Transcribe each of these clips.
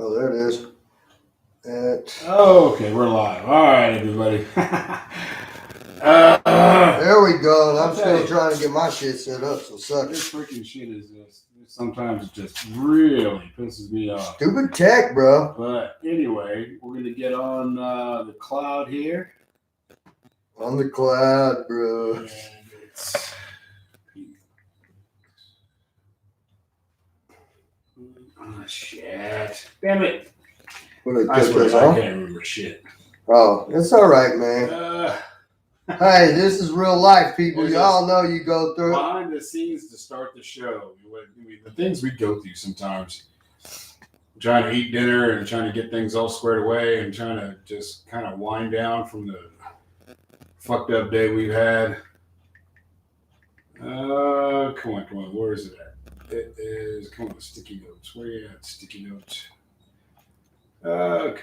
Oh, there it is. Oh, okay, we're live. All right, everybody. There we go. And I'm still Okay. trying to get my shit set up, so suck it. This freaking shit is just sometimes just really pisses me off. Stupid tech, bro. But anyway, we're gonna get on the cloud here. On the cloud, bro. And it's oh shit! Damn it! What I I swear, this I on? can't remember shit. Oh, it's all right, man. Hey, this is real life, people. Y'all know you go through it. Behind the scenes to start the show. I mean, the things we go through sometimes. Trying to eat dinner and trying to get things all squared away and trying to just kind of wind down from the fucked up day we've had. Come on. Where is it at? It is, come on, sticky notes. Where are you at, sticky notes? Okay.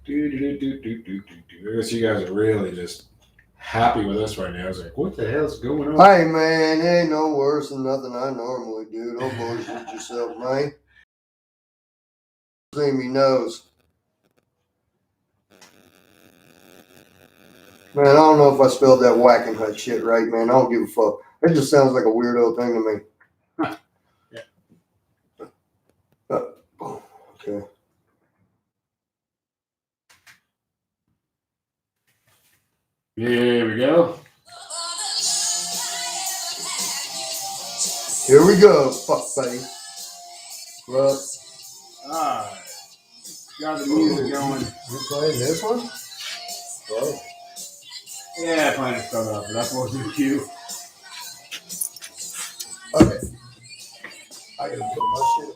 I guess you guys are really just happy with us right now. I was like, what the hell's going on? Hey, man, it ain't no worse than nothing I normally do. Don't bullshit yourself, man. See me nose. Man, I don't know if I spelled that whacking hut shit right, man. I don't give a fuck. It just sounds like a weirdo thing to me. Yeah. Okay. Here we go. Here we go, fuck buddy. Well, Alright. Got the music going. You playing this one? Oh. Yeah, I plan to start off, but that's what's in the queue. Okay. I gotta put my shit.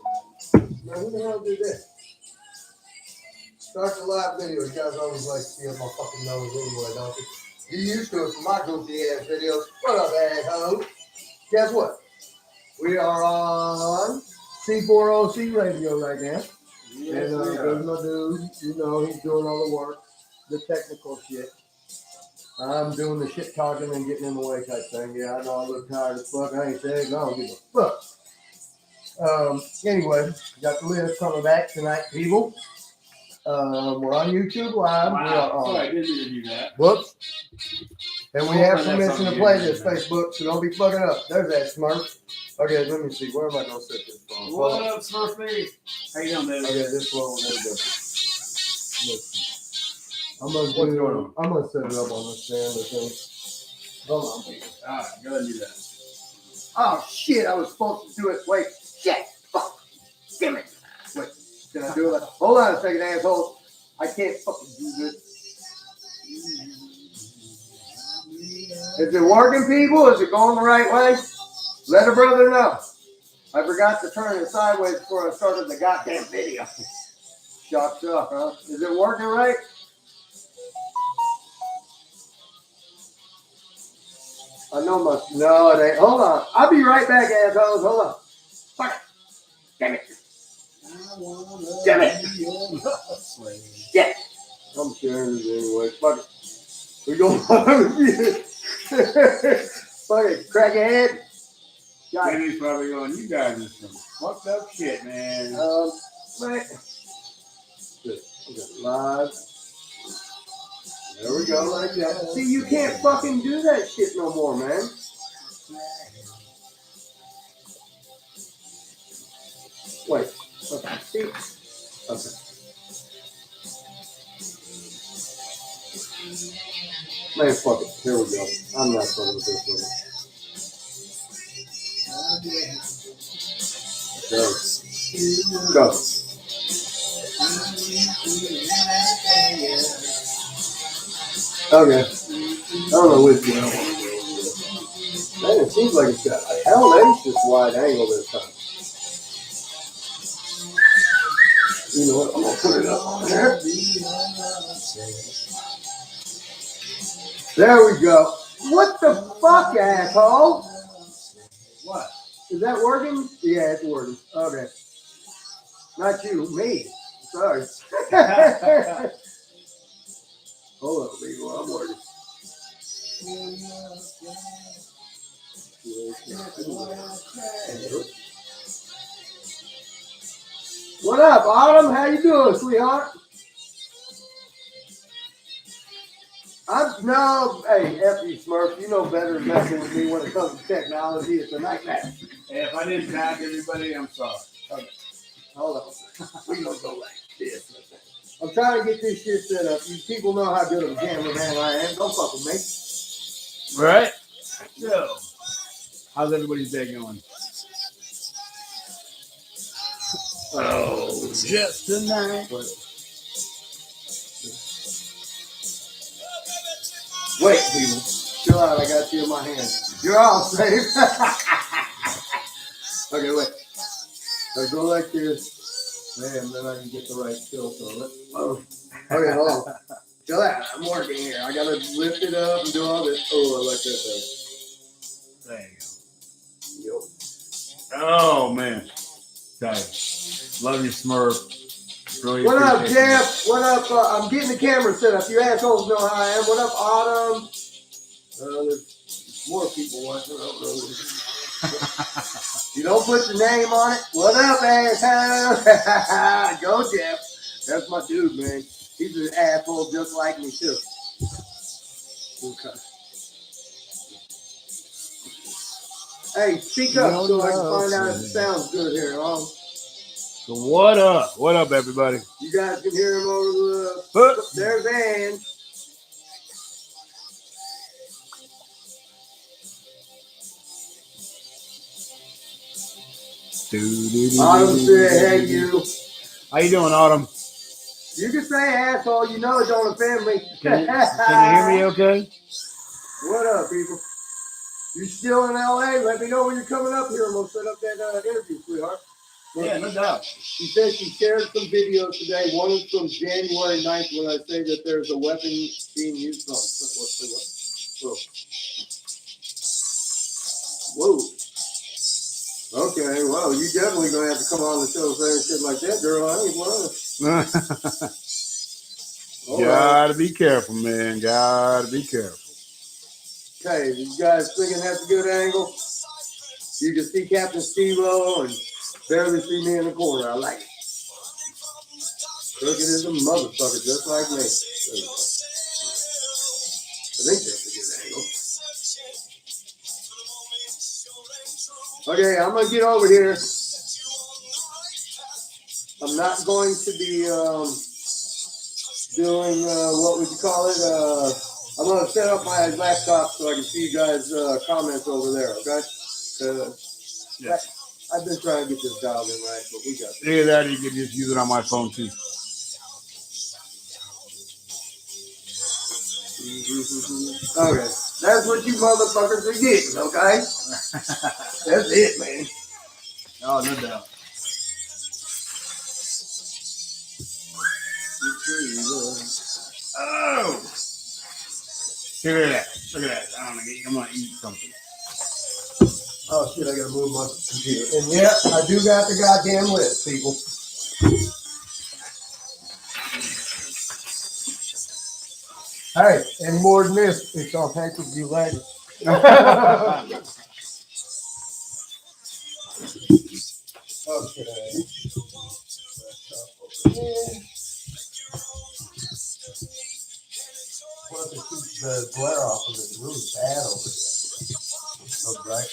Now, who the hell did that? Start the live video. You guys always like to see my fucking nose anyway, don't you? You used to it from my goofy ass videos. What up, asshole? Guess what? We are on C4OC radio right now. Yes, And there's my dude. You know, he's doing all the work, the technical shit. I'm doing the shit talking and getting in the way type thing. Yeah, I know I look tired as fuck. I ain't saying I don't give a fuck. Anyway, got the list coming back tonight, people. We're on YouTube Live. Wow. We are on. Sorry, I didn't mean to do that. Whoops. And we have That's permission to on play YouTube, this, man. Facebook, so don't be fucking up. There's that Smurf. Okay, let me see. Where am I going to set this phone? What up, Smurfy? How you doing, baby? Okay, this one. There we go. I'm gonna set it up on the stand, I think. Hold on. Alright, go ahead and do that. Oh shit, I was supposed to do it. Wait, shit. Fuck. Damn it. Wait, can I do it? Hold on a second, asshole. I can't fucking do this. Is it working, people? Is it going the right way? Let a brother know. I forgot to turn it sideways before I started the goddamn video. Shocked up, huh? Is it working right? I know my. No, it ain't. Hold on. I'll be right back, assholes. Hold on. Fuck it. Damn it. Damn it. Yeah. I'm sharing this anyway. Fuck it. We going on. Fuck it. Crack your head. And he's probably going, you guys are some fucked up shit, man. Man. Good. We got live. There we go, like that. See, you can't fucking do that shit no more, man. Wait. Okay. See? Okay. Man, fuck it. Here we go. I'm not fucking with this one. Go. Okay. I don't know which one. Man, it seems like it's got a hellacious wide angle this time. You know what? I'm gonna put it up on there. There we go. What the fuck, asshole? What? Is that working? Yeah, it's working. Okay. Not you, me. Sorry. Hold on, people. I'm working. What up, Autumn? How you doing, sweetheart? Hey, F you, Smurf. You know better than messing with me when it comes to technology. It's a nightmare. Hey, if I didn't tag everybody, I'm sorry. Okay. Hold on. We gonna go like this. I'm trying to get this shit set up. You people know how good of a cameraman I am. Don't fuck with me. Right? So, how's everybody's day going? Oh, just tonight. Wait, people. Chill out. I got you in my hand. You're all safe. Okay, wait. I go like this. Man, then I can get the right tilt on it. Oh. Okay, hold on. Chill out. I'm working here. I gotta lift it up and do all this. Oh, I like that thing. There you go. Oh, man. Okay. Love you, Smurf. Really What up, appreciate you. Jeff? What up? I'm getting the camera set up. You assholes know how I am. What up, Autumn? There's more people watching. I don't know. You don't put your name on it. What up, asshole? Go, Jeff. That's my dude, man. He's an asshole just like me, too. Okay. Hey, speak up so I can find out if it sounds good here, huh? So what up? What up, everybody? You guys can hear him over the... There's Ann. Autumn said, hey, you. How you doing, Autumn? You can say asshole. You know it don't offend me. Can you hear me okay? What up, people? You still in LA? Let me know when you're coming up here and we'll set up that interview, sweetheart. Yeah, no doubt. She said she shared some videos today. One is from January 9th when I say that there's a weapon being used on. Whoa. Okay, well, you definitely going to have to come on the show saying shit like that, girl. I ain't lying. Gotta be careful, man. Gotta be careful. Okay, you guys thinking that's a good angle? You can see Captain Steve-O and barely see me in the corner. I like it. Crooked as a motherfucker, just like me. I think that's a good angle. Okay, I'm going to get over here. I'm not going to be doing, what would you call it? I'm going to set up my laptop so I can see you guys' comments over there, okay? Yeah. I've been trying to get this dialed in right, but we got it. Either that or you can just use it on my phone, too. Okay. That's what you motherfuckers are getting, okay? That's it, man. Oh, no doubt. Oh! Look at that. Look at that. I'm gonna eat something. Oh shit, I gotta move my computer. And yeah, I do got the goddamn list, people. Hey, any more than this, it's all thanks with you later. Okay. What if it keeps the glare off of it? It's really bad over here. So bright.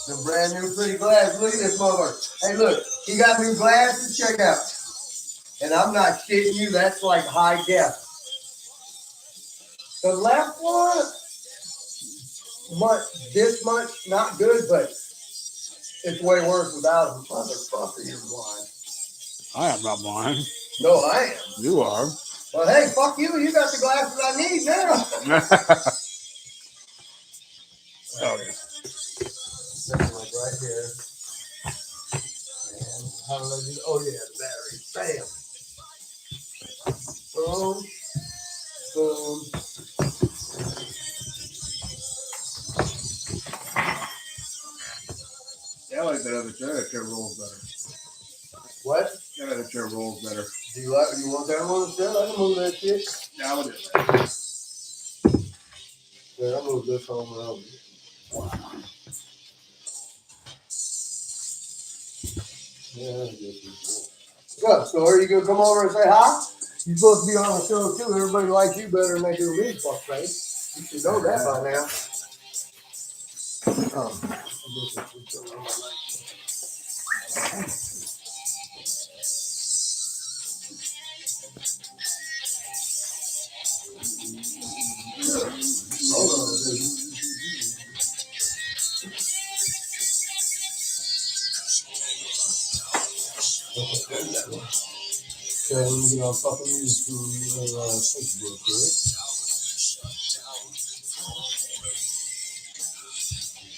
The brand new pretty glass. Look at this motherfucker. Hey, look, he got new glass to check out. And I'm not shitting you, that's like high def. The left one, this much, not good, but it's way worse without him. Motherfucker, you're blind. I am not blind. No, I am. You are. Well, hey, fuck you. You got the glasses I need now. Oh, yeah. Something like right here. And how do I do? Oh, yeah, the battery. Bam. Boom. Boom. Yeah, I like that other chair. That chair rolls better. What? That other chair rolls better. Do you want that one instead? I can move that shit. Yeah, I would do that. The Okay, I'll move this home and over. Yeah, that's good. Good. So are you gonna come over and say hi? You're supposed to be on the show too. Everybody likes you better than they do me, fuck face. You should know that by now. Hold on, dude. Okay, let me get on fucking YouTube Facebook here.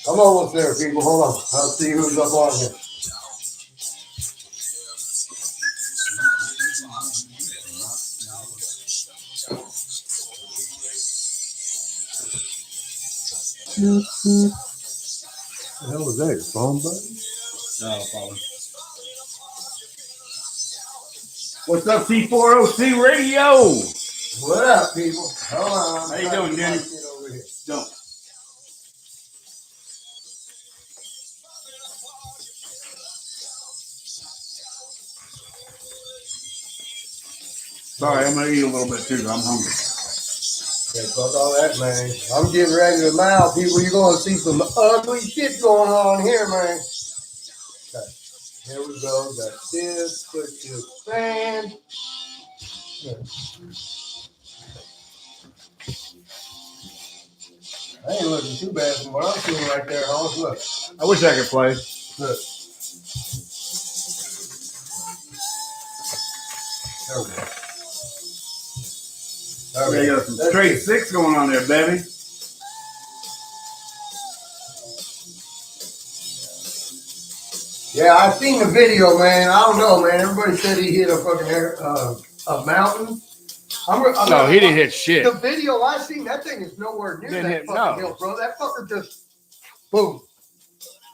I'm almost there, people. Hold on. I'll see who's up on here. What the hell was that? Your phone button? No problem. What's up, T4OC Radio? What up, people? Hold on. How you doing, Danny? Over here. Don't. Sorry, I'm gonna eat a little bit too. I'm hungry. Yeah, fuck all that, man. I'm getting ready to mouth, people. You're gonna see some ugly shit going on here, man. Okay. Here we go. Got this. Click this fan. Yeah. I ain't looking too bad from what I'm seeing right there, Holmes. Look. I wish I could play. Look. There we go. Okay, you got some straight six going on there, baby. Yeah, I seen the video, man. I don't know, man. Everybody said he hit a fucking a mountain. No, he didn't hit shit. The video I seen, that thing is nowhere near Didn't that hit, fucking no. hill, bro. That fucker just boom.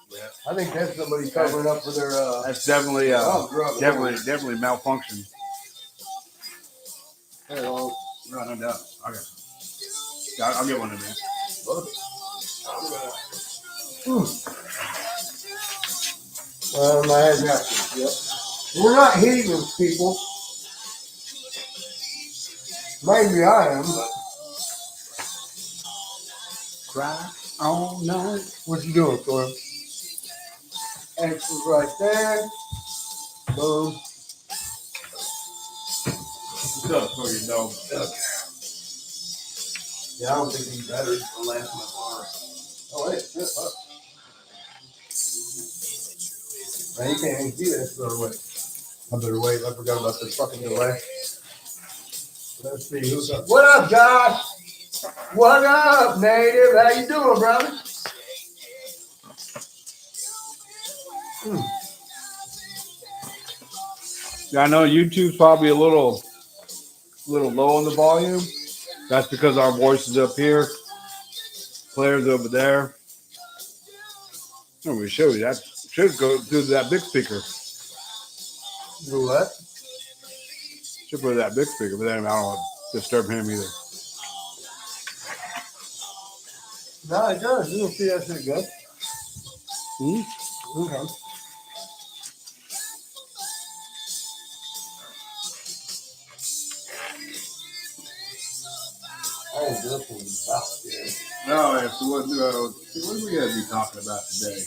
Yeah. I think that's somebody covering up for their That's definitely definitely malfunction. Hello. No, no doubt. I got some. Yeah, I'll get one in there. My head got you. Yep. We're not heathens, people. Maybe I am, but Cry all night. what you doing, Thor? X's right there. Boom. What's up for you, dog? Okay. Yeah, I don't think these batteries will last my car. Oh, wait, shit, look. Man, you can't even see that. Better wait. I better wait. I forgot about this fucking delay. Let's see who's up. What up, Josh? What up, Native? How you doing, brother? Yeah, I know YouTube's probably a little low on the volume. That's because our voice is up here. Players over there. Let me show you. That should go through that big speaker. Do what? Should go to that big speaker, but then I don't want to disturb him either. No, it does. You don't see that shit good. Hmm? Okay. Oh, this one's about here. No, so what do we gotta be talking about today?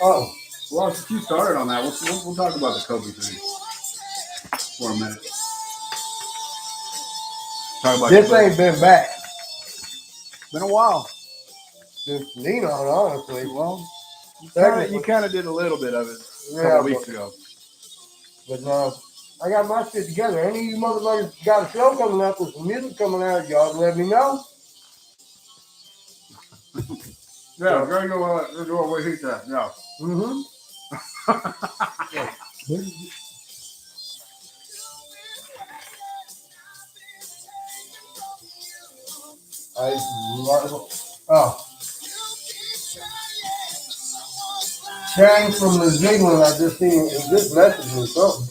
Oh, Well, since you started on that, we'll talk about the Kobe thing for a minute. Talk about this ain't been back been a while. since Nino, honestly. Well, you Technically. kind of did a little bit of it a Yeah, couple weeks ago. But no, I got my shit together. Any of you motherfuckers got a show coming up with some music coming out, y'all let me know. Yeah, go where he's at. Yeah. Mm-hmm. Oh. Chang from New Zealand, I just seen he just messaged me something.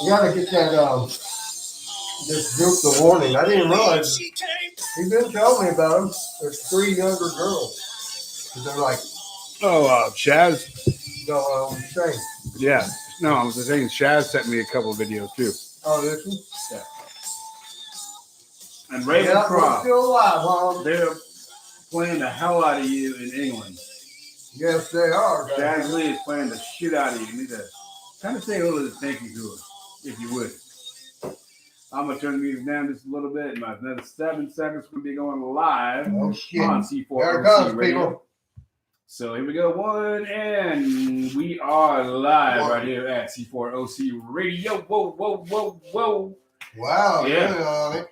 You gotta get that This group, The Warning. I didn't realize. He didn't tell me about them. There's 3 younger girls. They're like, Chaz. no, same. Yeah. No, I was just saying, Chaz sent me a couple of videos too. Oh, this one? Yeah. And Raven We're Croft, still alive, huh? they're playing the hell out of you in England. Yes, they are. Chaz Lee is playing the shit out of you. You need to kind of say a little thank you to her, if you would. I'm going to turn the music down just a little bit. In another 7 seconds, we'll be going live Oh, shit. on C4 There it goes, Radio. people. So here we go. 1, and we are live right here at C4OC Radio. Whoa, whoa, whoa, whoa. Wow, Yeah. really on it.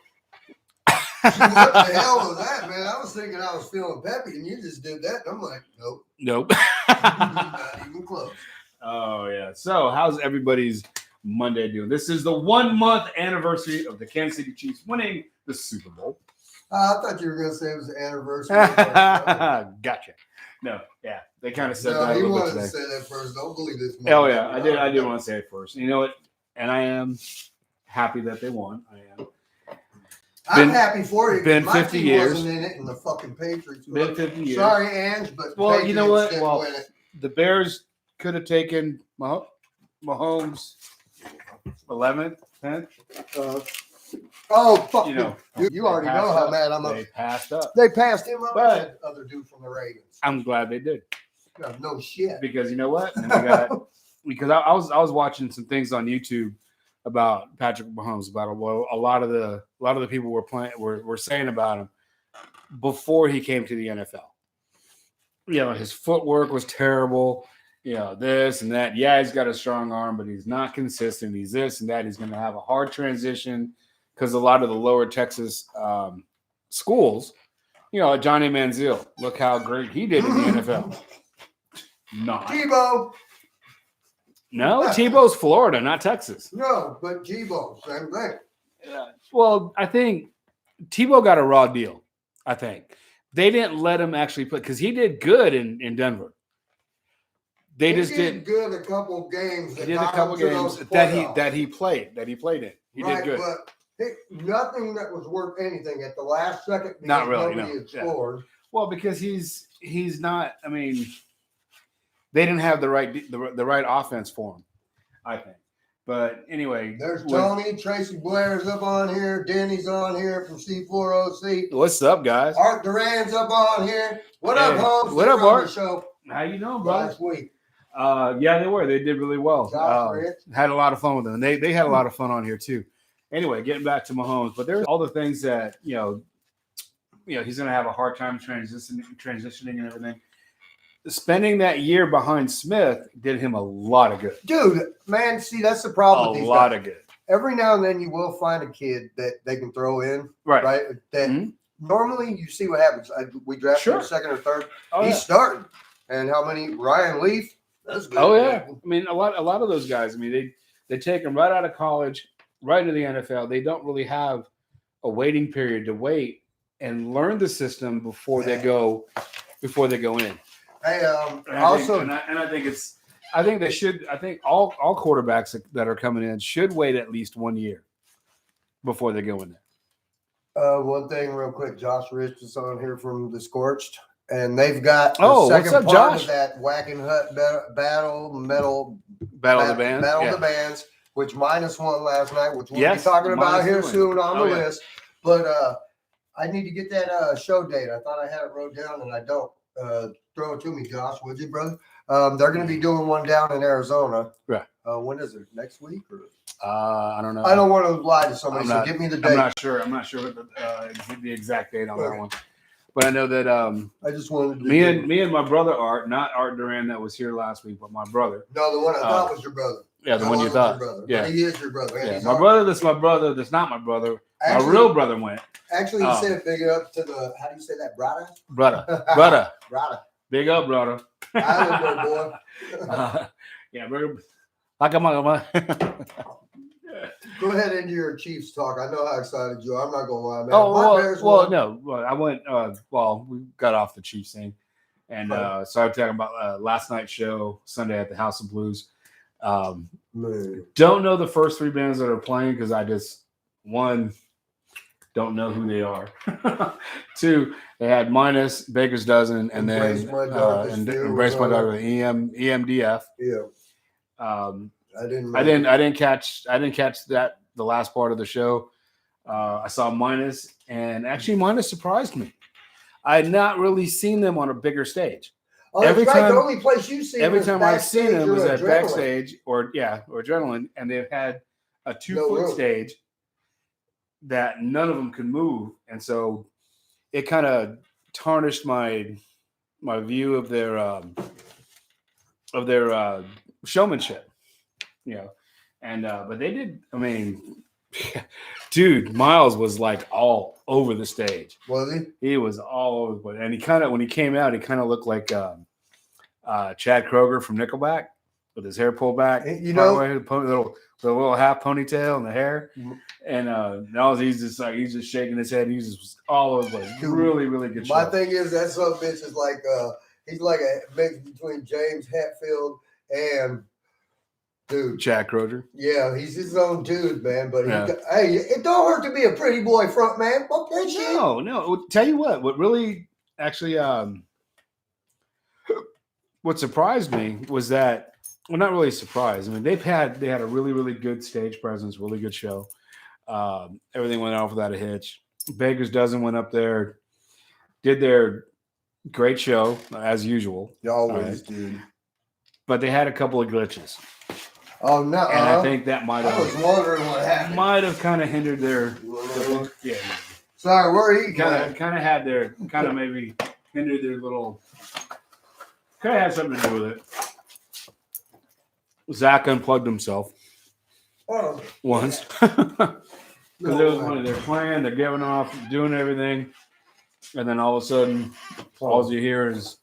What the hell was that, man? I was thinking I was feeling peppy, and you just did that. And I'm like, nope. Nope. Not even close. Oh, yeah. So how's everybody's Monday doing? This is the 1 month anniversary of the Kansas City Chiefs winning the Super Bowl. I thought you were going to say it was the anniversary. Gotcha. No, yeah. They kind of said No, that a you little bit wanted today. to say that first. Don't believe this. Oh, yeah. I did want to say it first. You know what? And I am happy that they won. I am. I'm happy for you. Been My 50 team years. wasn't in it, and the fucking Patriots. Been 50 years. Sorry, Ange, but Well, Patriots you know what? didn't Well, win it. the Bears could have taken Mahomes 11th, 10th. Oh, fuck You know, you already know how mad I'm up. They passed up. They passed him up. But- That other dude from the Ravens. I'm glad they did. No shit. Because you know what? And we got because I was watching some things on YouTube about Patrick Mahomes, about what a lot of the people were saying about him before he came to the NFL. You know, his footwork was terrible. You know, this and that. Yeah, he's got a strong arm, but he's not consistent. He's this and that. He's going to have a hard transition because a lot of the lower Texas schools, you know, Johnny Manziel, look how great he did in the NFL. Not. Tebow. No, Tebow's Florida, not Texas. No, but Tebow, same thing. Well, I think Tebow got a raw deal. I think they didn't let him actually play because he did good in Denver. They just did good a couple games. He did a couple games that he played in. He did good. But nothing that was worth anything at the last second. Not really. Nobody had scored. Well, because he's not. I mean, they didn't have the right offense for him, I think. But anyway, there's Tony, Tracy Blair's up on here, Denny's on here from C4OC. What's up, guys? Art Duran's up on here. What up, Holmes? What up, Art? Show How you doing, brother? last week. Yeah, they were. They did really well. Had a lot of fun with them. They had a lot of fun on here too. Anyway, getting back to Mahomes, but there's all the things that you know he's going to have a hard time transitioning and everything. Spending that year behind Smith did him a lot of good. Dude, man, see, that's the problem with these lot guys. of good. Every now and then you will find a kid that they can throw in, Right? That normally you see what happens. We draft him second or third. He's starting. And how many? Ryan Leaf? That's good. Oh, yeah. I mean, a lot of those guys, I mean, they take them right out of college, right into the NFL. They don't really have a waiting period to wait and learn the system before they go in. Hey, I think all quarterbacks that are coming in should wait at least 1 year before they go in there. One thing real quick, Josh Rich is on here from The Scorched, and they've got the second what's up, part Josh? of that Whacking Hut Battle of the Bands, which minus one last night, which we'll be talking about here soon on the list. But I need to get that show date. I thought I had it wrote down, and I don't. Throw it to me, Josh, would you, brother? They're going to be doing one down in Arizona. Right. When is it? Next week? Or? I don't know. I don't want to lie to somebody, so give me the date. I'm not sure what the exact date on that one. But I know that I just wanted to me and my brother Art, not Art Duran that was here last week, but my brother. No, the one I thought was your brother. Yeah, the one you thought. Yeah, but he is your brother. Yeah, my brother. That's my brother. That's not my brother. Actually, my real brother went. Actually, he said big up to the. How do you say that, brother? Brother. Big up, brother. Islander boy. Yeah, brother. Like a Go ahead into your Chiefs talk. I know how excited you are. I'm not gonna lie, man. No. I went. We got off the Chiefs thing, and so I'm talking about last night's show Sunday at the House of Blues. Don't know the first three bands that are playing because I just One, don't know who they are. Two, they had Minus, Baker's Dozen, and Embrace then My Darkest Fear Embrace was My on Darkest EMDF. Yeah, I I didn't catch that the last part of the show. I saw Minus, and actually Minus surprised me. I had not really seen them on a bigger stage. Oh, Every that's right. time- The only place you see Every was time I've seen backstage them or was at Adrenaline. backstage or Adrenaline, and they've had a 2-foot room. stage that none of them could move, and so it kind of tarnished my view of their showmanship, you know. And but they did. I mean, dude, Miles was like all over the stage. Was he? He was all over, and he kind of when he came out, he kind of looked like Chad Kroger from Nickelback with his hair pulled back, You know, the little half ponytail and the hair, Mhm. and now he's just shaking his head. He's just all over the place. Dude, Really, really good show. My thing is that some bitch is like he's like a mix between James Hetfield and dude. Chad Kroger. Yeah, he's his own dude, man. But Yeah. hey, it don't hurt to be a pretty boy front man. Fuck that shit. No. Tell you what really actually what surprised me was that, well, not really surprised. I mean, they had a really, really good stage presence, really good show. Everything went off without a hitch. Baker's Dozen went up there, did their great show as usual, You always, dude. but they had a couple of glitches, Oh no! and I think that might I was have wondering what happened. kind of hindered their yeah. Sorry, where are you going? Kind of maybe hindered their little. Could have had something to do with it. Zach unplugged himself Oh, once because it was one of their plan. They're giving off, doing everything, and then all of a sudden, all you hear is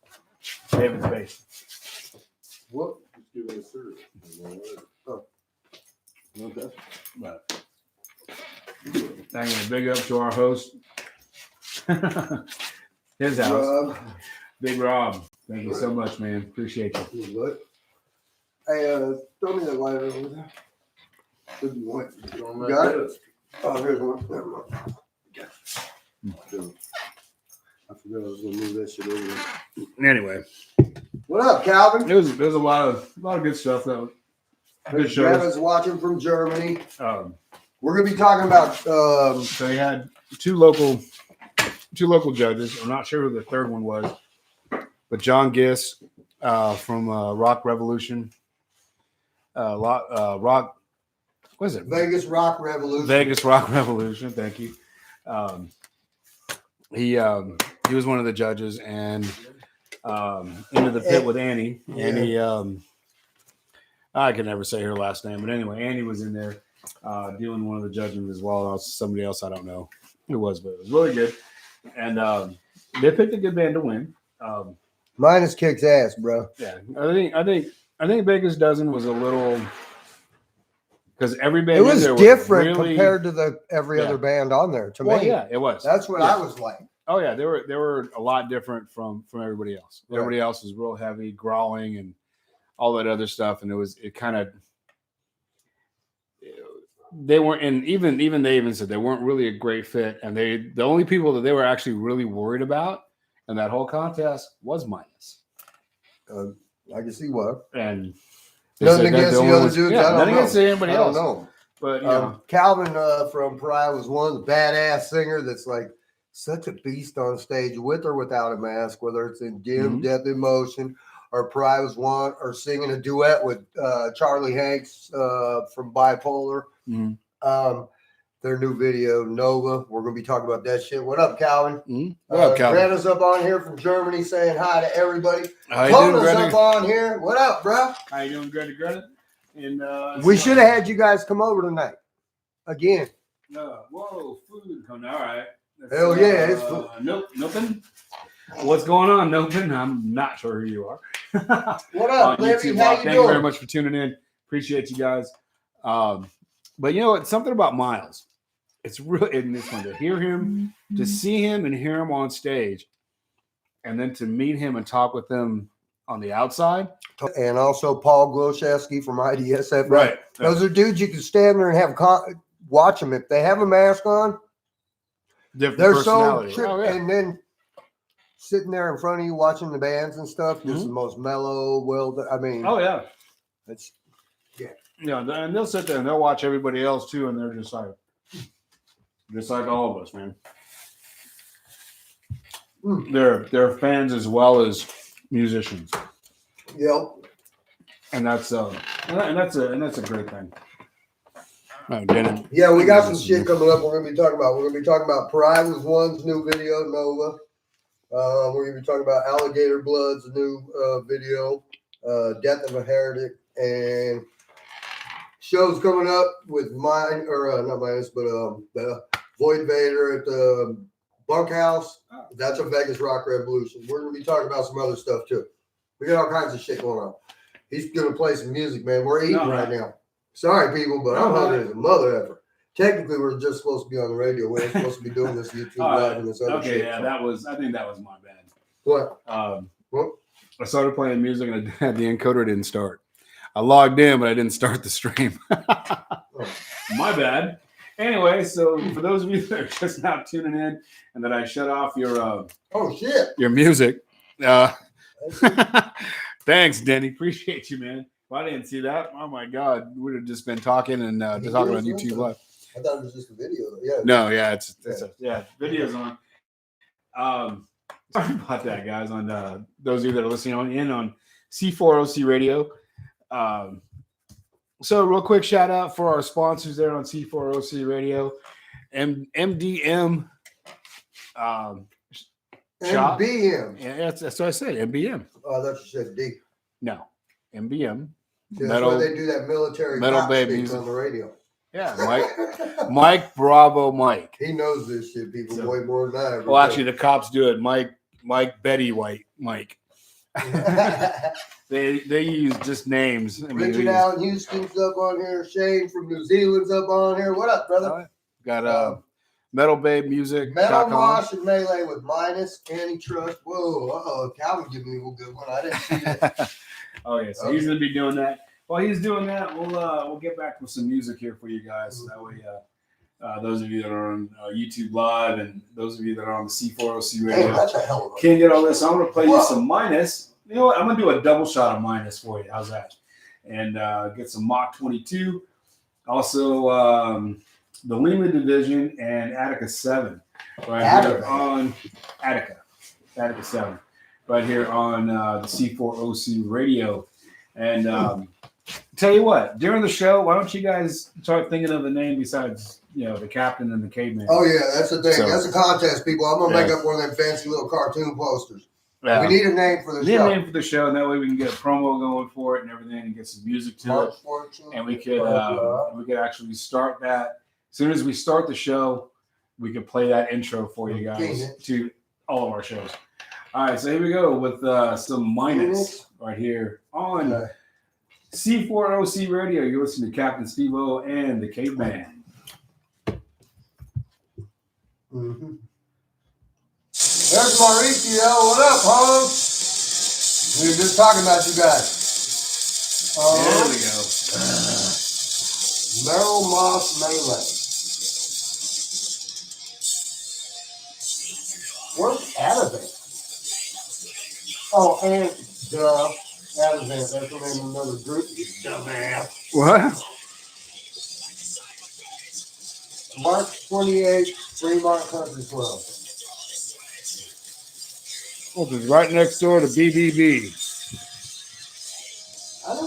David's face. What? Just give it a serve. Oh. Okay. But thanking a big up to our host, his house, Rob. Big Rob. Thank you so much, man. Appreciate you. What? Hey, throw me that lighter over there. If you want. You got it? Oh, here's one. Never mind. I forgot I was gonna move that shit over there. Anyway, What up, Calvin? there's a lot of good stuff though. Good shows. Gavin's watching from Germany. Um, We're gonna be talking about so they had two local judges. I'm not sure who the third one was, but John Giss from Rock Revolution. Rock. What is it? Vegas Rock Revolution. Vegas Rock Revolution. Thank you. He was one of the judges, and Into the Pit with Annie. Yeah. Annie, I can never say her last name, but anyway, Annie was in there doing one of the judging as well. Somebody else, I don't know who it was, but it was really good. And they picked a good band to win. Minus kicks ass, bro. Yeah, I think Baker's Dozen was a little. Because every band It was in there different really, compared to every other band on there. To well, me, yeah, it was. that's what I was like. Oh yeah, they were a lot different from everybody else. Right. Everybody else was real heavy, growling and all that other stuff, and it kind of they weren't, and even they even said they weren't really a great fit, and the only people that they were actually really worried about in that whole contest was Minus. I can see what. And they Nothing said that against the only other ones- dudes. yeah, I don't nothing know. against anybody I don't else. know. But you know, Calvin from Pride was one of the badass singer that's like such a beast on stage with or without a mask, whether it's in Dim, Mhm. Death in Motion, or Pride was one, or singing a duet with Charlie Hanks from Bipolar. mhm. Their new video, Nova. We're going to be talking about that shit. What up, Calvin? Mhm. What up, Calvin? Greta's up on here from Germany saying hi to everybody. How you doing, Cona's Greta? up on here. What up, bro? How you doing, Greta? And We should have had you guys come over tonight. Again. Whoa, food coming. All right. Hell yeah, it's food. Nope, nothing. What's going on, Nopin? I'm not sure who you are. What up, On Larry? YouTube. How you Thank you very doing? much for tuning in. Appreciate you guys. But you know what? Something about Miles. It's really in this one to hear him, to see him and hear him on stage, and then to meet him and talk with him on the outside. And also Paul Gloszewski from IDSF. Right. Those are dudes you can stand there and have watch them. If they have a mask on, Different they're so personality. tripped. Oh, yeah. And then sitting there in front of you watching the bands and stuff, just the most mellow, I mean, Oh, yeah. it's Yeah, and they'll sit there and they'll watch everybody else too, and they're just like all of us, man. They're fans as well as musicians, yep. and that's a great thing. Oh, Dennis. Yeah, we got some shit coming up. We're gonna be talking about Pride was One's new video, Nova. We're gonna be talking about Alligator Blood's new video, Death of a Heretic, and shows coming up with not mine, but the Void Vader at the Bunkhouse. That's a Vegas Rock Revolution. We're gonna be talking about some other stuff too. We got all kinds of shit going on. He's gonna play some music, man. We're eating right now. Sorry, people, but I'm hungry as a mother effer. Technically, we're just supposed to be on the radio. We ain't supposed to be doing this YouTube live and this other shit. Yeah, I think that was my bad. What? What? I started playing music and the encoder didn't start. I logged in, but I didn't start the stream. My bad. Anyway, so for those of you that are just now tuning in and that I shut off your your music. Thanks, Denny. Appreciate you, man. If I didn't see that, oh my God, we would have just been talking and just talking on YouTube Live. I thought it was just a video. Yeah. No, yeah, it's video's on. Sorry about that, guys. On those of you that are listening on C4OC Radio. So real quick shout out for our sponsors there on C4OC Radio, MDM. Shop. MBM. Yeah, that's what I said. MBM. Oh, I thought you said D. No, MBM. Yeah, that's why they do that military metal baby on the radio. Yeah, Mike Bravo Mike. He knows this shit, people, way more than I ever. Well, actually, the cops do it. Mike Betty White Mike. They use just names. Richard Allen Houston's up on here. Shane from New Zealand's up on here. What up, brother? Got Metal Babe Music. Metal Mosh and Melee with Minus Antitrust. Whoa, Calvin gave me a good one. I didn't see that. Oh yeah, so he's gonna be doing that. While he's doing that, we'll get back with some music here for you guys. That way, those of you that are on YouTube Live and those of you that are on the C4OC Radio can get all this. I'm gonna play you some Minus. You know what? I'm gonna do a double shot of Minus for you. How's that? And get some Mach 22. Also, the Lima Division and Attica 7 here on Attica 7 right here on the C4OC Radio. And tell you what, during the show, why don't you guys start thinking of a name besides the Captain and the Caveman? Oh yeah, that's the thing. That's a contest, people. I'm gonna make up one of them fancy little cartoon posters. Yeah. We need a name for the show. Need a name for the show, and that way we can get a promo going for it and everything, and get some music to it. And we could actually start that. As soon as we start the show, we could play that intro for you guys to all of our shows. All right, so here we go with some Minus right here on C4OC Radio. You're listening to Captain Steve-O and the Caveman. Mm-hmm. There's Mauricio. What up, Holmes? We were just talking about you guys. There we go. Meryl Moss Melee. Where's Adavant? Oh, and Adavant. That's the name of another group. You dumbass. What? March 28th, Fremont Country Club. Well, it's right next door to BBB.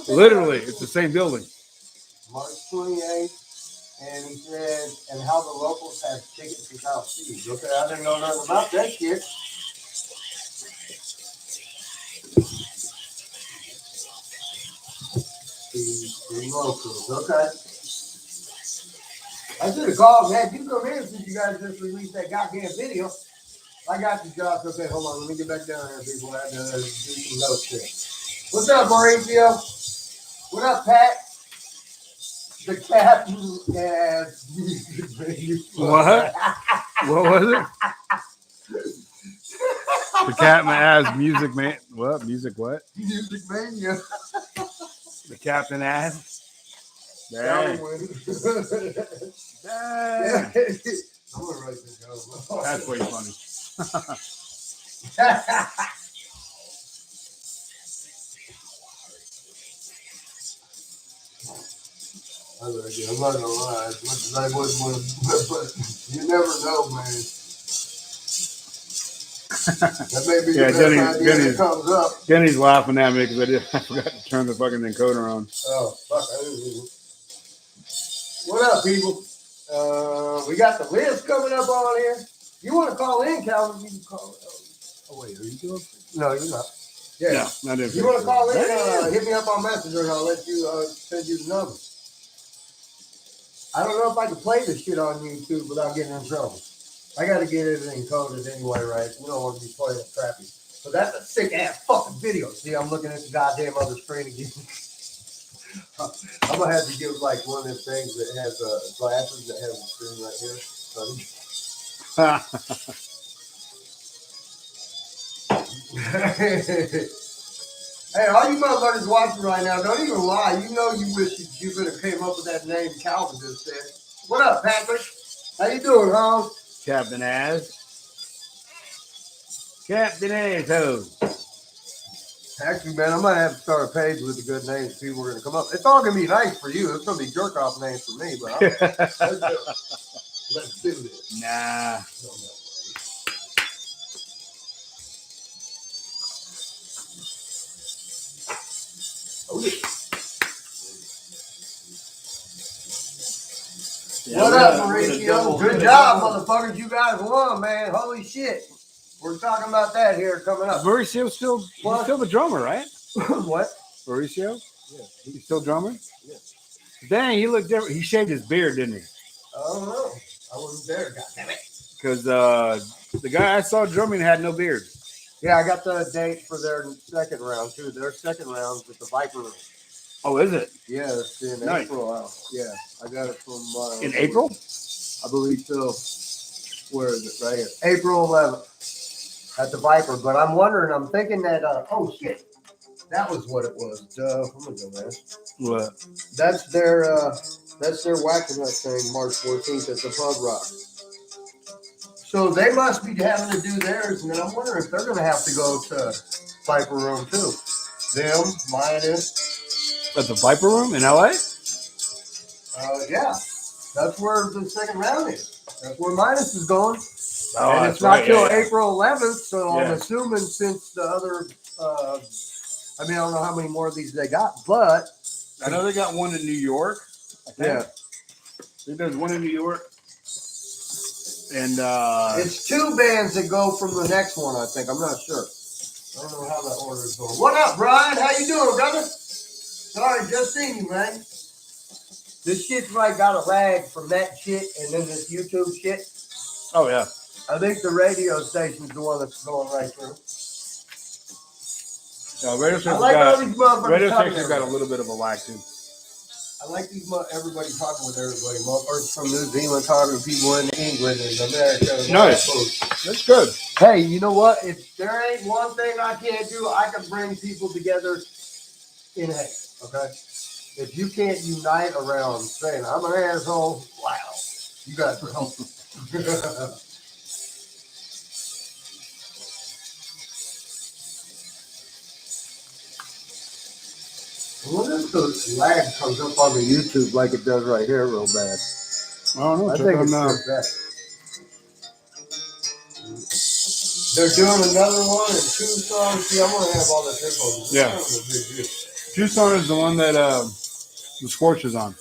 Literally, it's the same building. March 28th, and he said, and how the locals have tickets without fees. Okay, I didn't know nothing about that shit. The locals, okay. I should have called, man. You come here since you guys just released that goddamn video. I got you, Josh. Okay, hold on. Let me get back down here, people. I had to do some notes here. What's up, Mauricio? What up, Pat? The Captain has What? What was it? The Captain has Music Man. What? Music what? Music Mania. The Captain has. Dang. Yeah. I'm gonna write this down. That's way funny. I'm not gonna lie, as much as I would want to, but you never know, man. That may be Yeah, the best idea that comes up. Denny's laughing at me because I forgot to turn the fucking encoder on. Oh, fuck. What up, people? We got the list coming up on here. You want to call in, Calvin? You can call. Oh, wait, are you doing? No, you're not. Yeah. No, I didn't. You want to call in? Hit me up on Messenger and I'll let you send you the number. I don't know if I can play this shit on YouTube without getting in trouble. I got to get it encoded anyway, right? We don't want to be playing it crappy. So that's a sick ass fucking video. See, I'm looking at the goddamn other screen again. I'm gonna have to give like one of them things that has glasses that has a screen right here. Hey, all you motherfuckers watching right now, don't even lie. You know you wish you could have came up with that name Calvin just said. What up, Patrick? How you doing, Holmes? CaptainAz. Captain Asshole. Actually, man, I might have to start a page with the good names people are going to come up. It's all going to be nice for you. It's going to be jerk-off names for me, but let's do this. Nah. Oh, yeah. Yeah, what up, Mauricio? Good job, motherfuckers. You guys won, man. Holy shit. We're talking about that here coming up. Mauricio's still the drummer, right? What? Mauricio? Yeah. He's still drumming? Yeah. Dang, he looked different. He shaved his beard, didn't he? I don't know. I wasn't there, goddammit. Because the guy I saw drumming had no beard. Yeah, I got the date for their second round, too. Their second round with the Viper Room. Oh, is it? Yeah, it's in Nice. April. Yeah, I got it from... In April? I believe so. Where is it? Right here. April 11th at the Viper. But I'm wondering, I'm thinking that, oh, shit. That was what it was. I'm going to go, man. What? That's their whacking that thing March 14th at the Pub Rock. So they must be having to do theirs, and then I'm wondering if they're going to have to go to Viper Room, too. Them, Minus. At the Viper Room in LA? Yeah. That's where the second round is. That's where Minus is going. Oh, and that's it's not till yeah. April 11th, so Yeah. I'm assuming since the other, I don't know how many more of these they got, but. I know they got one in New York. Yeah. I think there's one in New York. And it's two bands that go from the next one, I think. I'm not sure. I don't know how that order is going. What up, Brian? How you doing, brother? Sorry, just seen you, man. This shit's like got a lag from that shit and then this YouTube shit. oh yeah. I think the radio station's the one that's going right through. Radio I like all these motherfuckers. Radio talking station's got a little bit of a lag too. I like these everybody talking with everybody. Motherfuckers from New Zealand talking to people in England and America. Nice. That's good. Hey, you know what? If there ain't one thing I can't do, I can bring people together in hate. Okay? If you can't unite around saying I'm an asshole, wow, you got to help. I wonder if the lag comes up on the YouTube like it does right here real bad. I don't know. I think it's just that. They're doing another one and 2 songs. See, I'm going to have all this info. Yeah. Tucson is the one that the Scorch is on.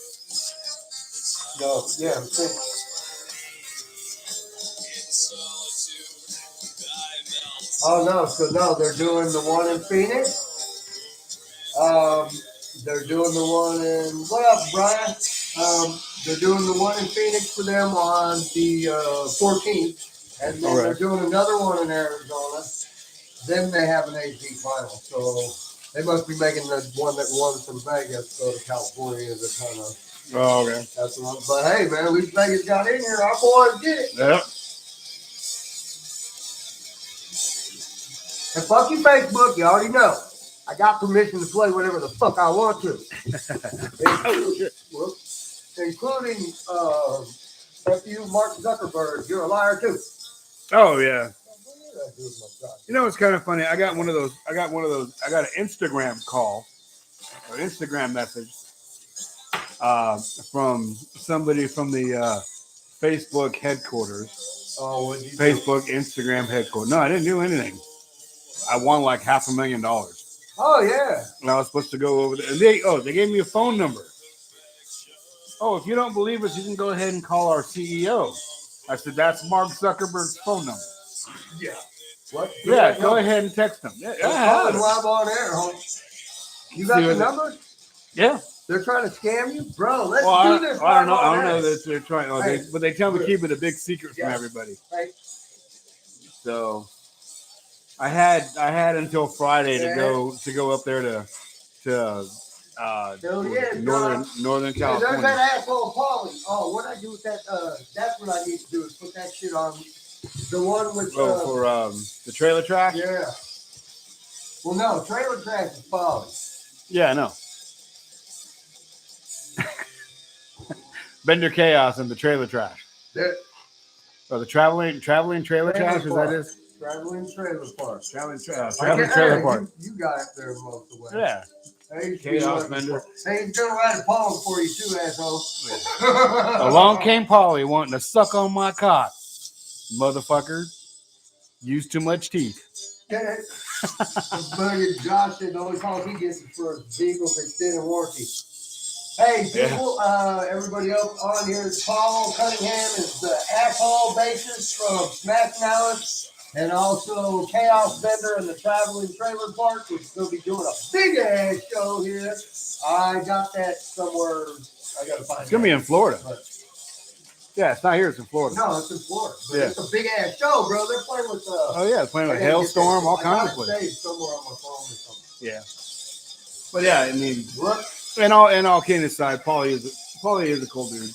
No, yeah, I'm thinking. Oh, no. So, no, they're doing the one in Phoenix. They're doing the one in, what up, Brian? They're doing the one in Phoenix for them on the 14th. And then they're doing another one in Arizona. Then they have an AZ final. So they must be making the one that won from Vegas go to California as a kind of. Oh, okay. That's one. But hey, man, at least Vegas got in here. Our boys did it. Yep. And fuck you, Facebook. You already know. I got permission to play whatever the fuck I want to. Including F you, Mark Zuckerberg. You're a liar too. Oh yeah. What did I do with my God? You know, it's kind of funny. I got one of those. I got an Instagram call or Instagram message from somebody from the Facebook headquarters. Oh, what did you Facebook, Instagram headquarters. No, I didn't do anything. I won like $500,000. Oh, yeah. And I was supposed to go over there. And they gave me a phone number. Oh, if you don't believe us, you can go ahead and call our CEO. I said, that's Mark Zuckerberg's phone number. Yeah. What? Yeah, go ahead and text him. Yeah, Call him live on air, homie. You got the number? Yeah. They're trying to scam you? Bro, let's Well, do this. I don't know. I don't know that they're trying. Hey, but they tell me to keep it a big secret from Yeah. everybody. Hey. So I had until Friday Yeah. to go up there to Hell yeah, Northern Hey, there's California. that asshole Paulie. Oh, what I do with that? That's what I need to do is put that shit on the one with. For the trailer trash. Yeah. Well, no, trailer trash is Paulie. Yeah, I know. Bender Chaos and the trailer trash. That Or the traveling trailer trash. Is that it? traveling trailer park. Traveling Hey, trailer park. You got it there most of the way. Yeah. Hey, Chaos Bender. Hey, he's gonna write a poem for you too, asshole. Along came Polly wanting to suck on my cock. Motherfucker. Used too much teeth. Okay. Buddy Josh said the only calls he gets is for vehicles extended warranty. Hey, people, everybody else on here, Paul Cunningham is the asshole bassist from Smash Mouth, and also Chaos Bender and the Traveling Trailer Park, which is going to be doing a big ass show here. I got that somewhere. I got to find it. It's going to be in Florida. But, Yeah, it's not here. It's in Florida. no, it's in Florida. But Yeah. It's a big ass show, bro. They're playing with. Oh yeah, it's playing with I gotta get Hailstorm, that. all I kinds got of it places. saved somewhere on my phone or something. Yeah. But yeah, I mean, What? and all kidding aside, Paulie is a cool dude.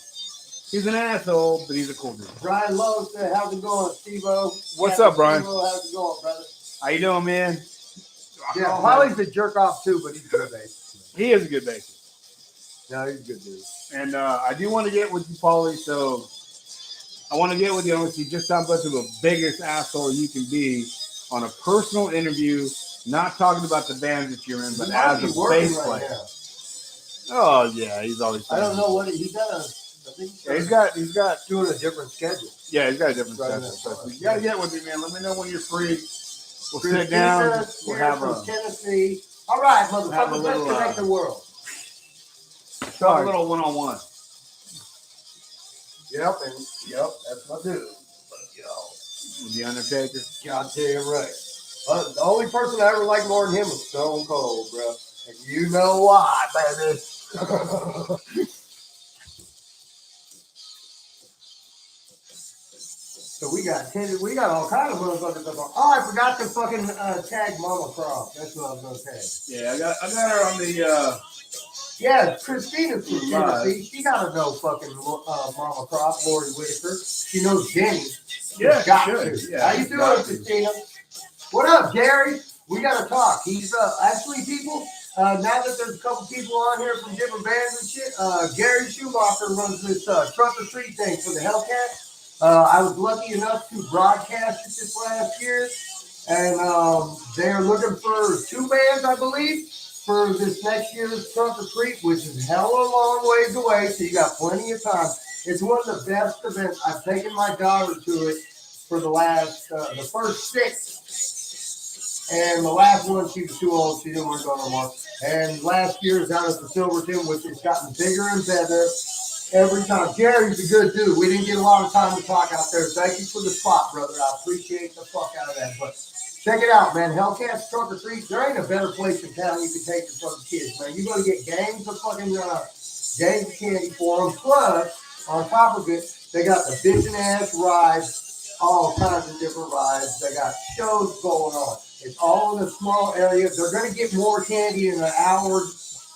He's an asshole, but he's a cool dude. Brian Lowe said, "How's it going, Steve-O?" What's up, Brian? Steve-O, how's it going, brother? How you doing, man? Yeah, Holly's a jerk off too, but he's a good bass. He is a good bassist. No, he's a good dude. And I do want to get with you, Paulie, so I want to get with you and see just how much of a biggest asshole you can be on a personal interview, not talking about the band that you're in, but as a bass player. Now. Oh yeah, he's always. I don't know what he's got. I think Yeah, he's got. doing a different schedule. Yeah, he's got a different Right schedule. now. So you gotta get with me, man. Let me know when you're free. We'll sit Christina down. We'll here have from a Tennessee. All right, Have a motherfuckers, let's little, connect the world. one-on-one. Yep, that's my dude. With the Undertaker. Goddamn right. The only person I ever liked more than him was Stone Cold, bro. And you know why, baby. So we got all kinds of motherfuckers up on. Oh, I forgot to fucking tag Mama Croft. That's what I was gonna tag. Yeah, I got her on the. Yeah, Christina's from Tennessee. She gotta know fucking Mama Croft, Lori Whitaker. She knows Jenny. Yeah, got she should. to. Yeah, How you she doing, got to. Christina? What up, Gary? We gotta talk. He's actually people. Now that there's a couple people on here from different bands and shit, Gary Schumacher runs this Trunk or Treat thing for the Hellcat. I was lucky enough to broadcast it this last year, and they're looking for 2 bands, I believe, for this next year's Trunk or Treat, which is hell a long ways away, so you got plenty of time. It's one of the best events. I've taken my daughter to it for the last, the first 6, and the last one, she was too old. She didn't want to go no more. And last year is out at the Silverton, which has gotten bigger and better every time. Gary's a good dude. We didn't get a lot of time to talk out there. Thank you for the spot, brother. I appreciate the fuck out of that. But check it out, man. Hellcat's Trunk or Treat. There ain't a better place in town you can take your fucking kids, man. You're going to get gangs of fucking gangs of candy for them. Plus, on top of it, they got the bitchin' ass rides, all kinds of different rides. They got shows going on. It's all in a small area. They're going to get more candy in an hour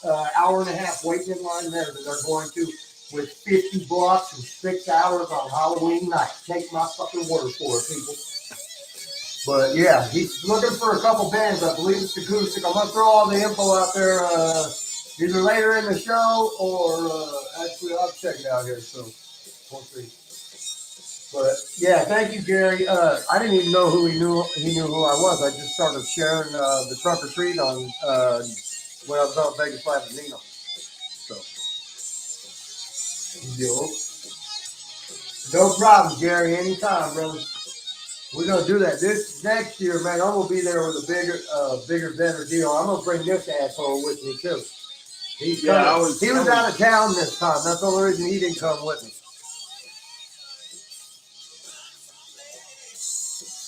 and a half waiting in line there than they're going to with 50 blocks and 6 hours on Halloween night. Take my fucking word for it, people. But yeah, he's looking for a couple bands. I believe it's acoustic. I'm going to throw all the info out there either later in the show or actually I'll check it out here. So we'll see. But yeah, thank you, Gary. I didn't even know who he knew. He knew who I was. I just started sharing the trunk or treat on when I was on Vegas Live with Nino. So, yo, no problem, Gary. Anytime, brother. We're gonna do that this next year, man. I'm gonna be there with a bigger, better deal. I'm gonna bring this asshole with me too. He's coming. He was out of town this time. That's the only reason he didn't come with me.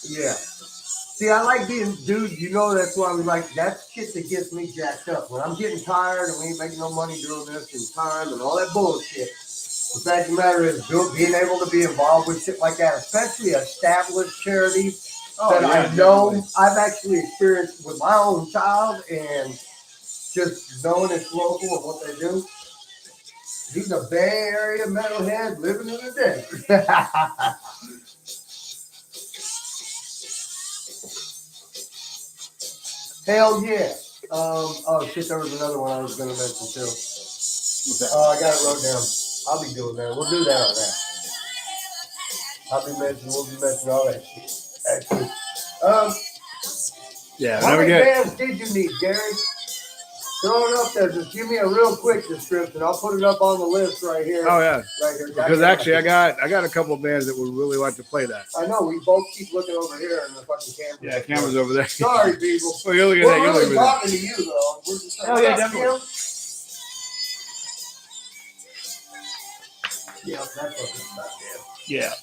Yeah. See, I like being, dude, you know that's why we like, that's shit that gets me jacked up. When I'm getting tired and we ain't making no money doing this and time and all that bullshit, the fact of the matter is being able to be involved with shit like that, especially established charities that I know I've actually experienced with my own child and just knowing it's local and what they do. He's a Bay Area metalhead living in the desert. Hell yeah. Oh shit, there was another one I was gonna mention too. What's that? Oh, I got it wrote down. I'll be doing that. We'll do that on that. We'll be mentioning all that shit. Actually. Yeah, how many bands did you need, Gary? Throw it up there. Just give me a real quick description. I'll put it up on the list right here. Oh yeah. Right here. Because actually I got a couple of bands that would really like to play that. I know, we both keep looking over here and the fucking camera. Yeah, camera's over there. Sorry, people. Well, you're looking at We're that. You're really looking at talking to you though. We're just that. Oh yeah, definitely. Yeah, that's what it's about, man. Yeah.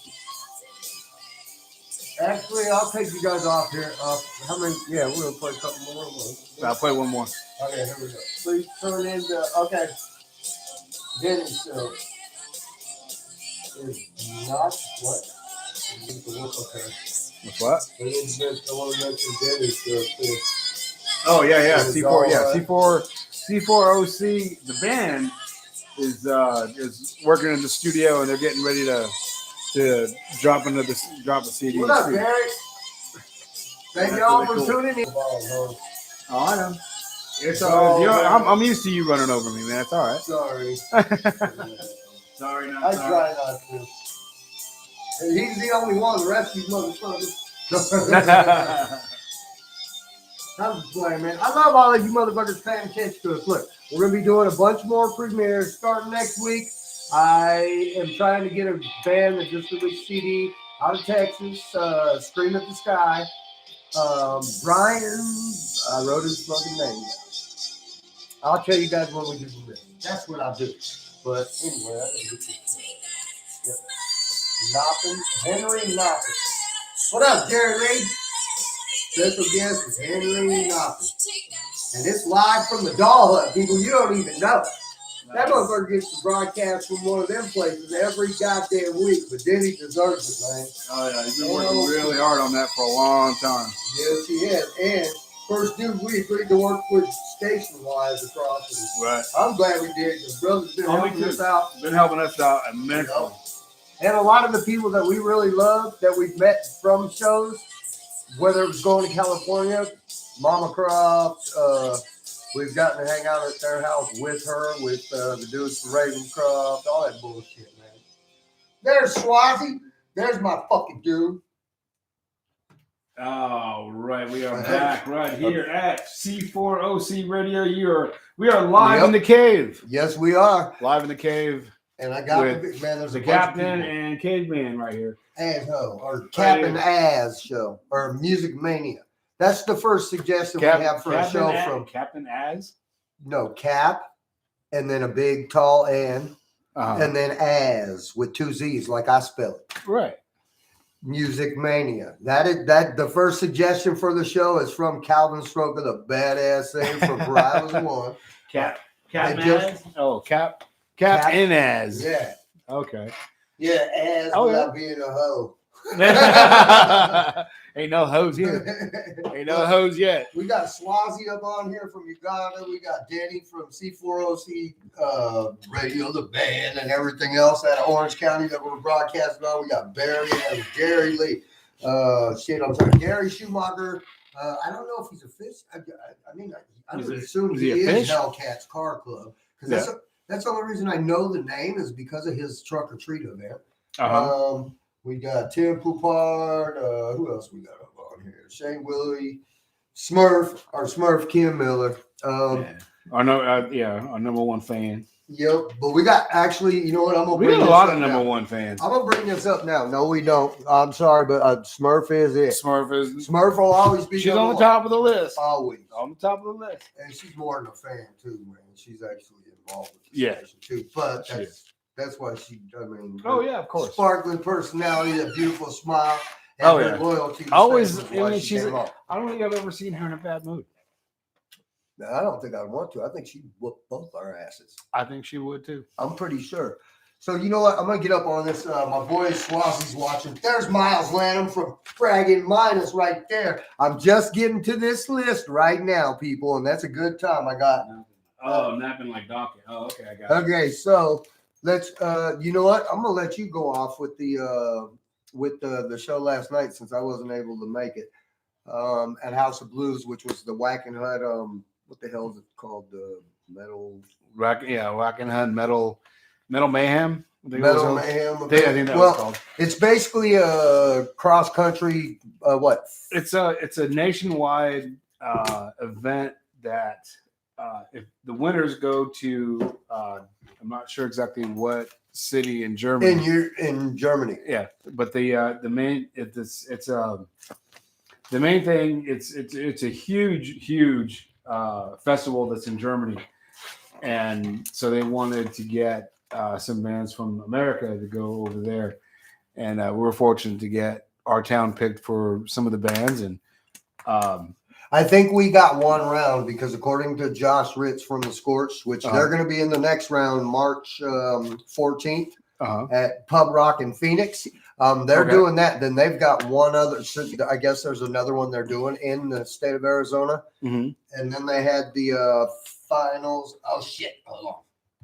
Actually, I'll take you guys off here. How many? Yeah, we're gonna play a couple more. I'll play one more. Okay, here we go. Please turn into okay. Denny's show is not what? Okay. What's what? I want to mention Denny's show too. Oh yeah. C4, yeah. C4OC. The band is working in the studio and they're getting ready to drop a CD. What up, Gary? Thank y'all for tuning in. Oh, I know. It's all right. I'm used to you running over me, man. It's all right. Sorry. Sorry, not I sorry. try not to. And he's the only one. The rest of you motherfuckers. I'm just playing, man. I love all of you motherfuckers paying attention to us. Look, we're going to be doing a bunch more premieres starting next week. I am trying to get a band that just released CD out of Texas, Scream at the Sky. Brian, I wrote his fucking name down. I'll tell you guys when we do this. That's what I'll do. But anyway, I didn't get this. Yep. Henry Noppin. What up, Jerry Lee? Special guest is Henry Noppin. And it's live from the Doll Hut, people. You don't even know. That motherfucker gets to broadcast from one of them places every goddamn week, but then he deserves it, man. Oh yeah, he's been working really hard on that for a long time. Yes, he has. And first dude we agreed to work with station-wise across. Right. I'm glad we did, because brother's been helping us out. Been helping us out immensely. And a lot of the people that we really love that we've met from shows, whether it was going to California, Mama Croft, we've gotten to hang out at their house with her, with the dudes from Ravencroft, all that bullshit, man. There's Swazi. There's my fucking dude. All right, we are back right here at C4OC Radio. We are live in the cave. Yes, we are. Live in the cave. And I got with there's the captain and caveman right here. Or Captain Az show, or Music Mania. That's the first suggestion we have for a show from Captain Az. No, Cap, and then a big tall N, and then Az with two Z's, like I spell it. Right. Music Mania. That the first suggestion for the show is from Calvin Stroker, the badass thing from Horizon One. Cap and Az. Yeah. Okay. Yeah, Az without being a hoe. Ain't no hose here. Ain't no hose yet. We got Swazi up on here from Uganda. We got Denny from C4OC Radio, the band, and everything else out of Orange County that we're broadcasting on. We got Barry and Gary Lee. I'm sorry, Gary Schumacher. I don't know if he's a fish. I would assume he is Hellcat's Car Club. Because that's the only reason I know the name is because of his Truck or Treat event. We got Tim Poupard. Who else we got up on here? Shane Willie, Smurf, our Smurf Kim Miller. Yeah. Our number one fan. Yep, but we got actually, you know what? I'm gonna We bring got a this lot up of number now. one fans. I'm gonna bring this up now. No, we don't. I'm sorry, but Smurf is it. Smurf will always be. She's on the top of the list. Always on the top of the list. and she's more than a fan too, man. She's actually involved with the Yeah. station too. But She that's why she. I mean. Oh yeah, of course. Sparkling personality, that beautiful smile. And Oh, her yeah. loyalty. to Always. Satan is I why mean, she came up. I don't think I've ever seen her in a bad mood. No, I don't think I'd want to. I think she'd whoop both our asses. I think she would too. I'm pretty sure. So you know what? I'm gonna get up on this. My boy Swazi's watching. There's Miles Lanham from Fragging Minus right there. I'm just getting to this list right now, people, and that's a good time. I got. Napping like donkey. Oh, okay, I got it. Okay, so let's. You know what? I'm gonna let you go off with the show last night since I wasn't able to make it. At House of Blues, which was the Whacking Hut. What the hell is it called? The metal. Whacking Hunt Metal Mayhem. Metal Mayhem. I think that was called. It's basically a cross country. What? It's a nationwide event that if the winners go to I'm not sure exactly what city in Germany. In Germany. Yeah, but the main thing it's a huge festival that's in Germany, and so they wanted to get some bands from America to go over there, and we were fortunate to get our town picked for some of the bands, and I think we got one round because according to Josh Ritz from the Scorch, which they're going to be in the next round, March 14th at Pub Rock in Phoenix. They're doing that. Then they've got one other. I guess there's another one they're doing in the state of Arizona. Mm-hmm. And then they had the finals. Oh shit! Hold on,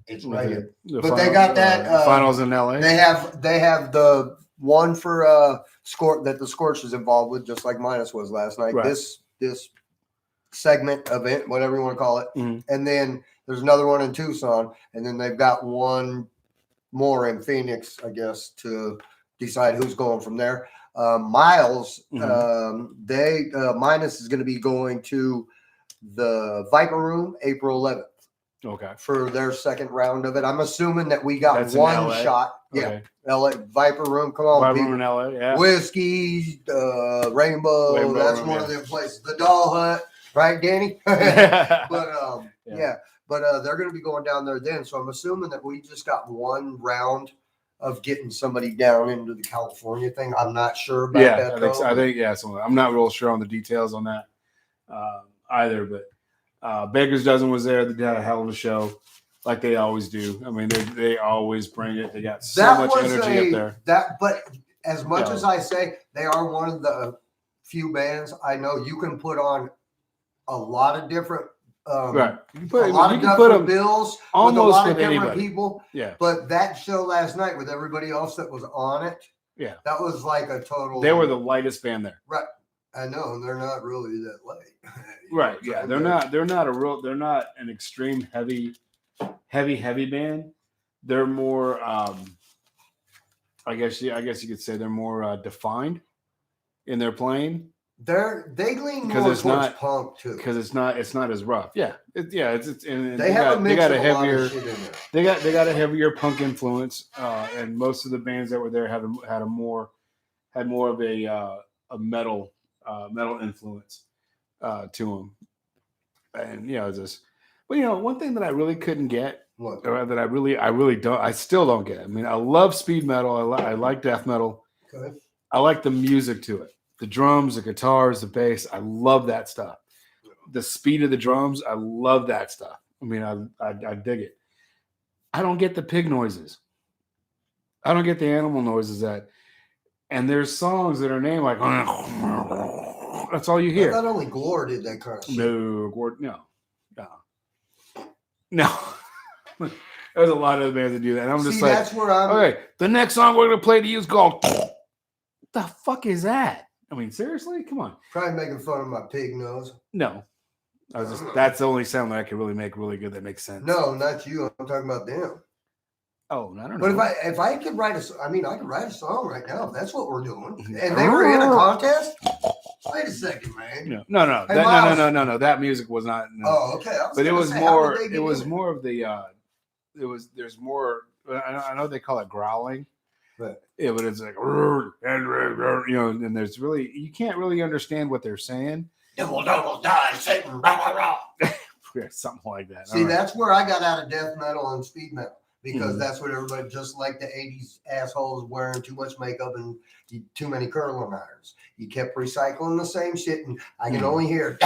it's right here. But they got that finals in LA. They have the one for Scorch that the Scorch is involved with, just like Minus was last night. Right. This segment event, whatever you want to call it, and then there's another one in Tucson, and then they've got one more in Phoenix, I guess, to decide who's going from there. Miles, Minus is going to be going to the Viper Room April 11th. Okay. For their second round of it. I'm assuming that we got That's one shot. Okay. Yeah. LA Viper Room. Come on, Viper people. Room in LA, yeah. Whiskey, Rainbow. That's Room, one of them places. The Doll Hut, right, Danny? But But they're going to be going down there then. So I'm assuming that we just got one round of getting somebody down into the California thing. I'm not sure about that. I think so I'm not real sure on the details on that either. But Baker's Dozen was there. They had a hell of a show, like they always do. I mean, they always bring it. They got so much energy up there. But as much as I say, they are one of the few bands I know you can put on a lot of different. Right. You can put them bills almost with a lot of with different anybody. people. Yeah. But that show last night with everybody else that was on it, that was like a total. They were the lightest band there. Right. I know, and they're not really that light. Right. Yeah. They're not an extreme heavy band. They're more I guess you could say they're more defined in their playing. They lean more towards punk too, because it's not as rough. Yeah, and they got a heavier. They got a heavier punk influence, and most of the bands that were there had more of a metal influence to them, and but one thing that I really couldn't get, or that I really don't, I still don't get. I mean, I love speed metal. I like death metal. Okay. I like the music to it. The drums, the guitars, the bass, I love that stuff. The speed of the drums, I love that stuff. I mean, I dig it. I don't get the pig noises. I don't get the animal noises and there's songs that are named like, that's all you hear. I thought only Glore did that kind of shit. No. There's a lot of bands that do that. And I'm just like, that's where I'm. Okay, the next song we're going to play to you is called, what the fuck is that? I mean, seriously? Come on. Probably making fun of my pig nose. No. That's the only sound that I can really make really good that makes sense. No, not you. I'm talking about them. Oh, I don't know. But if I could write I could write a song right now. If that's what we're doing, and they were in a contest. Wait a second, man. No. Hey, No. That music was not. No. Oh, okay. But it was more. It was more of the. There's more. I know they call it growling. Right. Yeah, but it's like, and there's really you can't really understand what they're saying. Double die, Satan, something like that. See, that's where I got out of death metal and speed metal because that's what everybody, just like the '80s assholes wearing too much makeup and too many curling irons. You kept recycling the same shit, and I can only hear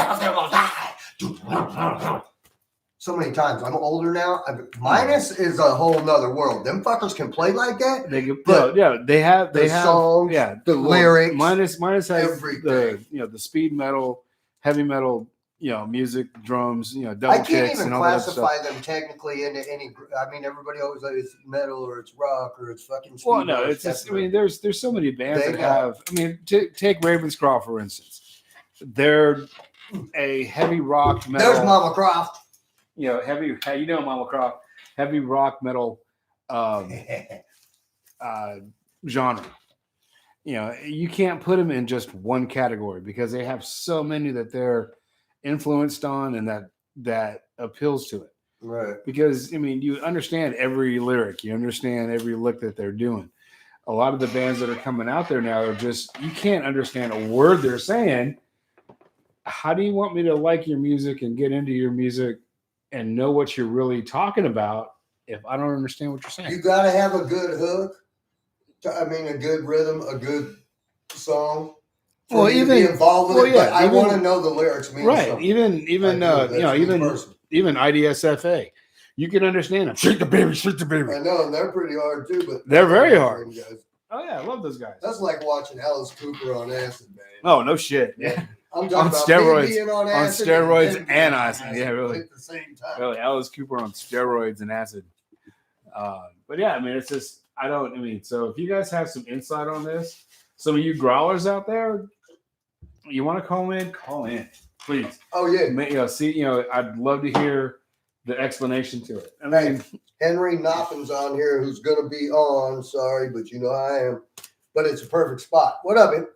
so many times. I'm older now. Minus is a whole nother world. Them fuckers can play like that. They can, but they have songs, the lyrics. Minus has everything. the speed metal, heavy metal, music, drums, double I can't kicks even and all classify that stuff. them technically into any. I mean, everybody always says it's metal or it's rock or it's fucking. Well, no, it's just. I mean, there's so many bands that have. I mean, take Ravenscroft for instance. They're a heavy rock metal. There's Mama Croft. Heavy. Mama Croft. Heavy rock metal genre. You can't put them in just one category because they have so many that they're influenced on and that appeals to it. Right. Because you understand every lyric, you understand every lick that they're doing. A lot of the bands that are coming out there now are just you can't understand a word they're saying. How do you want me to like your music and get into your music and know what you're really talking about if I don't understand what you're saying? You got to have a good hook. A good rhythm, a good song. Well, even be involved with it, but I want to know the lyrics. Right. Something. Even IDSFA, you can understand them. Shake the baby, shake the baby. I know, and they're pretty hard too, but they're very hard. Guys. Oh yeah, I love those guys. That's like watching Alice Cooper on acid, man. Oh no shit. Yeah. I'm talking about steroids. being on acid. On steroids and acid. Yeah, really. At the same time. Really, Alice Cooper on steroids and acid. But yeah, it's just so if you guys have some insight on this, some of you growlers out there, you want to call in, please. Oh yeah. I'd love to hear the explanation to it. Henry Noppin's on here, who's going to be on. Sorry, but you know I am. But it's a perfect spot. What up, man?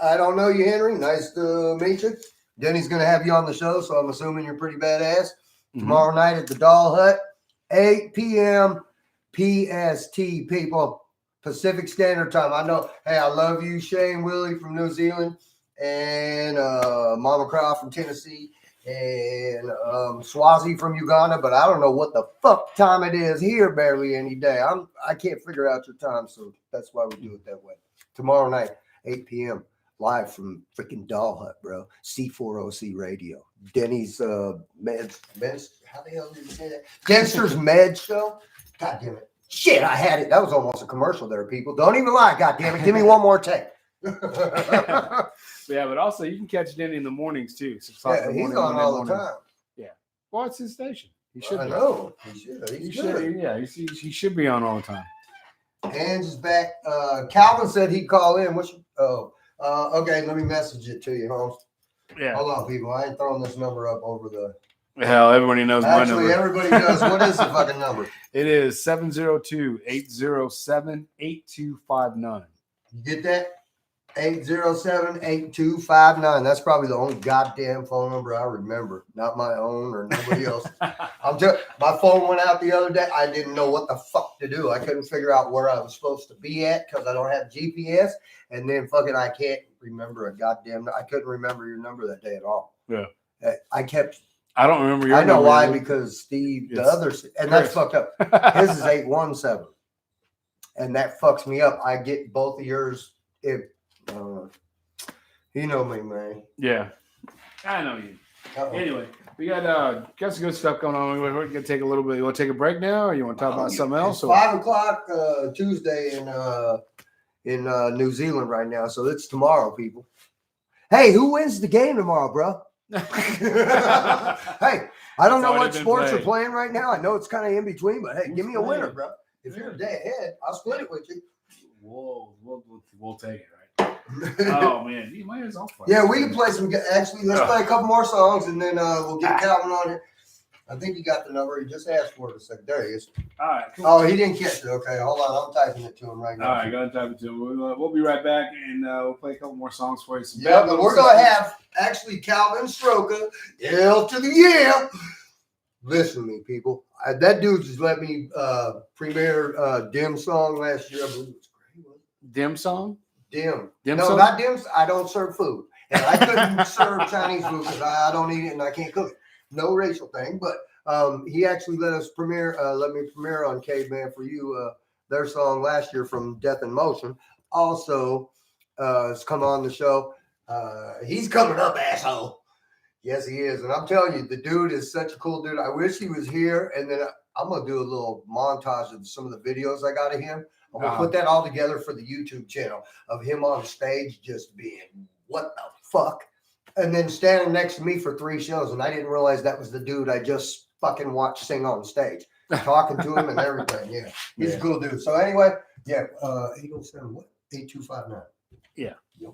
I don't know you, Henry. Nice to meet you. Denny's going to have you on the show, so I'm assuming you're pretty badass. Tomorrow night at the Doll Hut, 8 p.m. PST, people. Pacific Standard Time. I know. Hey, I love you, Shane Willie from New Zealand, and Mama Croft from Tennessee, and Swazi from Uganda. But I don't know what the fuck time it is here. Barely any day. I can't figure out your time, so that's why we do it that way. Tomorrow night, 8 p.m. live from freaking Doll Hut, bro. C4OC Radio. Denny's meds. How the hell did you say that? Dexter's Med Show. God damn it. Shit, I had it. That was almost a commercial there, people. Don't even lie. God damn it. Give me one more take. Yeah, but also you can catch Denny in the mornings too. He's on all the time. Yeah. Well, it's his station. He should. I know. He should. He should. Yeah. He should be on all the time. Ange is back. Calvin said he'd call in. Okay. Let me message it to you, Holmes. Yeah. Hold on, people. I ain't throwing this number up over the. Hell, everybody knows my number. Actually, everybody does. What is the fucking number? It is 702-807-8259. You get that? 807-8259. That's probably the only goddamn phone number I remember. Not my own or nobody else. My phone went out the other day. I didn't know what the fuck to do. I couldn't figure out where I was supposed to be at because I don't have GPS. And then fucking I can't remember I couldn't remember your number that day at all. Yeah. I don't remember your number. I know why, either. because Steve, the others, and that's fucked up. His is 817. And that fucks me up. I get both of yours if you know me, man. Yeah. I know you. Uh-oh. Anyway, we got some good stuff going on. We're gonna take a little bit. You want to take a break now, or you want to talk about something else? It's 5 o'clock Tuesday in New Zealand right now, so it's tomorrow, people. Hey, who wins the game tomorrow, bro? Hey, I don't know what sports are playing right now. I know it's kind of in between, but hey, give me a winner, bro. If you're a day ahead, I'll split it with you. We'll take it, right? Oh man, my hair's on fire. Yeah, we can play some. Actually, let's play a couple more songs, and then we'll get Calvin on here. I think he got the number. He just asked for it a second. There he is. All right, cool. Oh, he didn't catch it. Okay, hold on. I'm typing it to him right now. All right, go ahead and type it to him. We'll be right back, and we'll play a couple more songs for you. Yeah, but we're going to have actually Calvin Stroker, L to the yeah. Listen to me, people. That dude just let me premiere Dim song last year. I believe it was great. Dim song? Dim. Dim No, sum? not Dims. I don't serve food. And I couldn't serve Chinese food because I don't eat it and I can't cook it. No racial thing, but he actually let me premiere on Caveman for You, their song last year from Death in Motion. Also, has come on the show. He's coming up, asshole. Yes, he is. And I'm telling you, the dude is such a cool dude. I wish he was here. And then I'm going to do a little montage of some of the videos I got of him. I'm going to put that all together for the YouTube channel of him on stage just being, what the fuck? And then standing next to me for 3 shows. And I didn't realize that was the dude I just fucking watched sing on stage. Talking to him and everything. Yeah. He's a cool dude. So anyway, yeah. 807, what? 8259. Yeah. Yep.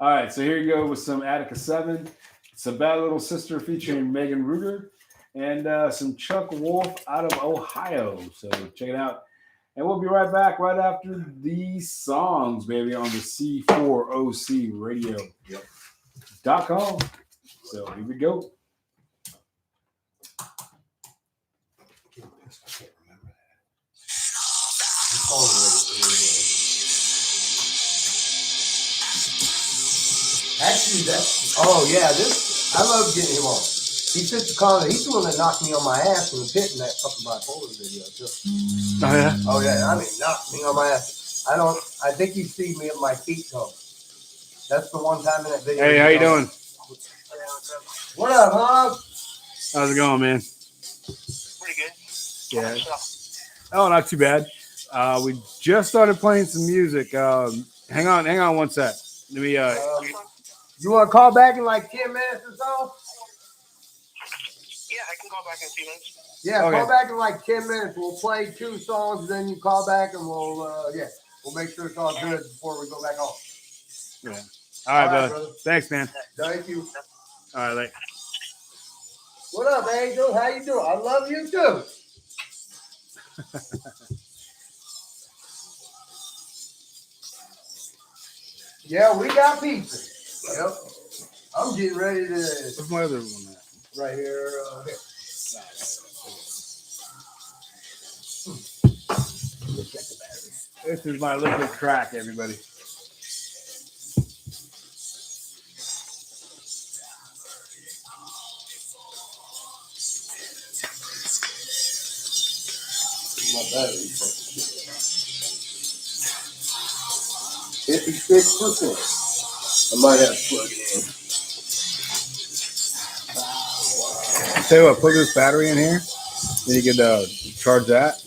All right, so here you go with some Attica 7, some Bad Little Sister featuring Megan Ruger, and some Chuck Wolf out of Ohio. So check it out. And we'll be right back right after these songs, baby, on the C4OC radio.com. So here we go. I can't remember that. Actually, I love getting him on. He's such a con. He's the one that knocked me on my ass in the pit in that fucking bipolar video, too. Oh, yeah? Oh, yeah. I mean, knocked me on my ass. I think you see me at my feet, though. That's the one time in that video. Hey, how you doing? What up, huh? How's it going, man? Pretty good. Yeah. Oh, not too bad. We just started playing some music. Hang on one sec. Let me, you want to call back in like 10 minutes or so? Yeah, I can call back in a few minutes. Yeah, Okay. call back in like 10 minutes. We'll play 2 songs, then you call back and we'll make sure it's all good before we go back home. yeah. All right, brother. brother. Thanks, man. Thank you. All right, like. What up, Angel? How you doing? I love you too. Yeah, we got pizza. Yep. I'm getting ready to Where's my other one at? right here. Here. This is my liquid crack, everybody. My battery. 56%. I might have to plug it in. Tell you what, put this battery in here, then you can charge that.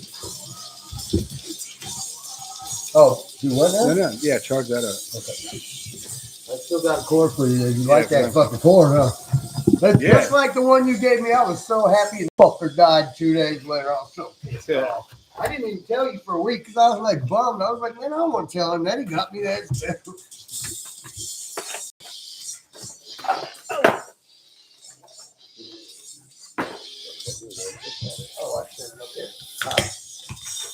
Oh, you what now? No, yeah, charge that up. Okay. I still got a cord for you. You like that fucking cord, huh? That's just like the one you gave me. I was so happy and fucker died 2 days later. I was so pissed off. I didn't even tell you for a week because I was like bummed. I was like, man, I don't want to tell him that. He got me that. Oh, I set it up there.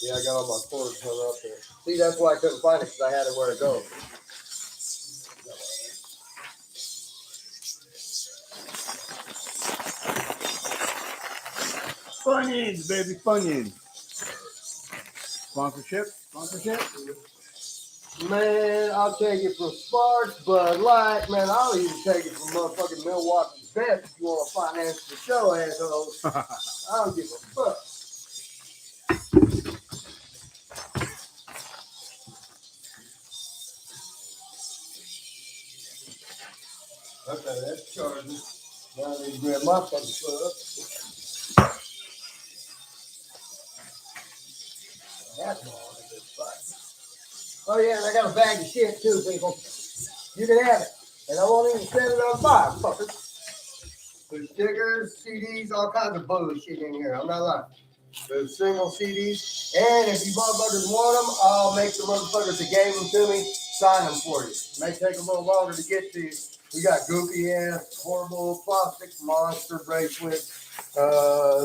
Yeah, I got all my cords hung up there. See, that's why I couldn't find it because I had it where to go. Funyuns, baby, Funyuns. Sponsorship? Man, I'll take it from Sparks, Bud Light. Man, I'll even take it from motherfucking Milwaukee's Best if you want to finance the show, assholes. I don't give a fuck. Okay, that's charging. Now I need to grab my fucking plug. That's all I did. Oh yeah, and I got a bag of shit too, people. You can have it. And I won't even send it on fire, fuckers. There's stickers, CDs, all kinds of bullshit in here. I'm not lying. There's single CDs. And if you motherfuckers want them, I'll make the motherfuckers that gave them to me sign them for you. It may take a little longer to get to you, We got goofy ass, horrible plastic monster bracelet,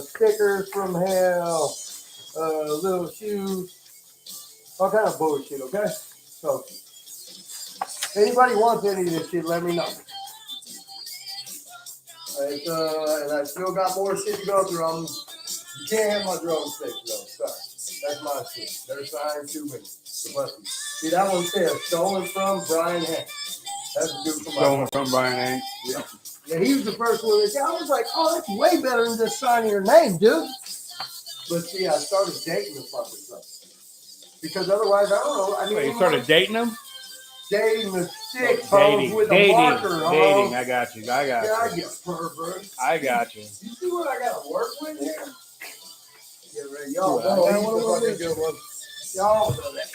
stickers from hell, little shoes, all kind of bullshit. Okay, so if anybody wants any of this shit, let me know. And I still got more shit to go through. You can't have my drumsticks though. Sorry, that's my shit. They're signed to me. See, that one says stolen from Brian Hank. That's a dude from my Stolen from Brian Hank. Yeah. Yeah, he was the first one that I was like, oh, that's way better than just signing your name, dude. But see, I started dating the fucking stuff. Because otherwise, I don't know. I mean, Wait, you started dating him? dating the stick Dating, with dating, a marker. dating. I got you. Yeah, I get pervert. I got you. You see what I got to work with here? Get ready. Dude, Y'all I know got he's one of the those. fucking good one. Y'all know that.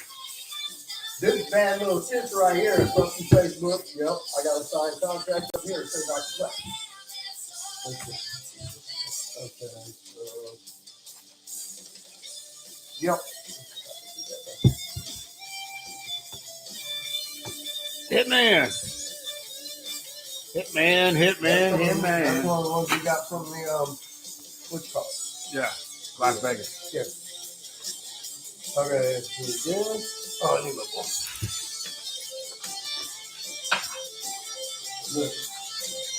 This bad little sister right here is up on Facebook. Yep, I got a signed contract up here. It says I can play. Okay. Yep. Hitman. Hitman. That's one of the ones we got from the what's it called? Yeah, Las Vegas. Yeah. Okay, do it again. Oh, I need my phone. Look.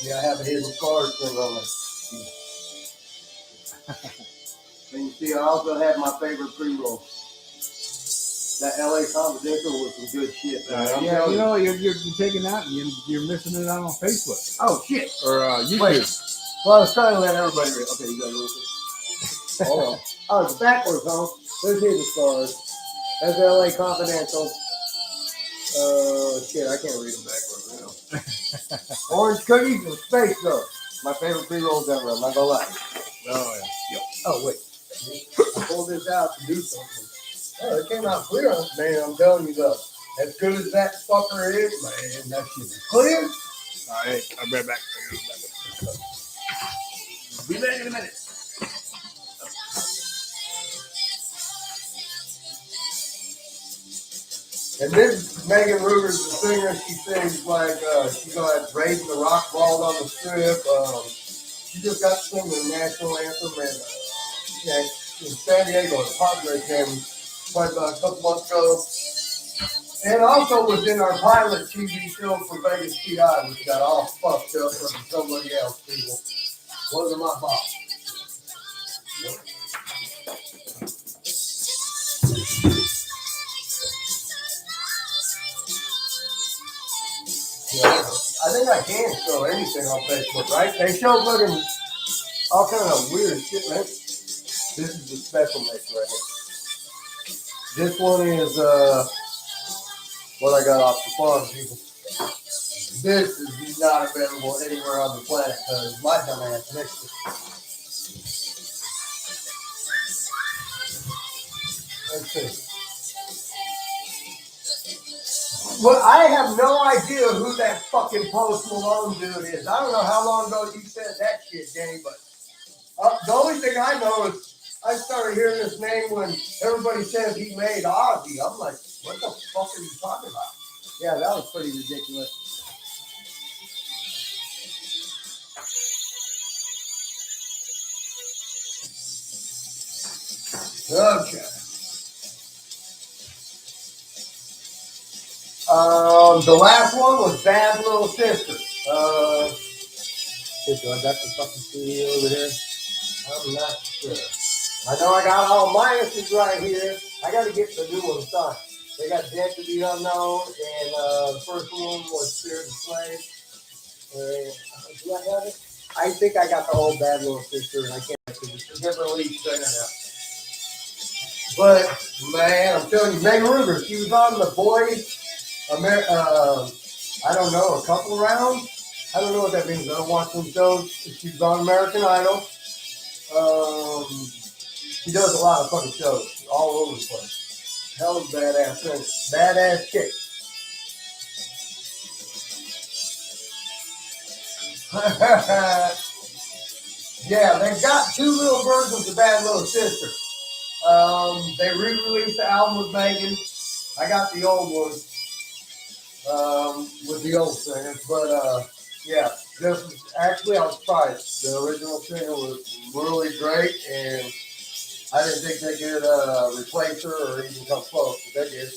Yeah, I have a hidden card thing on it. And you see, I also have my favorite pre-roll. That LA Confidential was some good shit. Man. Yeah, you know, you're taking that and you're missing it out on Facebook. Oh, shit. Or YouTube. Wait. Well, I was trying to let everybody read. Okay, you got to listen. Hold on. Oh, it's backwards, huh? There's hidden stars. That's LA Confidential. Shit, I can't read them backwards now. Orange cookies and space though. My favorite pre-rolls ever. I'm not gonna lie. Oh, yeah. Yep. Oh wait, I pulled this out to do something. Oh, it came out clear, man. I'm telling you though. As good as that fucker is, man, that shit is clear. All right, I'll be right back. Be back in a minute. And this Megan Ruger's the singer. She sings like she's got Raising the Rock Ball on the Strip. She just got to sing the national anthem in San Diego at the Padres game quite about a couple months ago. And also was in our pilot TV show for Vegas PI, which got all fucked up from somebody else, people. Wasn't my fault. Yep. Yeah, I think I can show anything on Facebook, right? They show fucking all kind of weird shit, man. This is the special mix right here. This one is what I got off the farm, people. This is not available anywhere on the planet because my dumb ass mixed it. Let's see. Well, I have no idea who that fucking Post Malone dude is. I don't know how long ago you said that shit, Danny, but the only thing I know is I started hearing this name when everybody says he made Ozzy. I'm like, what the fuck are you talking about? Yeah, that was pretty ridiculous. Okay. The last one was Bad Little Sister. Do I got the fucking CD over here? I'm not sure. I know I got all my answers right here. I got to get the new one signed. They got Dead to Be Unknown, and the first one was Spirit of Slave. Do I have it? I think I got the old Bad Little Sister, and I can't because it's a different lead singer now. But, man, I'm telling you, Megan Ruger, she was on The Boys, I don't know, a couple rounds. I don't know what that means. I don't watch them shows. She was on American Idol. She does a lot of fucking shows all over the place. Hell of a badass singer. Badass chick. Yeah, they've got two little versions of Bad Little Sister. They re-released the album with Megan. I got the old one with the old singers, but Yeah, this was actually I was surprised. The original singer was really great, and I didn't think they could replace her or even come close, but they did.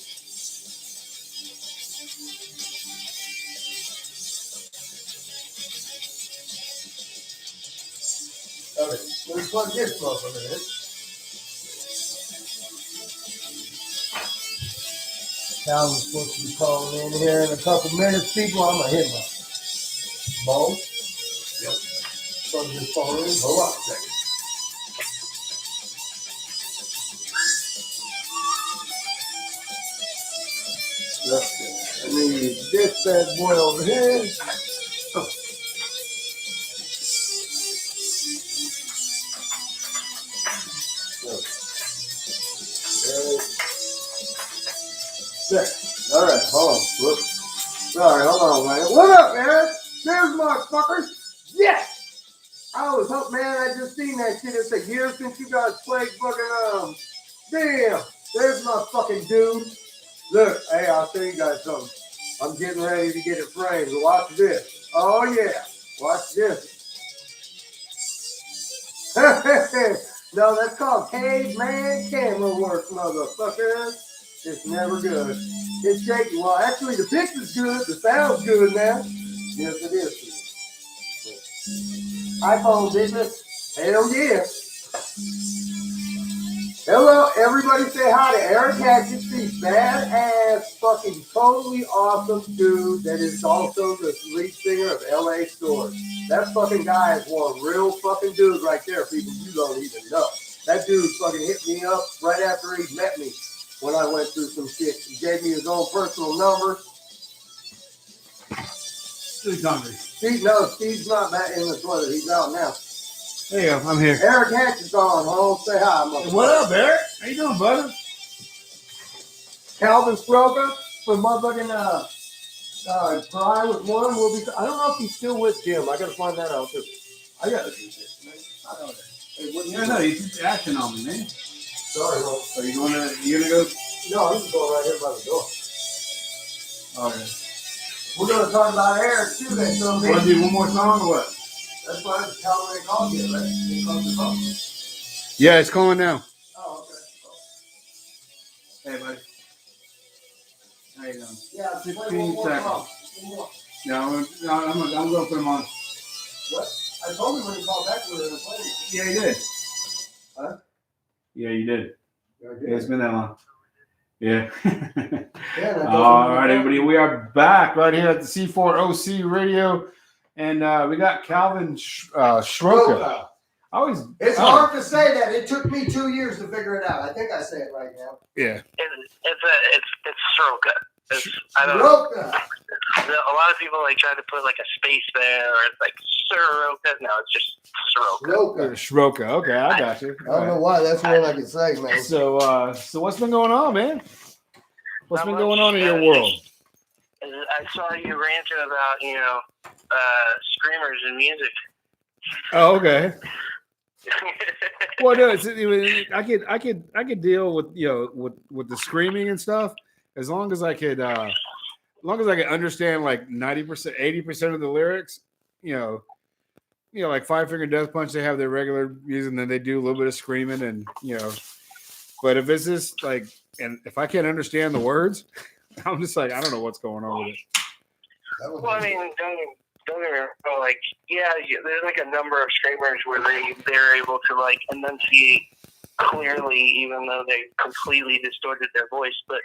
Okay, let me plug this motherfucker in. Calvin's supposed to be calling in here in a couple minutes. People, I'm gonna hit my phone. Yep. Plug this phone in. Hold on a second. I need this bad boy over here. Oh. There. All right, hold on. Whoops. Sorry, hold on, man. What up, man? There's motherfuckers. Yes! I was hoping, man, I just seen that shit. It's a year since you guys played fucking, damn. There's my fucking dude. Look, hey, I'll tell you guys something. I'm getting ready to get it framed. Watch this. Oh, yeah. Watch this. No, that's called caveman camera work, motherfucker. It's never good. It's shaky. Well, actually, the picture's good. The sound's good now. Yes, it is. iPhone business. Hell yeah. Hello, everybody say hi to Eric Hatchett, the badass, fucking totally awesome dude that is also the lead singer of LA Stores. That fucking guy is one real fucking dude right there, people you don't even know. That dude fucking hit me up right after he met me when I went through some shit. He gave me his own personal number. Steve's hungry. Steve's not back in the toilet. He's out now. There you go. I'm here. Eric Hatchett's on, home. Say hi, motherfucker. What up, Eric? How you doing, brother? Calvin Stroker from motherfucking Pry with one will be. I don't know if he's still with Jim. I gotta find that out too. I gotta do this, man. I know that. Hey, No, you keep acting on me, man. Sorry, bro. Are you gonna go? No, he's going right here by the door. Okay. We're gonna talk about Eric too. Then, so Want to do one more song or what? that's why Calvin ain't called yet, right? He called the phone. Yeah, it's calling now. Oh, okay. Hey, buddy. How you doing? Yeah, play 15 one more seconds. song. One more. Yeah, I'm going to put him on. What? I told him when he called back we were gonna play it. Yeah, you did. Huh? Yeah, you did. Okay. Yeah, it's been that long. Yeah. Yeah, All right, everybody. We are back right here at the C4OC radio. And we got Calvin Schroka. It's hard to say that. It took me 2 years to figure it out. I think I say it right now. Yeah. It's Soroka. I don't know. Schroka. A lot of people like try to put like a space there, or it's like Soroka. No, it's just Soroka. Schroka. Schroka. Okay, I got you. I don't know why. That's one I can say, man. So what's been going on, man? What's been going on in your world? I saw you ranting about, screamers and music. Oh, okay. Well, no, I could deal with with the screaming and stuff as long as I could understand like 90%, 80% of the lyrics. Like Five Finger Death Punch, they have their regular music, and then they do a little bit of screaming, and But if it's just like, and if I can't understand the words, I'm just like, I don't know what's going on with it. Well, I mean, don't get me wrong. Like, yeah, there's like a number of screamers where they're able to like enunciate clearly, even though they completely distorted their voice. But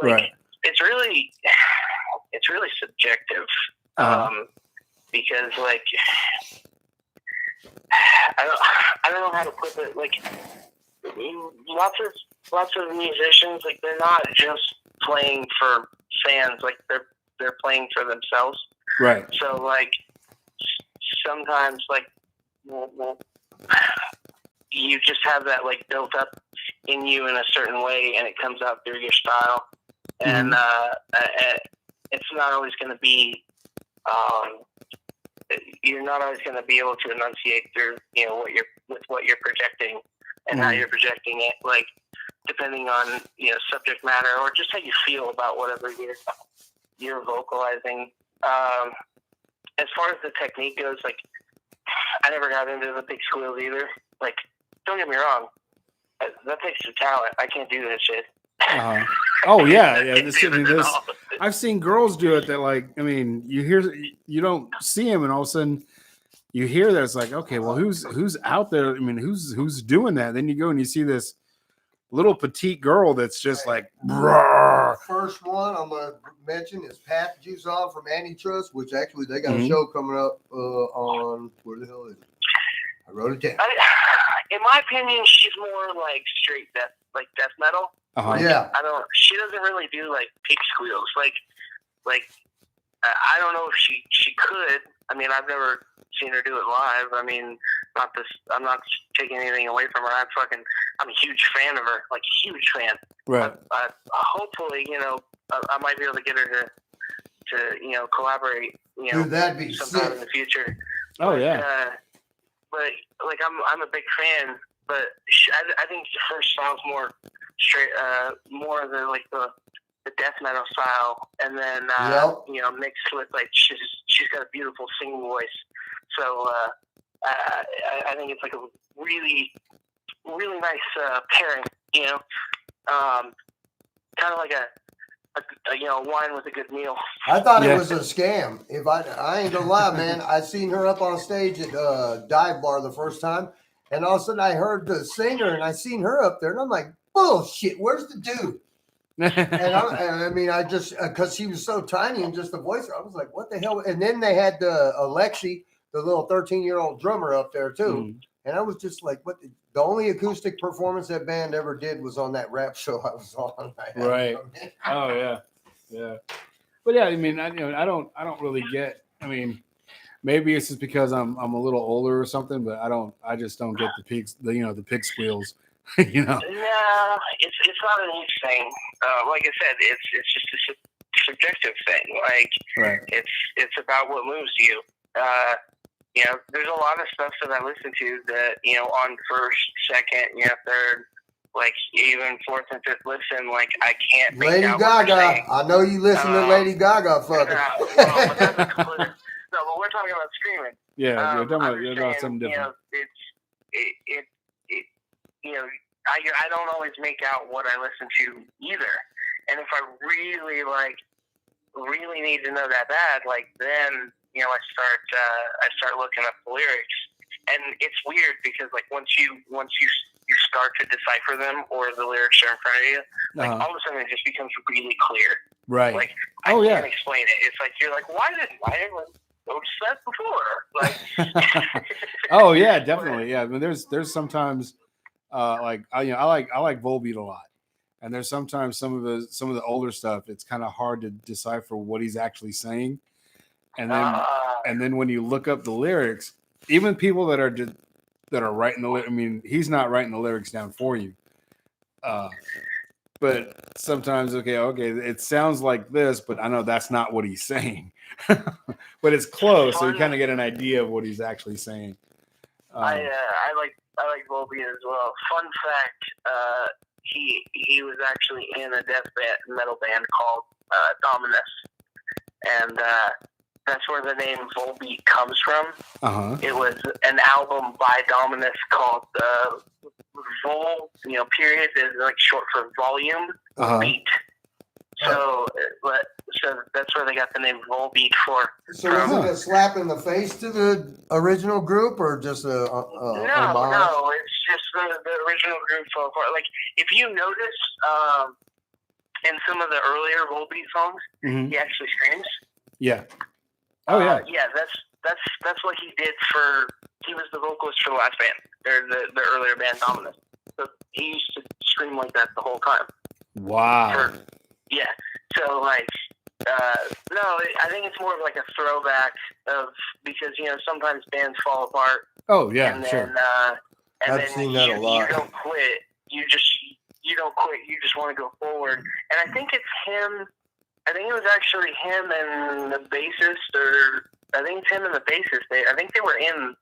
like, Right. it's really subjective. Because like, I don't know how to put it. Like, lots of musicians, like, they're not just playing for fans. Like, they're playing for themselves. Right. So, like, sometimes, like, you just have that, like, built up in you in a certain way, and it comes out through your style. And it's not always going to be, you're not always going to be able to enunciate through, what you're projecting and how you're projecting it, like, depending on, subject matter or just how you feel about whatever you're vocalizing. as far as the technique goes, like, I never got into the big squeals either. Like, don't get me wrong, that takes some talent. I can't do that shit. Oh yeah. I've seen girls do it. That like, I mean, you don't see them, and all of a sudden you hear that. It's like, okay, well, who's out there? I mean, who's doing that? Then you go and you see this little petite girl that's just like. Rawr. First one I'm gonna mention is Pat Juson from Antitrust, which actually they got a show coming up on where the hell is it? I wrote it down. In my opinion, she's more like straight death metal. Like, Yeah. She doesn't really do like pig squeals. Like I don't know if she could. I mean, I've never seen her do it live. I mean, I'm not taking anything away from her. I'm a huge fan of her, like huge fan. Right. Hopefully, I might be able to get her to collaborate. Dude, that'd be sometime sick in the future. Oh yeah. But like I'm a big fan. But I think her style's more straight, more of the death metal style, and then mixed with like she's got a beautiful singing voice. So I think it's like a really really nice pairing. Kind of like a wine with a good meal. I thought it was a scam. If I ain't gonna lie, man, I seen her up on stage at Dive Bar the first time, and all of a sudden I heard the singer, and I seen her up there, and I'm like, bullshit, where's the dude? And I just because she was so tiny and just the voice, I was like, what the hell? And then they had the Alexi, the little 13-year-old drummer up there too, and I was just like, what? The only acoustic performance that band ever did was on that rap show I was on. Right. Oh yeah. But yeah, I mean, I don't really get. I mean, maybe it's just because I'm a little older or something, but I just don't get the pig squeals. No, it's not an age thing. Like I said, it's just a subjective thing. Like, right. It's about what moves you. There's a lot of stuff that I listen to that on first, second, third, like even fourth and fifth listen, like I can't. Lady Gaga, I know you listen to Lady Gaga, fucker. No, but we're talking about screaming. Yeah, you're talking about something different. I don't always make out what I listen to either. And if I really need to know that bad, like then, I start looking up the lyrics. And it's weird because like once you start to decipher them or the lyrics are in front of you, like all of a sudden it just becomes really clear. Right. Like I can't explain it. It's like you're like, why didn't I notice that before? Like oh yeah, definitely. Yeah. I mean there's sometimes I like Volbeat a lot. And there's sometimes some of the older stuff, it's kind of hard to decipher what he's actually saying. And then when you look up the lyrics, even people that are writing the I mean, he's not writing the lyrics down for you. But sometimes, okay, it sounds like this, but I know that's not what he's saying. But it's close, so you kind of get an idea of what he's actually saying. I like Volbeat as well. Fun fact, he was actually in a death metal band called Dominus, and that's where the name Volbeat comes from. It was an album by Dominus called Vol, period is like short for volume, beat. So that's where they got the name Volbeat for. So was it a slap in the face to the original group, or just a homage? No, it's just the original group fell apart. Like if you notice, in some of the earlier Volbeat songs, he actually screams. Yeah. Oh yeah. Yeah, that's what he did for. He was the vocalist for the last band, or the earlier band Dominus. So he used to scream like that the whole time. Wow. Yeah. So like, no, I think it's more of like a throwback of because sometimes bands fall apart. Oh yeah, and then, sure. I've seen that a lot. You don't quit. You don't quit. You just want to go forward. And I think it's him. I think it was actually him and the bassist, or I think it's him and the bassist. I think they were in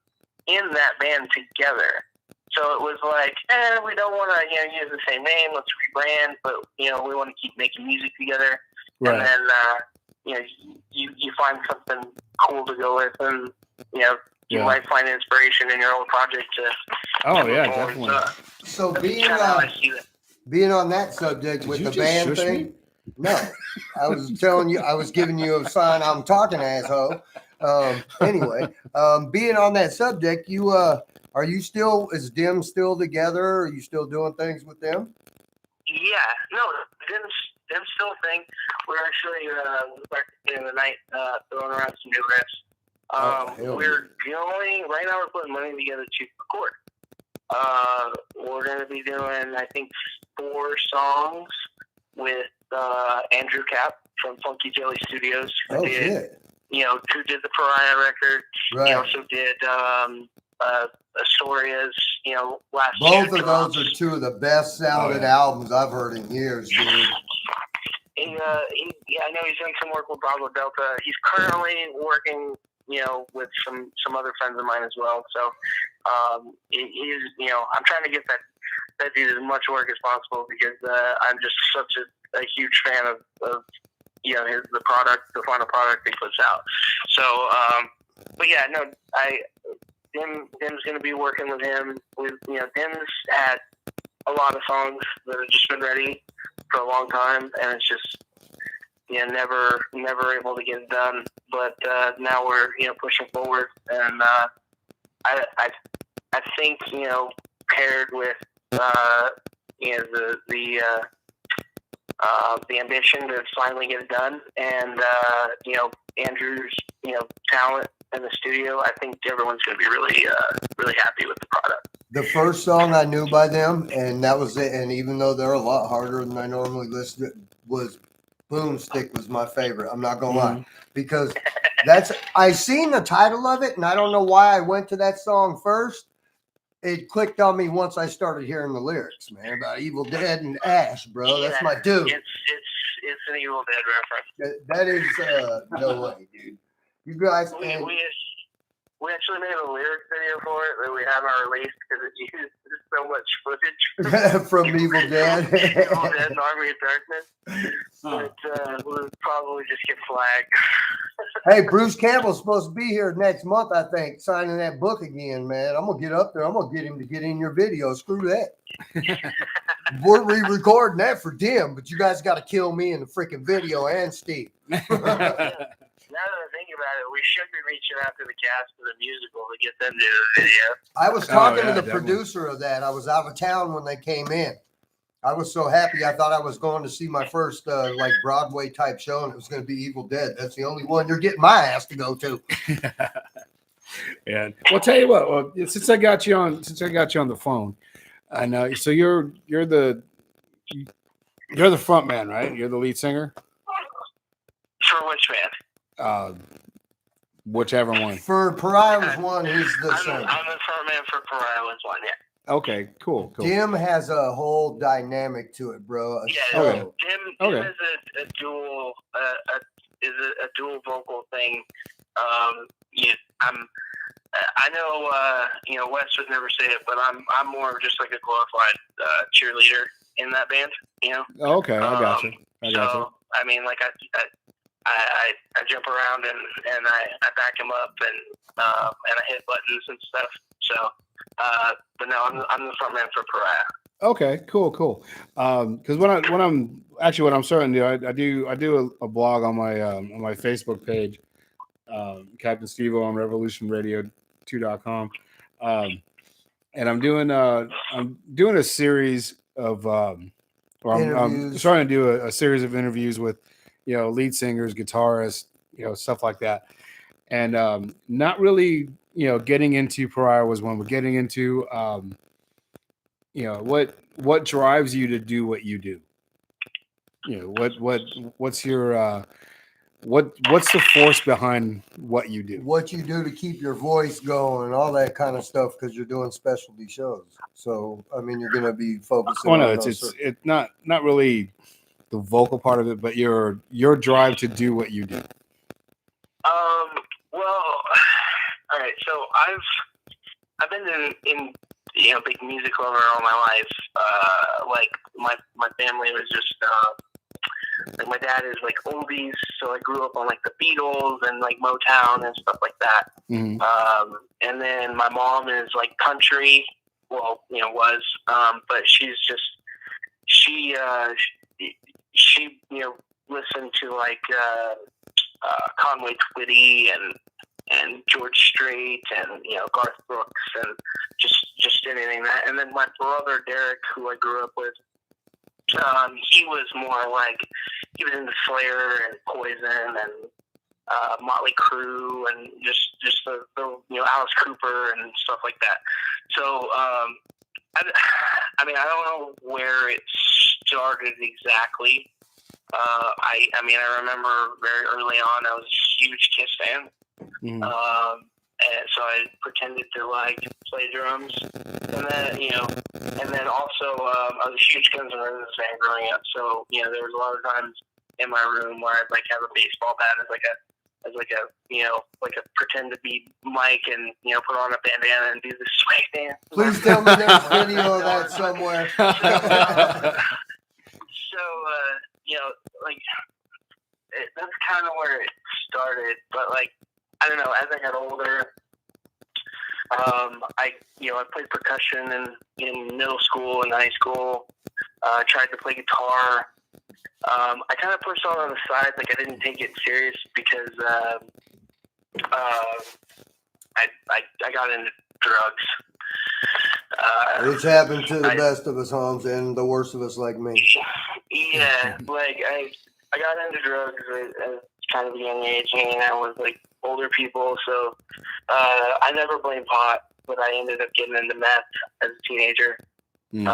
that band together. So it was like, we don't want to use the same name. Let's rebrand, but we want to keep making music together. Right. And then you find something cool to go with, and you might find inspiration in your own project to. Oh to yeah, move forward. definitely. So being on that subject with the band thing. Me? No, I was telling you, I was giving you a sign I'm talking, asshole. Anyway, being on that subject, is Dim still together? Are you still doing things with them? Yeah, no, Dim's still a thing. We're actually in the night throwing around some new riffs. We're going right now. We're putting money together to record. We're going to be doing, I think, 4 songs with Andrew Cap from Funky Jelly Studios. Who did the Pariah record. Right. He also did Astoria's, last Both of those are 2 of the best sounded albums I've heard in years, dude. I know he's done some work with Bravo Delta. He's currently working, with some other friends of mine as well. So he's, I'm trying to get that dude as much work as possible because I'm just such a huge fan of the product, the final product he puts out. So, but yeah, no, Dim's going to be working with him. Dim's had a lot of songs that have just been ready for a long time, and it's just never able to get it done. But now we're pushing forward, and I think paired with the ambition to finally get it done, and Andrew's talent in the studio, I think everyone's going to be really happy with the product. The first song I knew by them, and that was it. And even though they're a lot harder than I normally listen to, was Boomstick was my favorite. I'm not gonna lie, because I seen the title of it, and I don't know why I went to that song first. It clicked on me once I started hearing the lyrics, man, about Evil Dead and Ash, bro. That's my dude. It's an Evil Dead reference. That is no way, dude. You guys, we actually made a lyric video for it that we haven't released because it uses so much footage from Evil Dead. Evil Dead and Army of Darkness. But we'll probably just get flagged. Hey, Bruce Campbell's supposed to be here next month, I think, signing that book again, man. I'm going to get up there. I'm going to get him to get in your video. Screw that. We're re-recording that for Dim, but you guys got to kill me in the freaking video and Steve. Now that I think about it, we should be reaching out to the cast of the musical to get them to do the video. I was talking to the producer of that. I was out of town when they came in. I was so happy. I thought I was going to see my first Broadway type show, and it was going to be Evil Dead. That's the only one you're getting my ass to go to. Yeah. Well, tell you what. Well, since I got you on the phone, I know. So you're the front man, right? You're the lead singer. For which band? Whichever one. For Pariah one, he's the singer. I'm the front man for Pariah one, yeah. Okay, cool. Dim has a whole dynamic to it, bro. Dim is a dual vocal thing. I know Wes would never say it, but I'm more of just like a glorified cheerleader in that band. Okay, I got you. I mean, like I jump around and I back him up and I hit buttons and stuff. So, but no, I'm the front man for Pariah. Okay, cool. Because what I'm starting to do, I do a blog on my Facebook page, Captain Steve-O on RevolutionRadio2.com, and I'm doing a series of I'm starting to do a series of interviews with lead singers, guitarists, stuff like that, and not really getting into Pariah was one. We're getting into what drives you to do what you do. What's your what's the force behind what you do? What you do to keep your voice going and all that kind of stuff, because you're doing specialty shows. So I mean, you're going to be focusing. No, it's not really the vocal part of it, but your drive to do what you do. Well, all right. So I've been in big music lover all my life. Like my family was just Like my dad is like oldies, so I grew up on like the Beatles and like Motown and stuff like that. Mhm. And then my mom is like country. Well, was, but she's just she listened to like Conway Twitty and George Strait and Garth Brooks and just anything that. And then my brother Derek, who I grew up with, he was more like he was into Slayer and Poison and Motley Crue and just the Alice Cooper and stuff like that. So I mean I don't know where it started exactly. I remember very early on I was a huge Kiss fan. Mhm. And so I pretended to like play drums, and then also I was a huge Guns N' Roses fan growing up. So there was a lot of times in my room where I'd like have a baseball bat as a pretend to be Mike and put on a bandana and do the sway dance. Please tell me there's video of that somewhere. That's kind of where it started. But like, I don't know. As I got older, I played percussion in middle school and high school. Tried to play guitar. I kind of pushed on the side. Like I didn't take it serious because I got into drugs. It's happened to the best of us, Holmes, and the worst of us like me. Yeah, like I got into drugs at kind of a young age, hanging out with like older people. So I never blamed pot, but I ended up getting into meth as a teenager. Mm.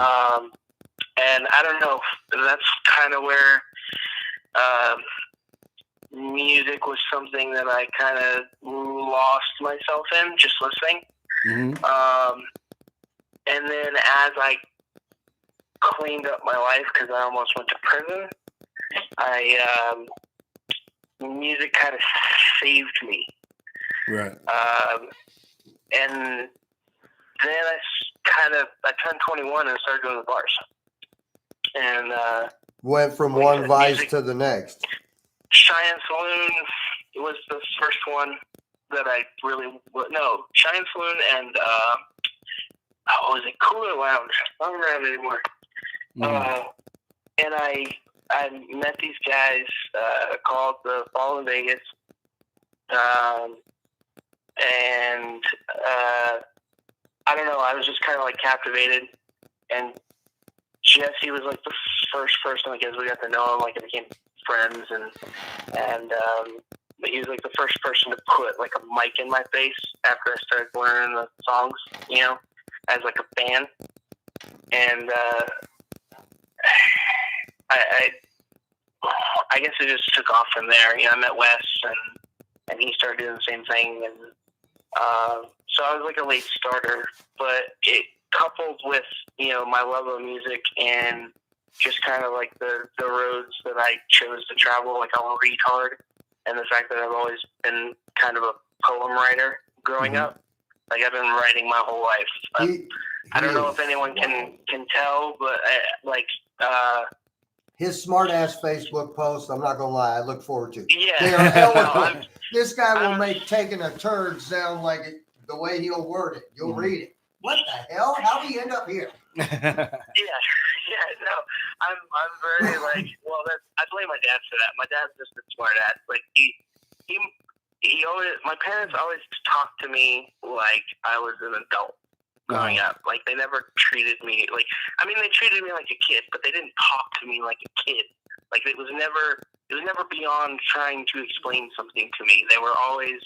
And I don't know, that's kind of where music was something that I kind of lost myself in, just listening. Mm-hmm. And then as I cleaned up my life, because I almost went to prison, music kind of saved me. Right. And then I turned 21 and started going to bars. And went from one vice to the next. Cheyenne Saloon was the first one that I really Cheyenne Saloon and was it Cooler Lounge? I don't remember anymore. Mm. And I met these guys called the Fall in Vegas, and I don't know. I was just kind of like captivated, and Jesse was like the first person, I guess, we got to know him. Like, we became friends, and but he was like the first person to put like a mic in my face after I started learning the songs, as like a fan. And I guess it just took off from there. I met Wes, and he started doing the same thing, and so I was like a late starter, but it coupled with my love of music and just kind of like the roads that I chose to travel, like I'm a retard, and the fact that I've always been kind of a poem writer growing up. Like, I've been writing my whole life. I don't know if anyone can tell, but his smart ass Facebook posts, I'm not gonna lie, I look forward to. Yeah, they are eloquent. This guy will make taking a turd sound like it, the way he'll word it. You'll read it. What the hell? How did he end up here? Yeah, no, I'm very I blame my dad for that. My dad's just a smart ass. Like he always, my parents always talked to me like I was an adult growing up. Like, they never treated me like, they treated me like a kid, but they didn't talk to me like a kid. Like, it was never beyond trying to explain something to me. They were always,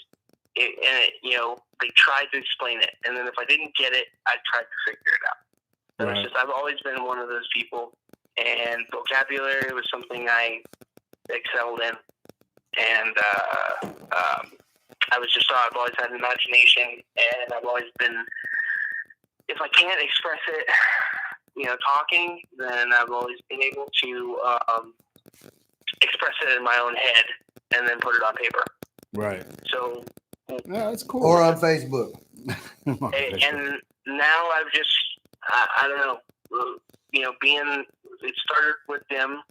they tried to explain it, and then if I didn't get it, I tried to figure it out. So it's just, I've always been one of those people, and vocabulary was something I excelled in, and I've always had an imagination, and I've always been, if I can't express it, talking, then I've always been able to express it in my own head and then put it on paper. Right. So. Yeah, that's cool. Or on Facebook. And now I've just, I don't know, it started with them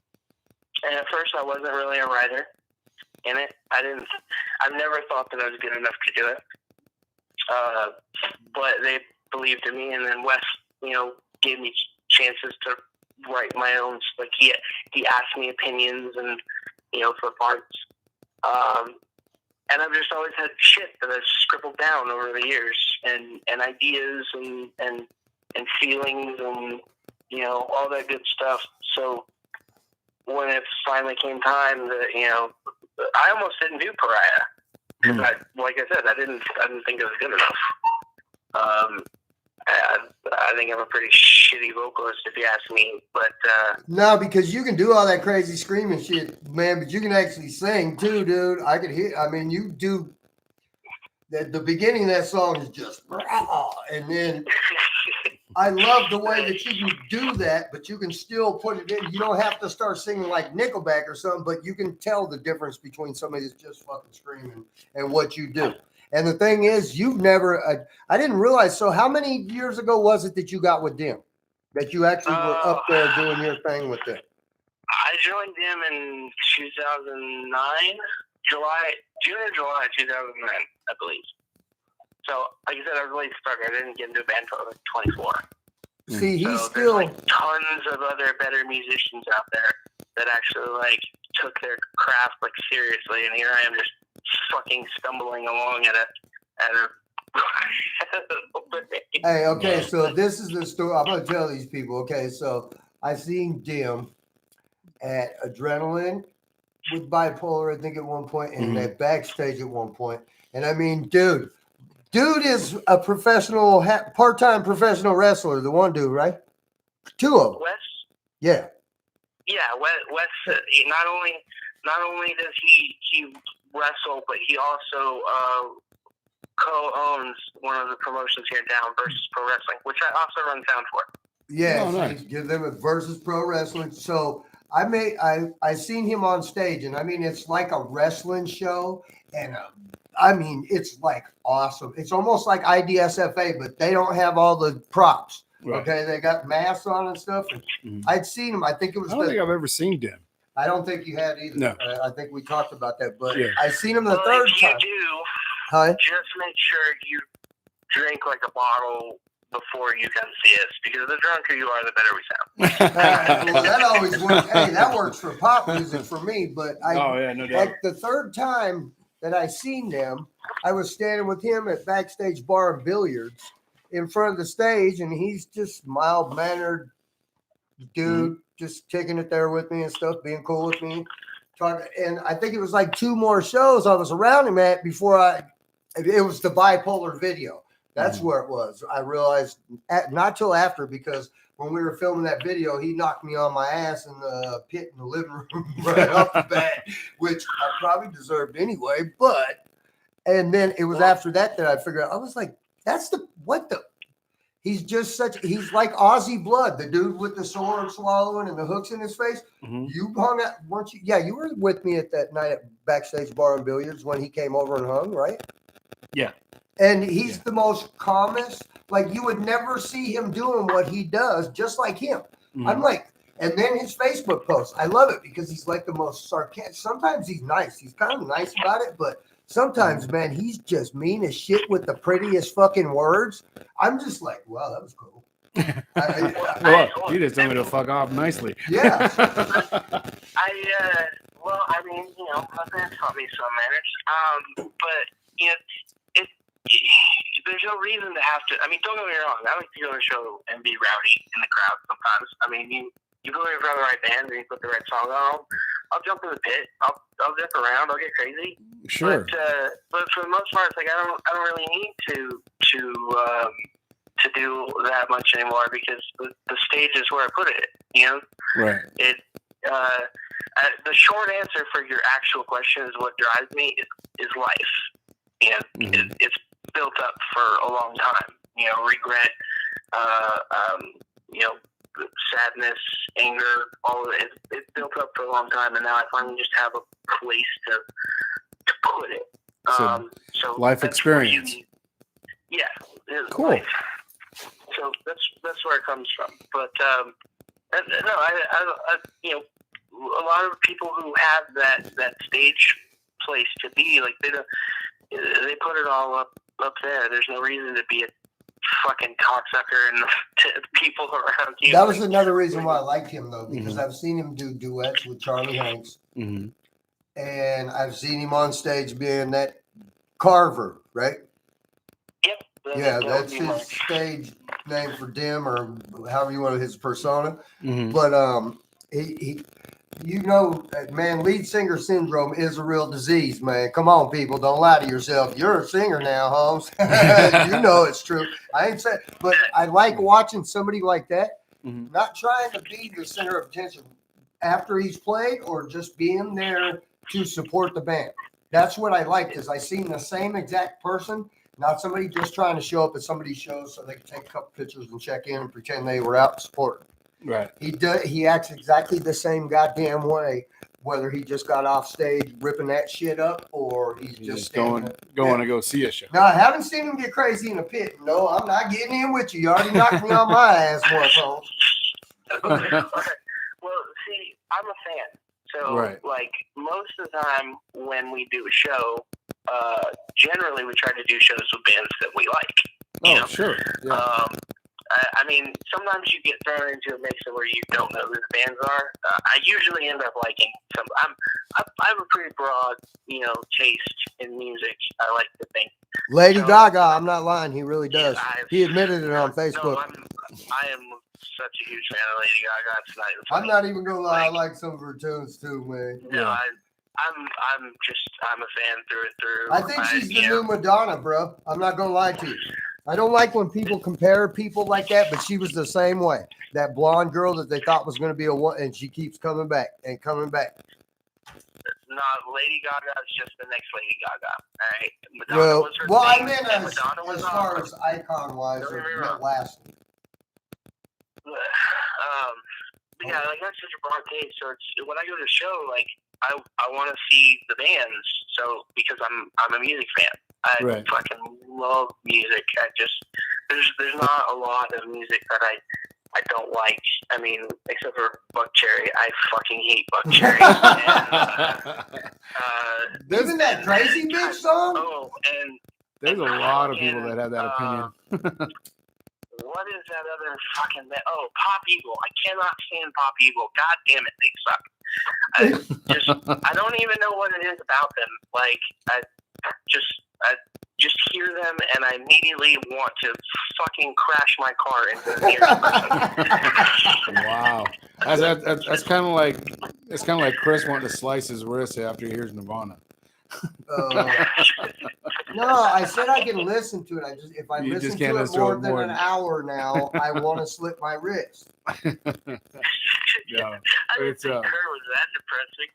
And at first, I wasn't really a writer in it. I've never thought that I was good enough to do it. But they believed in me, and then Wes, gave me chances to write my own. Like he asked me opinions and for parts. And I've just always had shit that I've scribbled down over the years, and ideas and feelings and all that good stuff. So when it finally came time that I almost didn't do Pariah because like I said, I didn't think it was good enough. I think I'm a pretty shitty vocalist if you ask me, but no, because you can do all that crazy screaming shit, man, but you can actually sing too, dude. I could hear. I mean, you do. The beginning of that song is just, and then I love the way that you can do that, but you can still put it in. You don't have to start singing like Nickelback or something, but you can tell the difference between somebody that's just fucking screaming and what you do. And the thing is, you've never, I didn't realize, so how many years ago was it that you got with them? That you actually were up there doing your thing with them? I joined them in 2009, June or July 2009, I believe. So, like I said, I was a late starter. I didn't get into a band until I was 24. See, he's so still... there's tons of other better musicians out there that actually, took their craft, seriously. And here I am just fucking stumbling along at a Hey, okay, so this is the story. I'm going to tell these people. Okay, so I seen Dim at Adrenaline with Bipolar, I think, at one point, and at Backstage at one point. And I mean, dude is a professional, part-time professional wrestler, the one dude, right? Two of them. Wes? Yeah. Yeah, Wes, not only does he wrestle, but he also co-owns one of the promotions here in town, Versus Pro Wrestling, which I also run sound for. Yeah, oh, nice. Give them a Versus Pro Wrestling. So I seen him on stage, and I mean, it's like a wrestling show, and I mean, it's awesome. It's almost like IDSFA, but they don't have all the props. Right. Okay, they got masks on and stuff. And I'd seen him. I think it was. I don't think I've ever seen Dim. I don't think you had either. No. I think we talked about that, but yeah. I seen him the third time. If you do, huh? Just make sure you drink a bottle before you come see us, because the drunker you are, the better we sound. Well, that always works. Hey, that works for pop music for me, but no doubt. The third time that I seen them, I was standing with him at Backstage Bar and Billiards in front of the stage, and he's just mild-mannered dude, just kicking it there with me and stuff, being cool with me. And I think it was 2 more shows I was around him at before it was the Bipolar video. That's where it was. I realized not till after, because when we were filming that video, he knocked me on my ass in the pit in the living room right off the bat, which I probably deserved anyway. And then it was after that I figured out, I was like, he's just he's like Aussie Blood, the dude with the sword swallowing and the hooks in his face. You hung out, weren't you? Yeah, you were with me at that night at Backstage Bar and Billiards when he came over and hung, right? Yeah. And he's the most calmest. You would never see him doing what he does, just like him. I'm and then his Facebook post, I love it because he's the most sarcastic. Sometimes he's nice. He's kind of nice about it, but sometimes, man, he's just mean as shit with the prettiest fucking words. I'm just wow, that was cool. You just told me to fuck off nicely. Yeah. I mean, my parents taught me some manners. But, there's no reason to have to. I mean, don't get me wrong. I like to go to a show and be rowdy in the crowd sometimes. I mean, you go in front of the right band and you put the right song on. I'll jump in the pit. I'll dip around. I'll get crazy. Sure. But for the most part, I don't really need to do that much anymore, because the stage is where I put it. Right. The short answer for your actual question is what drives me is life. It's built up for a long time. Regret, sadness, anger, all of it. It's built up for a long time, and now I finally just have a place to put it. So life experience. Cool. Life. So that's where it comes from. But no, I a lot of people who have that stage place to be, like they put it all up there. There's no reason to be a fucking cocksucker and to people around you. That was another reason why I liked him, though, because I've seen him do duets with Charlie Hanks, and I've seen him on stage being that Carver, right? Yep. Yeah, that's his stage name for Dim, or however you want his persona. But he you know, man, lead singer syndrome is a real disease, man. Come on, people, don't lie to yourself. You're a singer now, Holmes. You know it's true. I ain't saying, but I like watching somebody like that, not trying to be the center of attention after he's played, or just being there to support the band. That's what I like, because I seen the same exact person, not somebody just trying to show up at somebody's show so they can take a couple pictures and check in and pretend they were out to support. Right. He acts exactly the same goddamn way, whether he just got off stage ripping that shit up or he's just going to go see a show. No, I haven't seen him get crazy in a pit. No, I'm not getting in with you. You already knocked me on my ass once, Holmes. Okay. Well, see, I'm a fan. So, like, most of the time when we do a show, generally we try to do shows with bands that we like. You know? Sure. Yeah. I mean, sometimes you get thrown into a mix where you don't know who the bands are. I usually end up liking some. I have a pretty broad, taste in music. I like to think. Lady Gaga, I'm not lying. He really does. He admitted it on Facebook. No, I am such a huge fan of Lady Gaga. It's not even funny. I'm not even gonna lie. I like some of her tunes too, man. No, I'm a fan through and through. I think she's the new Madonna, bro. I'm not gonna lie to you. I don't like when people compare people like that, but she was the same way. That blonde girl that they thought was going to be a one, and she keeps coming back and coming back. No, Lady Gaga is just the next Lady Gaga. All right. Madonna I meant as far as icon-wise, or lasting. Yeah, like that's such a broad case. So it's when I go to a show, like I want to see the bands. So because I'm a music fan. I fucking love music. There's not a lot of music that I don't like. I mean, except for Buck Cherry. I fucking hate Buck Cherry. Isn't that Crazy Bitch song? Oh, and there's a lot of people that have that opinion. What is that other fucking band? Oh, Pop Eagle. I cannot stand Pop Eagle. God damn it, they suck. I don't even know what it is about them. Like, I just hear them and I immediately want to fucking crash my car into the nearest person. Wow. That's kind of like Chris wanting to slice his wrist after he hears Nirvana. No, I said I can listen to it. If I listen to it more than an hour now, I want to slip my wrist. Yeah, I didn't think her was that depressing.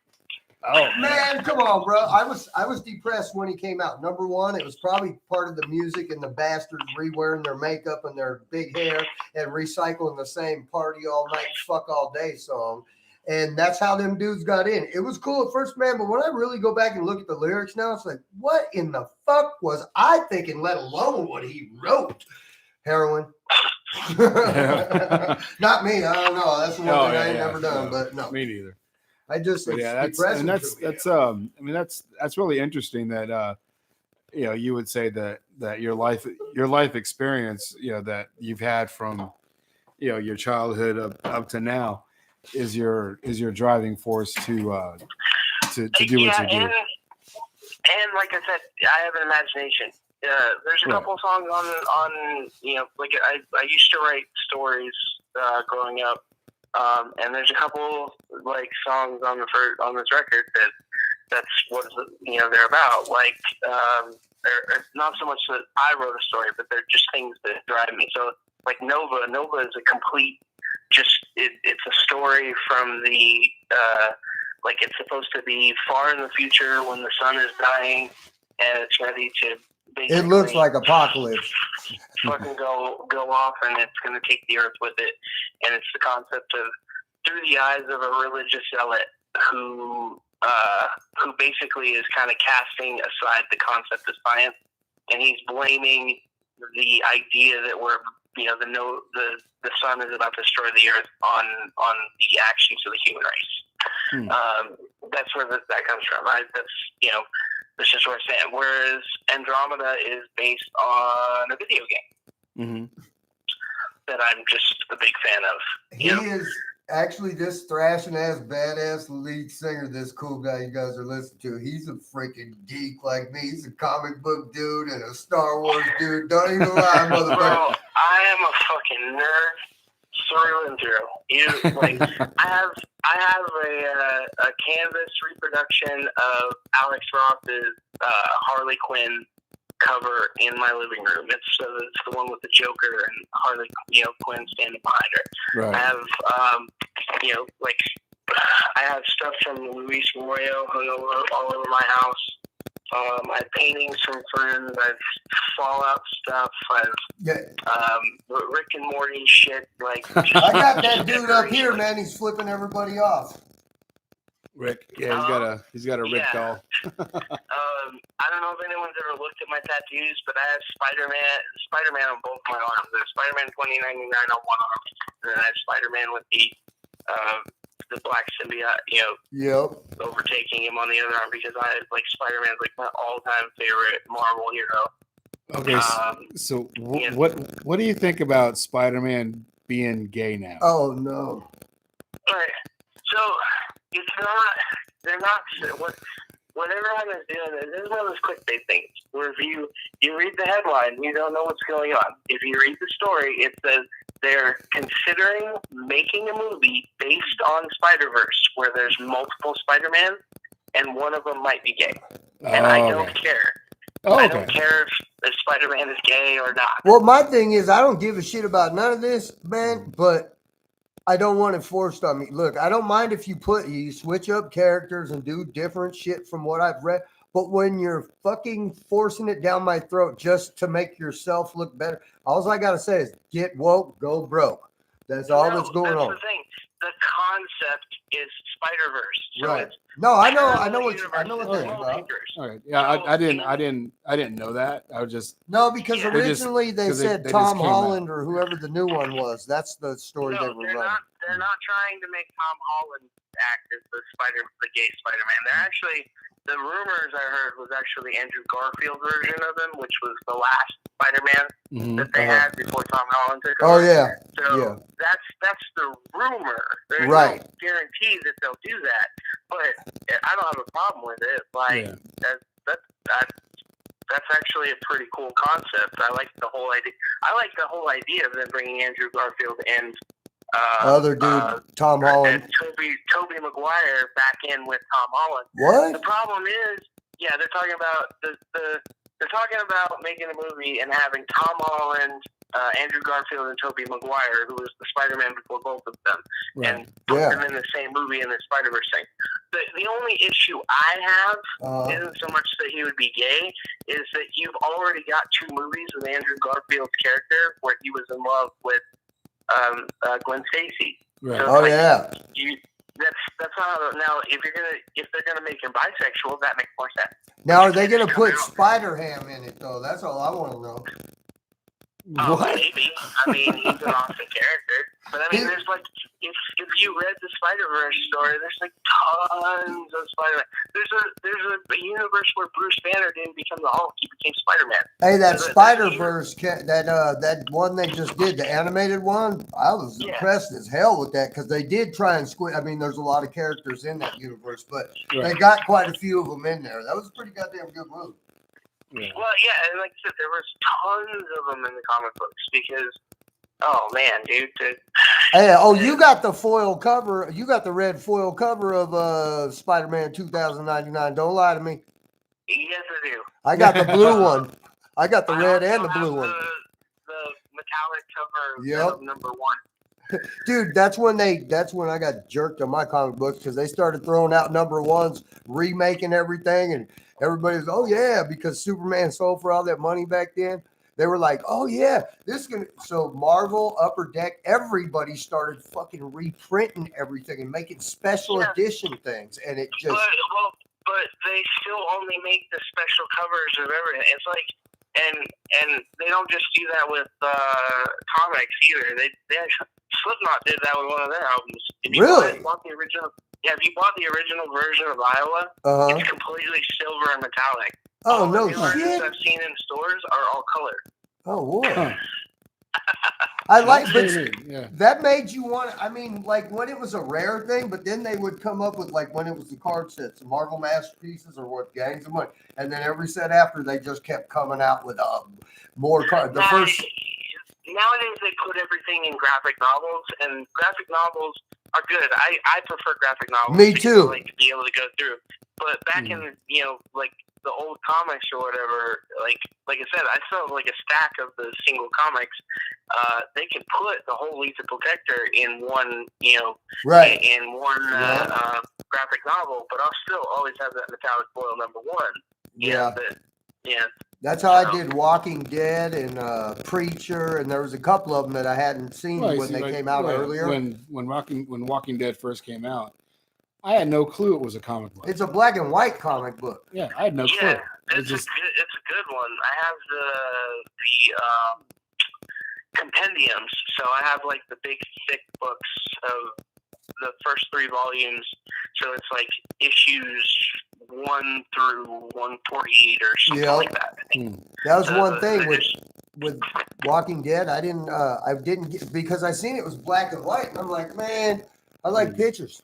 Oh man, come on, bro. I was depressed when he came out. Number one, it was probably part of the music and the bastards re-wearing their makeup and their big hair and recycling the same "Party All Night, Fuck All Day" song. And that's how them dudes got in. It was cool at first, man, but when I really go back and look at the lyrics now, it's like, what in the fuck was I thinking, let alone what he wrote? Heroin. Not me. I don't know. That's the one thing I ain't never done, but no. Me neither. I just that's really interesting that you would say that your life experience, that you've had from your childhood up to now is your driving force to do what you do. And like I said, I have an imagination. There's a couple songs on like I used to write stories growing up. And there's a couple like songs on this record that's what they're about. Like, or not so much that I wrote a story, but they're just things that drive me. So like Nova is a complete, it's a story from the like it's supposed to be far in the future when the sun is dying and it's ready to. It looks like apocalypse. Fucking go off, and it's going to take the earth with it. And it's the concept of through the eyes of a religious zealot who basically is kind of casting aside the concept of science, and he's blaming the idea that the sun is about to destroy the earth on the actions of the human race. That's where that comes from. That's just what I'm saying. Whereas Andromeda is based on a video game that I'm just a big fan of. He is actually this thrashing ass badass lead singer, this cool guy you guys are listening to. He's a freaking geek like me. He's a comic book dude and a Star Wars dude. Don't even lie, motherfucker. Bro, I am a fucking nerd through and through. I have a canvas reproduction of Alex Ross's Harley Quinn cover in my living room. It's the one with the Joker and Harley Quinn standing behind her. Right. I have I have stuff from Luis Arroyo hung all over my house. I have paintings from friends. I have Fallout stuff. I have Rick and Morty shit. I got that dude up here, man. He's flipping everybody off. Rick, he's got a Rick doll. I don't know if anyone's ever looked at my tattoos, but I have Spider-Man on both my arms. There's Spider-Man 2099 on one arm, and then I have Spider-Man with the black symbiote, overtaking him on the other arm, because Spider-Man's my all-time favorite Marvel hero. Okay, so what do you think about Spider-Man being gay now? Oh no. All right, so it's not. They're not. What everyone is doing is, this is one of those clickbait things where if you read the headline, you don't know what's going on. If you read the story, it says they're considering making a movie based on Spider-Verse where there's multiple Spider-Man and one of them might be gay. And I don't care. I don't care if Spider-Man is gay or not. Well, my thing is, I don't give a shit about none of this, man, but I don't want it forced on me. Look, I don't mind if you switch up characters and do different shit from what I've read, but when you're fucking forcing it down my throat just to make yourself look better, all I gotta say is get woke, go broke. That's all that's going on. That's the thing. The concept is Spider-Verse. So right. No, I know what you're about. All right. Yeah, I didn't know that. I was just because originally they said Tom Holland or whoever the new one was. That's the story they were running. They're not trying to make Tom Holland act as the gay Spider-Man. They're actually, the rumors I heard was actually Andrew Garfield version of him, which was the last Spider-Man that they had before Tom Holland took over. Oh yeah. So that's the rumor. There's no guarantee that they'll do that, but I don't have a problem with it. That's actually a pretty cool concept. I like the whole idea. I like the whole idea of them bringing Andrew Garfield and other dude, Tom Holland, and Tobey Maguire back in with Tom Holland. What? The problem is, they're talking about they're talking about making a movie and having Tom Holland, Andrew Garfield, and Tobey Maguire, who was the Spider-Man before both of them, and put them in the same movie in the Spider-Verse thing. The only issue I have isn't so much that he would be gay, is that you've already got two movies with Andrew Garfield's character where he was in love with Gwen Stacy. Right. So that's not. Now, if they're gonna make him bisexual, that makes more sense. Now, are they gonna put Spider-Ham in it though? That's all I want to know. Maybe. I mean, he's an awesome character. But I mean, there's if you read the Spider-Verse story, there's tons of Spider-Man. There's a universe where Bruce Banner didn't become the Hulk; he became Spider-Man. Hey, that Spider-Verse, that one they just did, the animated one, I was impressed as hell with that because they did try and squeeze. I mean, there's a lot of characters in that universe, but they got quite a few of them in there. That was a pretty goddamn good movie. Yeah. Well, and like I said, there was tons of them in the comic books because, oh man, dude. Hey, you got the foil cover. You got the red foil cover of Spider-Man 2099. Don't lie to me. Yes, I do. I got the blue one. I got the red and the blue one. The metallic cover of number one. Dude, that's when I got jerked on my comic books because they started throwing out number ones, remaking everything, and everybody was, oh yeah, because Superman sold for all that money back then. They were like, oh yeah, so Marvel, Upper Deck, everybody started fucking reprinting everything and making special edition things, and it just. But they still only make the special covers of everything. It's like, and they don't just do that with comics either. They actually, Slipknot did that with one of their albums. Really? Want the original? Yeah, if you bought the original version of Iowa, it's completely silver and metallic. Oh, all no the versions shit. I've seen in stores are all color. Oh, boy. Huh. I like, That's but pretty neat, yeah. that made you want, I mean, like when it was a rare thing, but then they would come up with like when it was the card sets, the Marvel Masterpieces or what, Gangs of Money. And then every set after, they just kept coming out with more cards. The first. Nowadays, they put everything in graphic novels, and graphic novels are good. I prefer graphic novels. Me too. I like to be able to go through. But back in, like the old comics or whatever, like I said, I still have like a stack of the single comics. They can put the whole Lethal Protector in one, Right. in one graphic novel, but I'll still always have that metallic foil number one. Yeah. Yeah. That's how I did Walking Dead and Preacher, and there was a couple of them that I hadn't seen when they came out earlier. When Walking Dead first came out, I had no clue it was a comic book. It's a black and white comic book. Yeah, I had no clue. Yeah, it's a good one. I have the compendiums, so I have like the big thick books of the first 3 volumes. So it's like issues 1 through 148 or something like that. That was one thing with Walking Dead. I didn't get, because I seen it was black and white, and I'm like, man, I like pictures.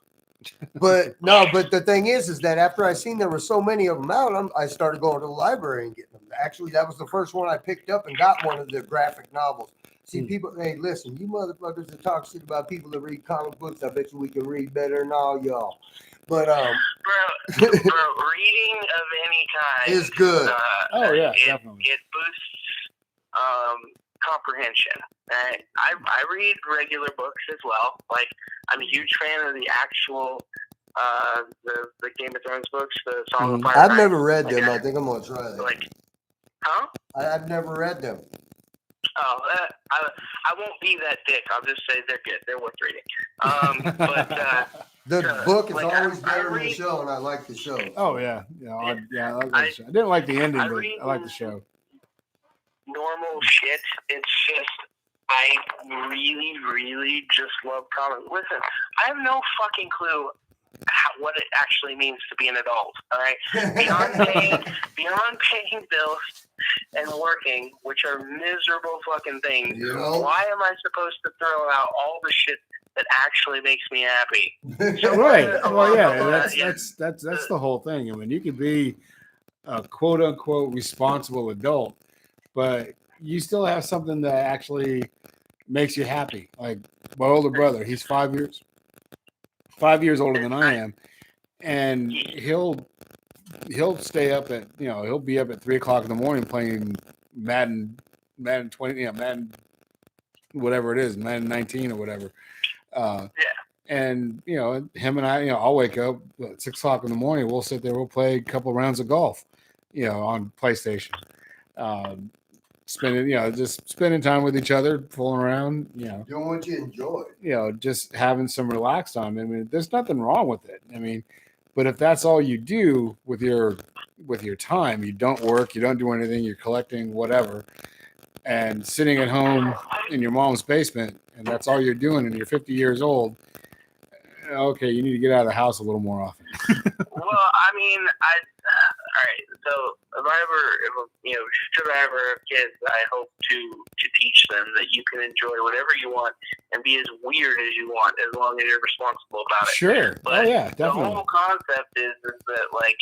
But the thing is that after I seen there were so many of them out, I started going to the library and getting them. Actually, that was the first one I picked up and got one of the graphic novels. See, people, hey, listen, you motherfuckers that talk shit about people that read comic books, I bet you we can read better than all y'all. But bro, reading of any kind is good. Definitely. It boosts comprehension. I read regular books as well. Like, I'm a huge fan of the actual the Game of Thrones books, the Song of Fire. I've never read them. I think I'm gonna try them. Like, huh? I've never read them. Oh, I won't be that dick. I'll just say they're good. They're worth reading. But the book is always better than the show, and I like the show. Oh yeah, I like the show. I didn't like the ending, but I like the show. Normal shit. It's just I really, really just love comics. Listen, I have no fucking clue what it actually means to be an adult. All right, beyond paying bills and working, which are miserable fucking things. Why am I supposed to throw out all the shit that actually makes me happy? So right. Well, yeah, that's the whole thing. I mean, you could be a quote unquote responsible adult, but you still have something that actually makes you happy. Like my older brother, he's 5 years older than I am, and he'll stay up at he'll be up at 3 o'clock in the morning playing Madden 20, Madden whatever it is, Madden 19 or whatever. And him and I, I'll wake up at 6 o'clock in the morning. We'll sit there. We'll play a couple of rounds of golf, on PlayStation. Just spending time with each other, fooling around, doing what you enjoy. Just having some relaxed time. I mean, there's nothing wrong with it. I mean, but if that's all you do with your time, you don't work, you don't do anything, you're collecting whatever, and sitting at home in your mom's basement, and that's all you're doing, and you're 50 years old. Okay, you need to get out of the house a little more often. Well, I mean, all right. So should I ever have kids, I hope to teach them that you can enjoy whatever you want and be as weird as you want, as long as you're responsible about it. Sure. But yeah, definitely. The whole concept is that, like,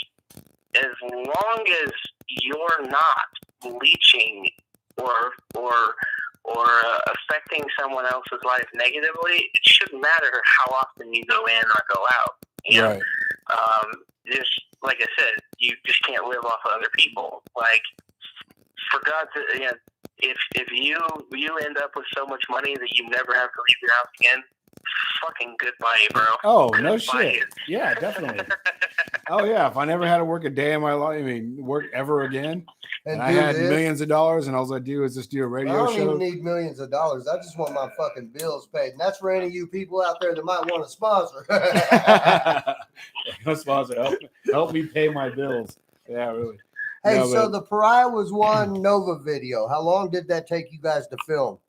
as long as you're not leeching or affecting someone else's life negatively, it shouldn't matter how often you go in or go out. Right. Just like I said, you just can't live off of other people. Like, for God's sake, if you end up with so much money that you never have to leave your house again, fucking goodbye, bro. Oh, no shit. Yeah, definitely. Oh yeah, if I never had to work a day in my life, work ever again, and I had millions of dollars, and all I do is just do a radio show. I don't even need millions of dollars. I just want my fucking bills paid, and that's for any of you people out there that might want to sponsor. Sponsor, help me pay my bills. Yeah, really. Hey, so the Pariah was one Nova video. How long did that take you guys to film?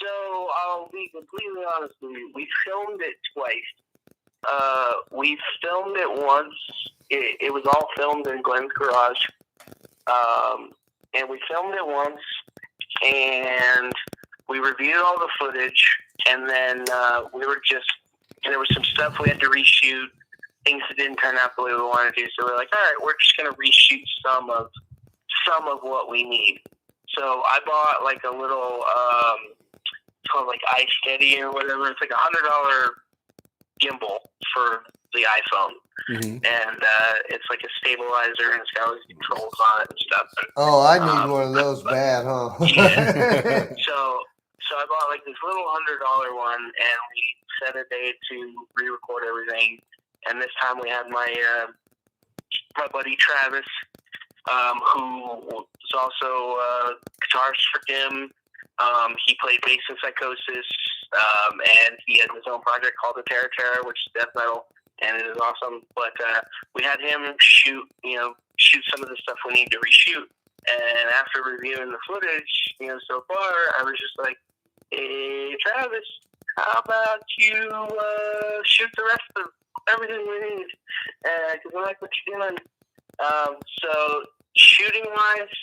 So I'll be completely honest with you. We filmed it twice. We filmed it once. It was all filmed in Glenn's garage. And we filmed it once, and we reviewed all the footage, and then there was some stuff we had to reshoot, things that didn't turn out the way we wanted to, so we're like, all right, we're just going to reshoot some of what we need. So I bought like a little, it's called like iSteady or whatever. It's like $100 gimbal for the iPhone. Mm-hmm. And it's like a stabilizer, and it's got all these controls on it and stuff. And, oh, I need one of those bad, huh? Yeah. So I bought like this little $100 one, and we set a day to re-record everything. And this time we had my buddy Travis, who was also guitarist for Dim. He played bass in Psychosis, and he has his own project called the Terra Terra, which is death metal. And it is awesome, but we had him shoot some of the stuff we need to reshoot. And after reviewing the footage, so far, I was just like, "Hey, Travis, how about you shoot the rest of everything we need? Because I like what you're doing." So shooting-wise,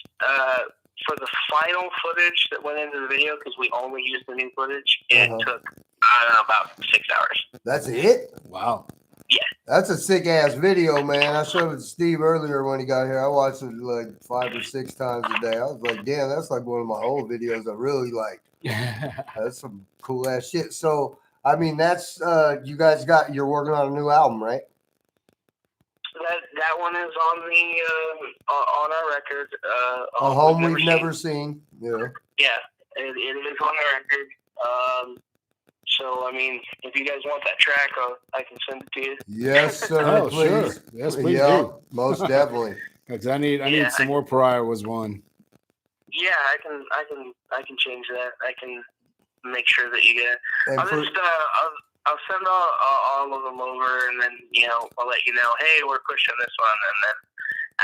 for the final footage that went into the video, because we only used the new footage, it took, I don't know, about 6 hours. That's it? Wow. Yeah. That's a sick ass video, man. I showed it to Steve earlier when he got here. I watched it like 5 or 6 times a day. I was like, damn, that's like one of my old videos I really liked. That's some cool ass shit. So, I mean, that's you guys you're working on a new album, right? That one is on the on our record. A Home We've Never Seen. Yeah. Yeah, it is on the record. So, I mean, if you guys want that track, I can send it to you. Yes, sir. Oh, please. sure. Yes, please yeah, do. most definitely. Because I need some more Pariah Was One. Yeah, I can change that. I can make sure that you get it. And I'll send all of them over, and then I'll let you know. Hey, we're pushing this one, and then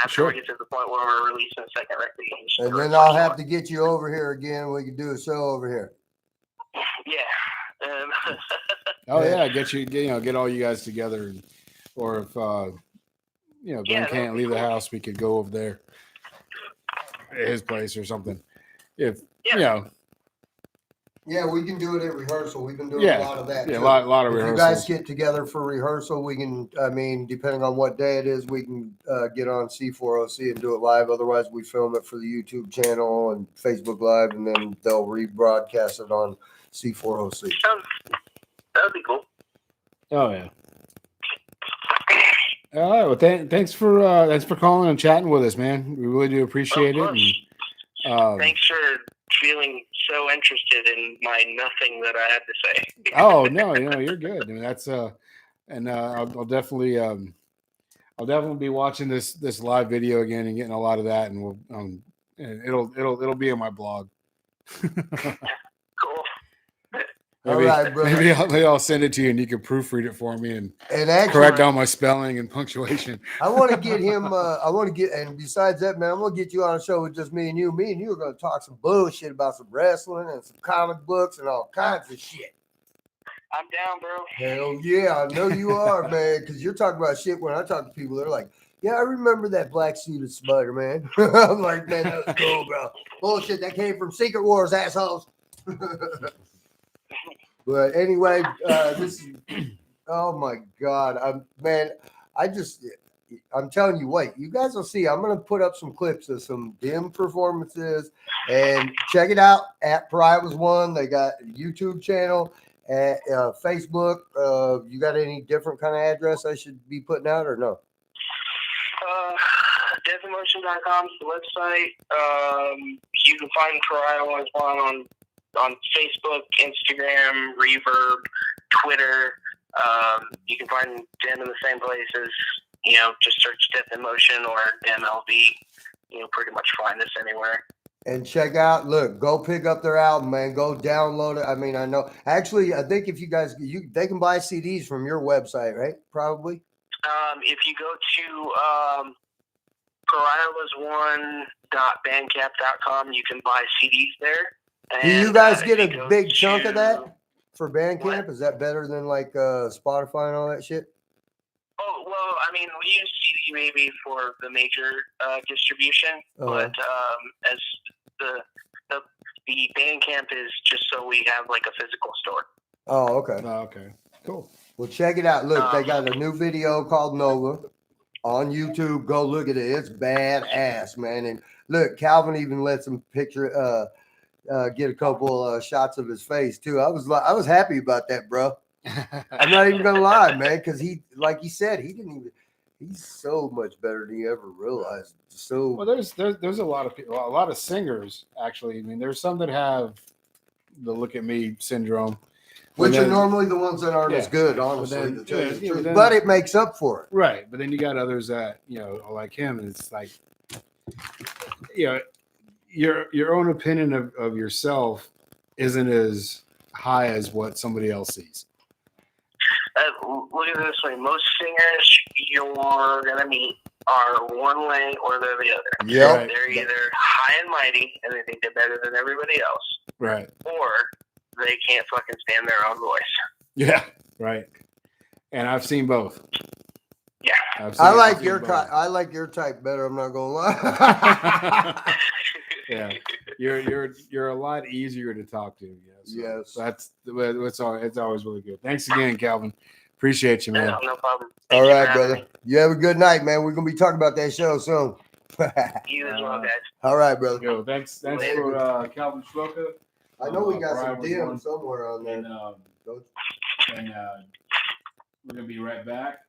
after we get to the point where we're releasing the second record, and then I'll have to get you over here again. We can do a show over here. Yeah. Oh yeah, get all you guys together, or if Glenn can't leave the house, we could go over there at his place or something. If yeah, we can do it at rehearsal. We've been doing a lot of that. Yeah, too. a lot of rehearsals. If you guys get together for rehearsal, we can. I mean, depending on what day it is, we can get on C4OC and do it live. Otherwise, we film it for the YouTube channel and Facebook Live, and then they'll rebroadcast it on C4OC. That would be cool. Oh yeah. All right. Well, thanks for calling and chatting with us, man. We really do appreciate it. And, thanks for feeling so interested in my nothing that I had to say. Oh no, you're good. I mean, that's and I'll definitely be watching this live video again and getting a lot of that, and we'll and it'll be on my blog. Cool. All right, bro. Maybe I'll send it to you and you can proofread it for me and actually, correct all my spelling and punctuation. I want to get him. And besides that, man, I'm gonna get you on a show with just me and you. Me and you are gonna talk some bullshit about some wrestling and some comic books and all kinds of shit. I'm down, bro. Hell yeah, I know you are, man. Because you're talking about shit. When I talk to people, they're like, "Yeah, I remember that black suited Spider-Man." I'm like, "Man, that was cool, bro." Bullshit. That came from Secret Wars, assholes. But anyway, this is, oh my God, I'm telling you, wait, you guys will see. I'm going to put up some clips of some Dim performances and check it out at Pariah Was One. They got a YouTube channel, at Facebook. You got any different kind of address I should be putting out or no? Deathemotion.com is the website. You can find Pariah Was One on Facebook, Instagram, Reverb, Twitter. You can find Dim in the same places. Just search Death in Motion or MLV. Pretty much find us anywhere. And check out, go pick up their album, man. Go download it. I mean, I know. Actually, I think if you guys, they can buy CDs from your website, right? Probably. If you go to pariahwas1.bandcamp.com, you can buy CDs there. Do you guys get a big chunk of that? for Bandcamp? Is that better than like Spotify and all that shit? Oh, well, I mean, we use CD Baby for the major distribution, but as the Bandcamp is just so we have like a physical store. Oh, okay. Oh, okay. Cool. Well, check it out. Look, they got a new video called Nova on YouTube. Go look at it. It's badass, man. And look, Calvin even lets him picture, get a couple shots of his face too. I was happy about that, bro. I'm not even gonna lie, man, because he, like he said, he's so much better than you ever realized. So Well, there's a lot of people, a lot of singers actually. I mean, there's some that have the "look at me" syndrome, which are normally the ones that aren't as good, honestly. But then, but it makes up for it, right? But then you got others that are like him, and it's like, your own opinion of yourself isn't as high as what somebody else sees. Look at it this way: most singers you're gonna meet are one way or they're the other. Yeah, right. They're either high and mighty and they think they're better than everybody else, Right. or they can't fucking stand their own voice. Yeah. Right. And I've seen both. Yeah. I like your type better. I'm not gonna lie. Yeah, you're a lot easier to talk to. Yes. That's it's always really good. Thanks again, Calvin. Appreciate you, man. No problem. All right, brother. You have a good night, man. We're gonna be talking about that show soon. You as well, guys. All right, brother. Yo, thanks for Calvin Schroka. I know we got some Brian was DM on. somewhere on there. And we're gonna be right back.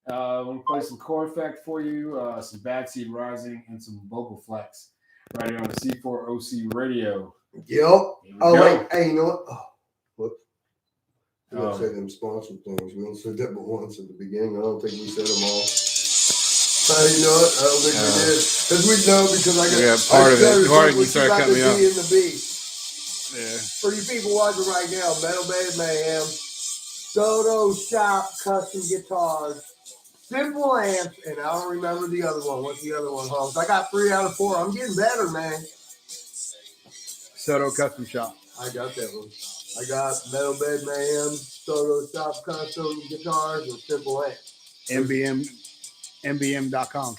We're gonna play some Core Effect for you, some Bad Seed Rising, and some Vocal Flex right here on the C4OC radio. Yep. Oh, wait. Hey, you know what? Oh, whoops. We don't say them sponsor things. We only said that but once at the beginning. I don't think we said them all. You know what? I don't think we did. Because we know because I got part of it. Part of you started cutting me off. In the beat. Yeah. For you people watching right now, Metal Bed Mayhem, Soto Shop Custom Guitars, Simple Amps, and I don't remember the other one. What's the other one, Holmes? I got 3 out of 4. I'm getting better, man. Soto Custom Shop. I got that one. I got Metal Bed Mayhem, Soto Shop Custom Guitars, and Simple Amps. MBM.com.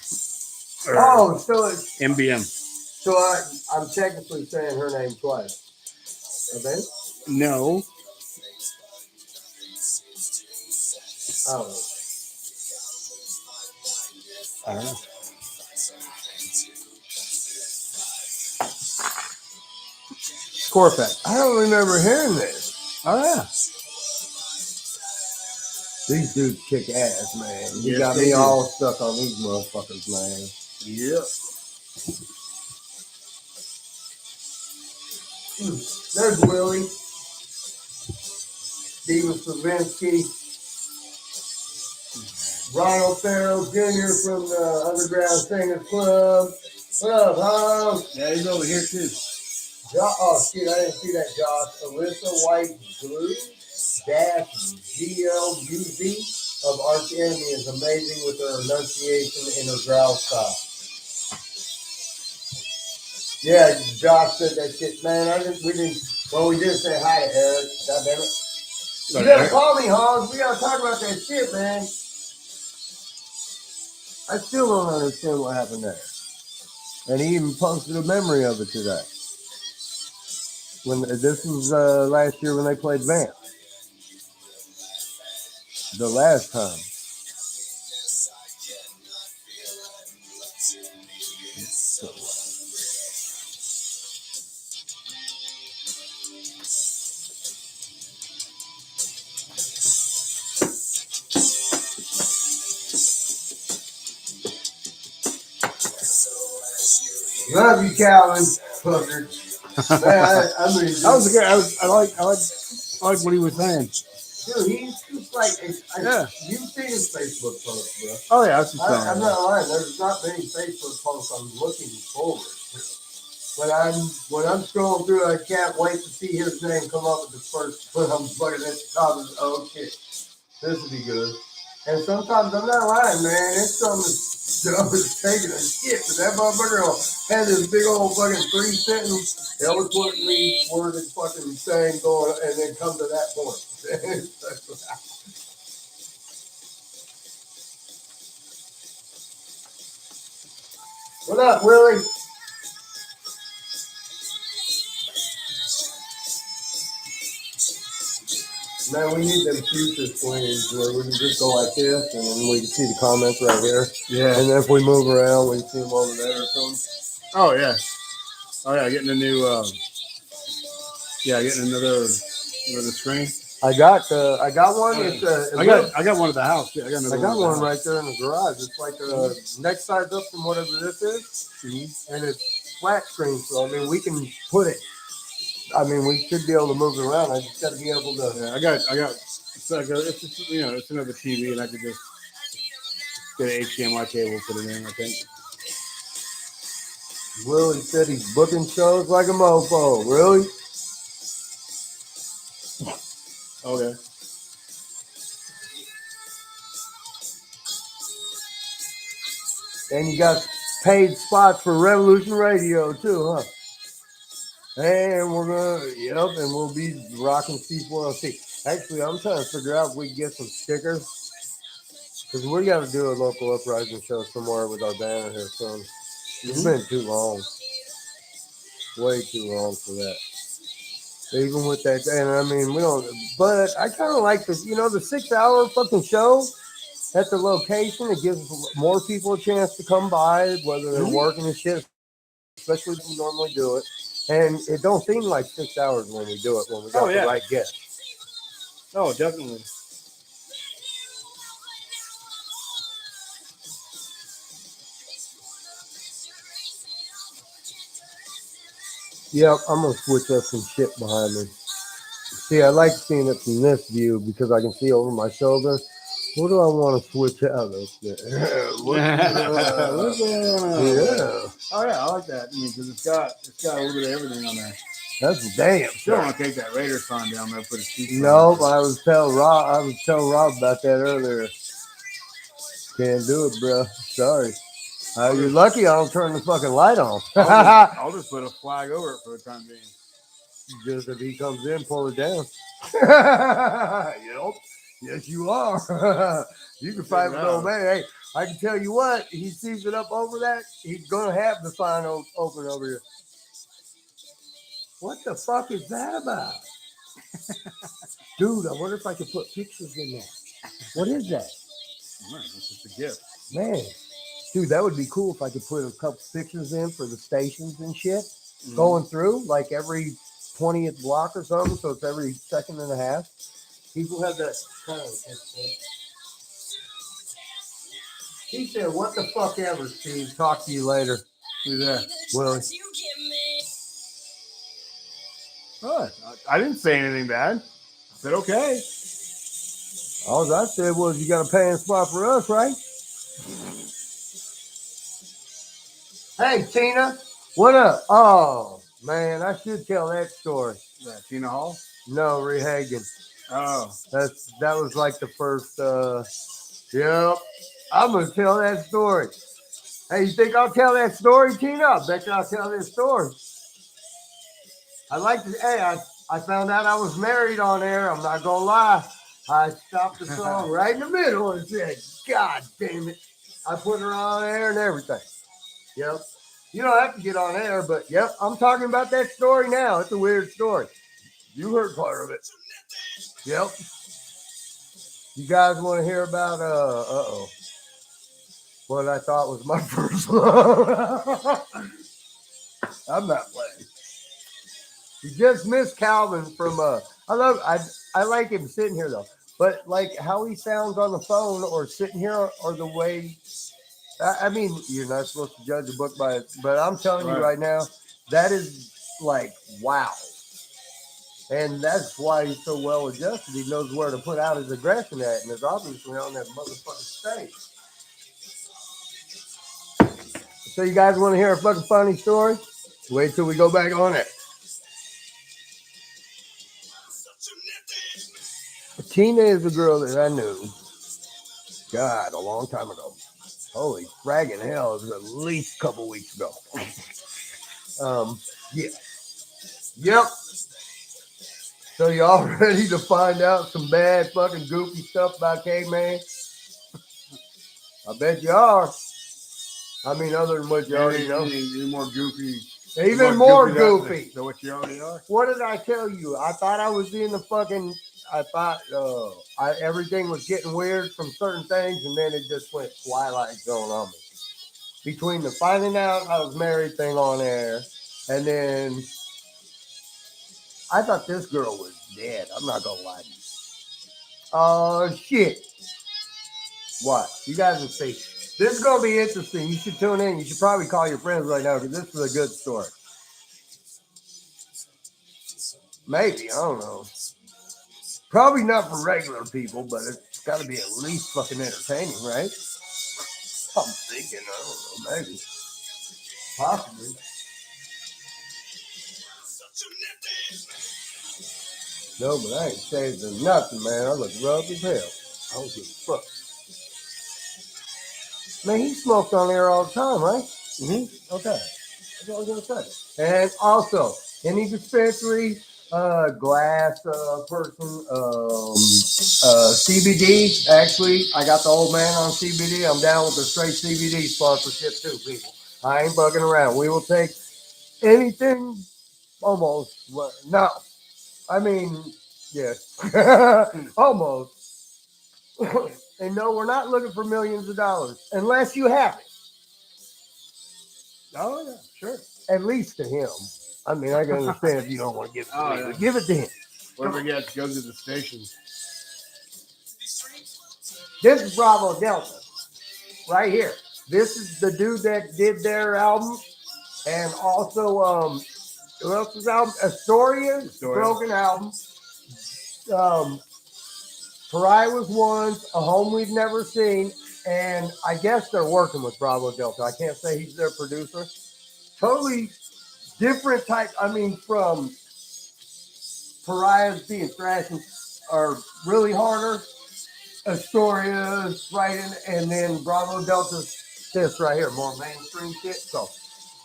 Oh, so it's MBM. So I'm technically saying her name twice. Okay? No. Oh. I don't know. Core Effect. I don't remember hearing this. Oh yeah. These dudes kick ass, man. You Yes, got they me do. all stuck on these motherfuckers, man. Yep. There's Willie. Steven Slavinsky. Ronald Farrell Jr. from the Underground Singers Club. What up, Hom? Yeah, he's over here too. Oh, shit, I didn't see that, Josh. Alyssa White Blue GLUZ of Arch Enemy is amazing with her enunciation and her growl style. Yeah, Josh said that shit, man. We did say hi to Eric. God damn it. You gotta call me, Hans. We gotta talk about that shit, man. I still don't understand what happened there. And he even posted a memory of it today. This was last year when they played Vamp. The last time. Love you, Calvin. Man, I mean, That was good. I like what he was saying. Dude, he's just like, Yeah. You've seen his Facebook post, bro. Oh yeah, that's I'm not lying. There's not many Facebook posts I'm looking forward to. When I'm scrolling through, I can't wait to see his name come up at the first. When I'm looking at the top, of oh shit, this would be good. And sometimes I'm not lying, man. It's something that I was taking a shit, but that motherfucker had this big old fucking 3-sentence, eloquently worded fucking thing going, and then come to that point. What up, Willie? Man, we need them future screens where we can just go like this, and then we can see the comments right here. Yeah. And then if we move around, we can see them over there or something. Oh yeah. Oh yeah. Getting a new. Getting another screen. I got one. It's I got one at the house. Yeah, I got one right there in the garage. It's like next size up from whatever this is, and it's flat screen. So I mean, we can put it. I mean, we should be able to move it around. I just got to be able to. Yeah, I got. It's like it's just, it's another TV, and I could just get an HDMI cable, put it in. I think. Willie said he's booking shows like a mofo. Really? Okay. And you got paid spots for Revolution Radio too, huh? And we're and we'll be rocking C4LC. Actually, I'm trying to figure out if we can get some stickers. Because we got to do a local uprising show somewhere with our banner here soon. It's been too long. Way too long for that. Even with that, and I mean, we don't, but I kind of like this, the 6-hour fucking show at the location. It gives more people a chance to come by, whether they're working and shit, especially when we normally do it. And it don't seem like 6 hours when we do it, when we got the right guest. Oh, definitely. Yep, I'm going to switch up some shit behind me. See, I like seeing it from this view because I can see over my shoulder. What do I want to switch out of there? Yeah. Oh yeah, I like that. Because it's got a little bit of everything on there. That's damn. Still want to take that Raiders sign down there, put a seat. Nope, I was telling Rob about that earlier. Can't do it, bro. Sorry. You're lucky I don't turn the fucking light on. I'll just put a flag over it for the time being. Just if he comes in, pull it down. Yep. Yes, you are. You can fight with old man. Hey, I can tell you what, he sees it up over that, he's going to have the sign open over here. What the fuck is that about? Dude, I wonder if I could put pictures in that. What is that? Man, it's just a gift. Man. Dude, that would be cool if I could put a couple pictures in for the stations and shit going through, like every 20th block or something, so it's every second and a half. People have that kind of headset. He said, what the fuck ever, Steve. Talk to you later. Who's that? Willie. Oh, I didn't say anything bad. I said, okay. All I said was, you got a paying spot for us, right? Hey, Tina. What up? Oh, man, I should tell that story. Tina Hall? No, Rehagen. Oh. That was like the first, yep. I'm going to tell that story. Hey, you think I'll tell that story, Tina? I bet you I'll tell this story. I found out I was married on air. I'm not going to lie. I stopped the song right in the middle and said, God damn it. I put her on air and everything. Yep. You don't have to get on air, but yep, I'm talking about that story now. It's a weird story. You heard part of it. Yep. You guys want to hear about what I thought was my first love? I'm not playing. You just missed Calvin from I like him sitting here though. But like how he sounds on the phone or sitting here or the way I mean, you're not supposed to judge a book by it, but I'm telling you right now, that is like wow. And that's why he's so well adjusted. He knows where to put out his aggression at, and is obviously on that motherfucking stage. So you guys want to hear a fucking funny story? Wait till we go back on it. Tina is a girl that I knew, God, a long time ago. Holy fragging hell, it was at least a couple weeks ago. Yeah. Yep. So y'all ready to find out some bad fucking goofy stuff about caveman? I bet you are. I mean, other than what you already know. Any more goofy. Even more than goofy. than what you already are. What did I tell you? I thought I was in the fucking. I thought everything was getting weird from certain things, and then it just went Twilight Zone on me. Between the finding out I was married thing on air, and then I thought this girl was dead. I'm not gonna lie to you. Oh shit! What? You guys will see. This is gonna be interesting. You should tune in. You should probably call your friends right now because this is a good story. Maybe, I don't know. Probably not for regular people, but it's got to be at least fucking entertaining, right? I'm thinking, I don't know, maybe. Possibly. No, but I ain't saving nothing, man. I look rough as hell. I don't give a fuck. Man, he smoked on air all the time, right? Mm-hmm. Okay. That's what I was going to say. And also, any dispensary, glass person, CBD. Actually, I got the old man on CBD. I'm down with the straight CBD sponsorship too, people. I ain't bugging around. We will take anything almost. No. I mean, yes. Almost. And no, we're not looking for millions of dollars unless you have it. Oh yeah, sure. At least to him. I mean, I can understand if you don't want to give it to me, but give it to him. Whatever he has to go to the station. This is Bravo Delta, right here. This is the dude that did their album, and also who else's album? Astoria. Broken album. Pariah was once, A Home We've Never Seen, and I guess they're working with Bravo Delta. I can't say he's their producer. Totally different type. I mean, from Pariah's being thrashing are really harder. Astoria's writing, and then Bravo Delta's this right here, more mainstream shit. So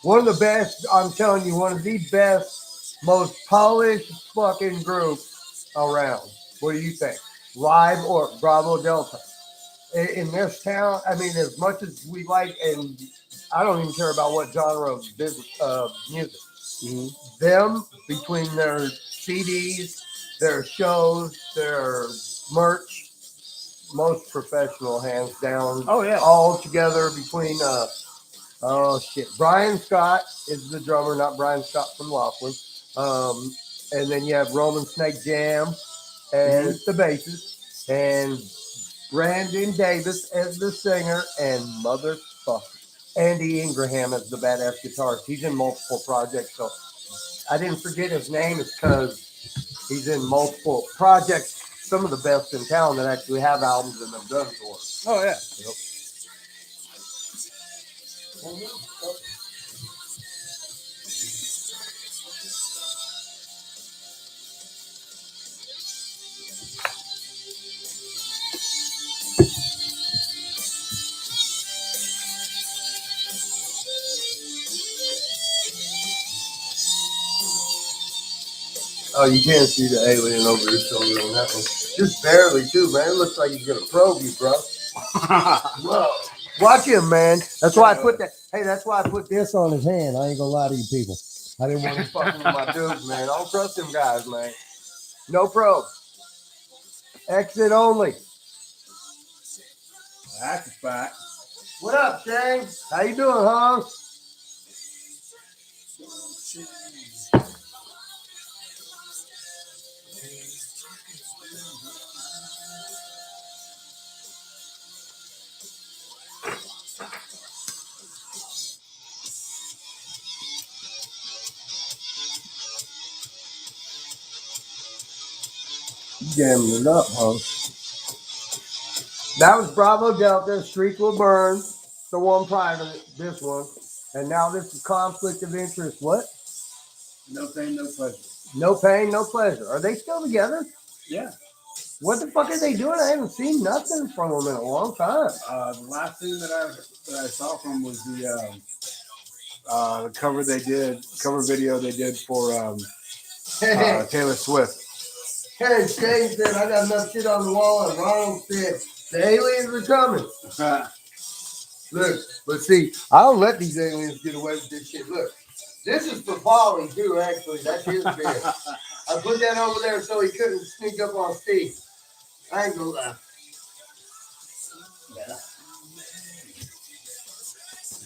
one of the best, I'm telling you, one of the best, most polished fucking groups around. What do you think? Live or Bravo Delta? In this town, I mean, as much as we like, and I don't even care about what genre of business, music. Mm-hmm. Them, between their CDs, their shows, their merch, most professional, hands down. Oh yeah. All together between oh shit. Brian Scott is the drummer, not Brian Scott from Laughlin. And then you have Roman Snake Jam as the bassist, and Brandon Davis as the singer, and motherfucker Andy Ingraham as the badass guitarist. He's in multiple projects, so I didn't forget his name. It's because he's in multiple projects. Some of the best in town that actually have albums and have done for us. Oh yeah. Yep. Oh, you can't see the alien over your shoulder on that one. Just barely, too, man. It looks like he's going to probe you, bro. Whoa. Watch him, man. That's why I put that. Hey, that's why I put this on his hand. I ain't going to lie to you people. I didn't want to fuck with my dudes, man. I don't trust them guys, man. No probe. Exit only. That's a fact. What up, Shane? How you doing, huh? Jamming it up, huh? That was Bravo Delta, Street Will Burn, the one private, this one. And now this is Conflict of Interest. What? No pain, no pleasure. No pain, no pleasure. Are they still together? Yeah. What the fuck are they doing? I haven't seen nothing from them in a long time. The last thing that I saw from was the cover video they did for Taylor Swift. Hey, Shane said, I got enough shit on the wall, and Ronald said, the aliens are coming. Look, but see, I don't let these aliens get away with this shit. Look, this is for Polly, too, actually. That's his beer. I put that over there so he couldn't sneak up on Steve. I ain't gonna lie.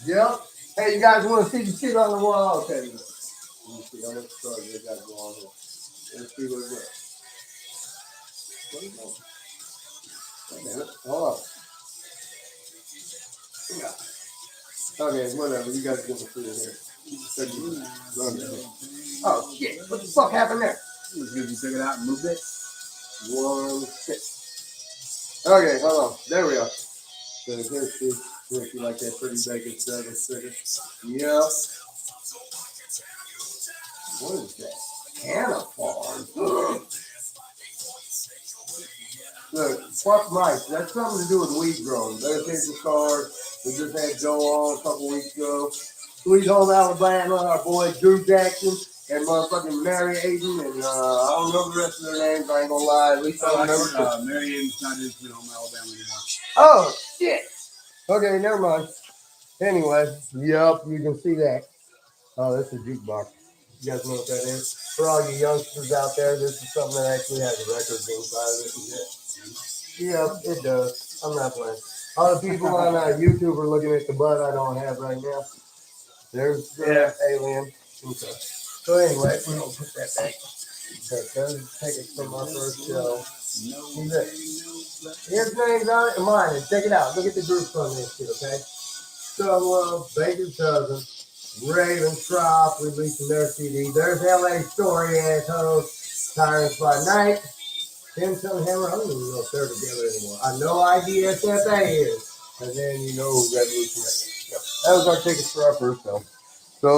Yep. Hey, you guys want to see the shit on the wall? Okay. Let me see how much story they got going on here. Let's see what it is. What is that? Wait a minute. Hold on. Okay, whatever. You guys get me through here. Oh, shit. What the fuck happened there? You took it out and moved it? 1, 6. Okay, hold on. There we are. So here's Steve. If you like that pretty bacon seven sticker. Yep. What is that? Canafarm. Look, fuck mice. That's something to do with weed growing. There's the card. We just had Joe on a couple weeks ago. Sweet Home Alabama, our boy Drew Jackson, and motherfucking Mary Aiden, and I don't know the rest of their names, I ain't gonna lie. At least I remember. Mary Aiden's not in Sweet Home Alabama anymore. Oh, shit. Okay, never mind. Anyway, yep, you can see that. Oh, that's a jukebox. You guys know what that is? For all you youngsters out there, this is something that actually has a record inside. This is it. Yep, it does. I'm not playing. All the people on YouTube are looking at the butt I don't have right now. There's the alien. Okay. So anyway, we don't put that back. Okay, take it from our first show. See this? His name's on it and mine. And check it out. Look at the groups on this shit, okay? So, Baker's Cousin, Ravenscroft releasing their CD. There's LA Story assholes, Tyrants by Night, Tim Hammer. I don't even know if they're together anymore. I know IDSFA is. And then you know Revolution Radio. Yep. That was our tickets for our first film. So,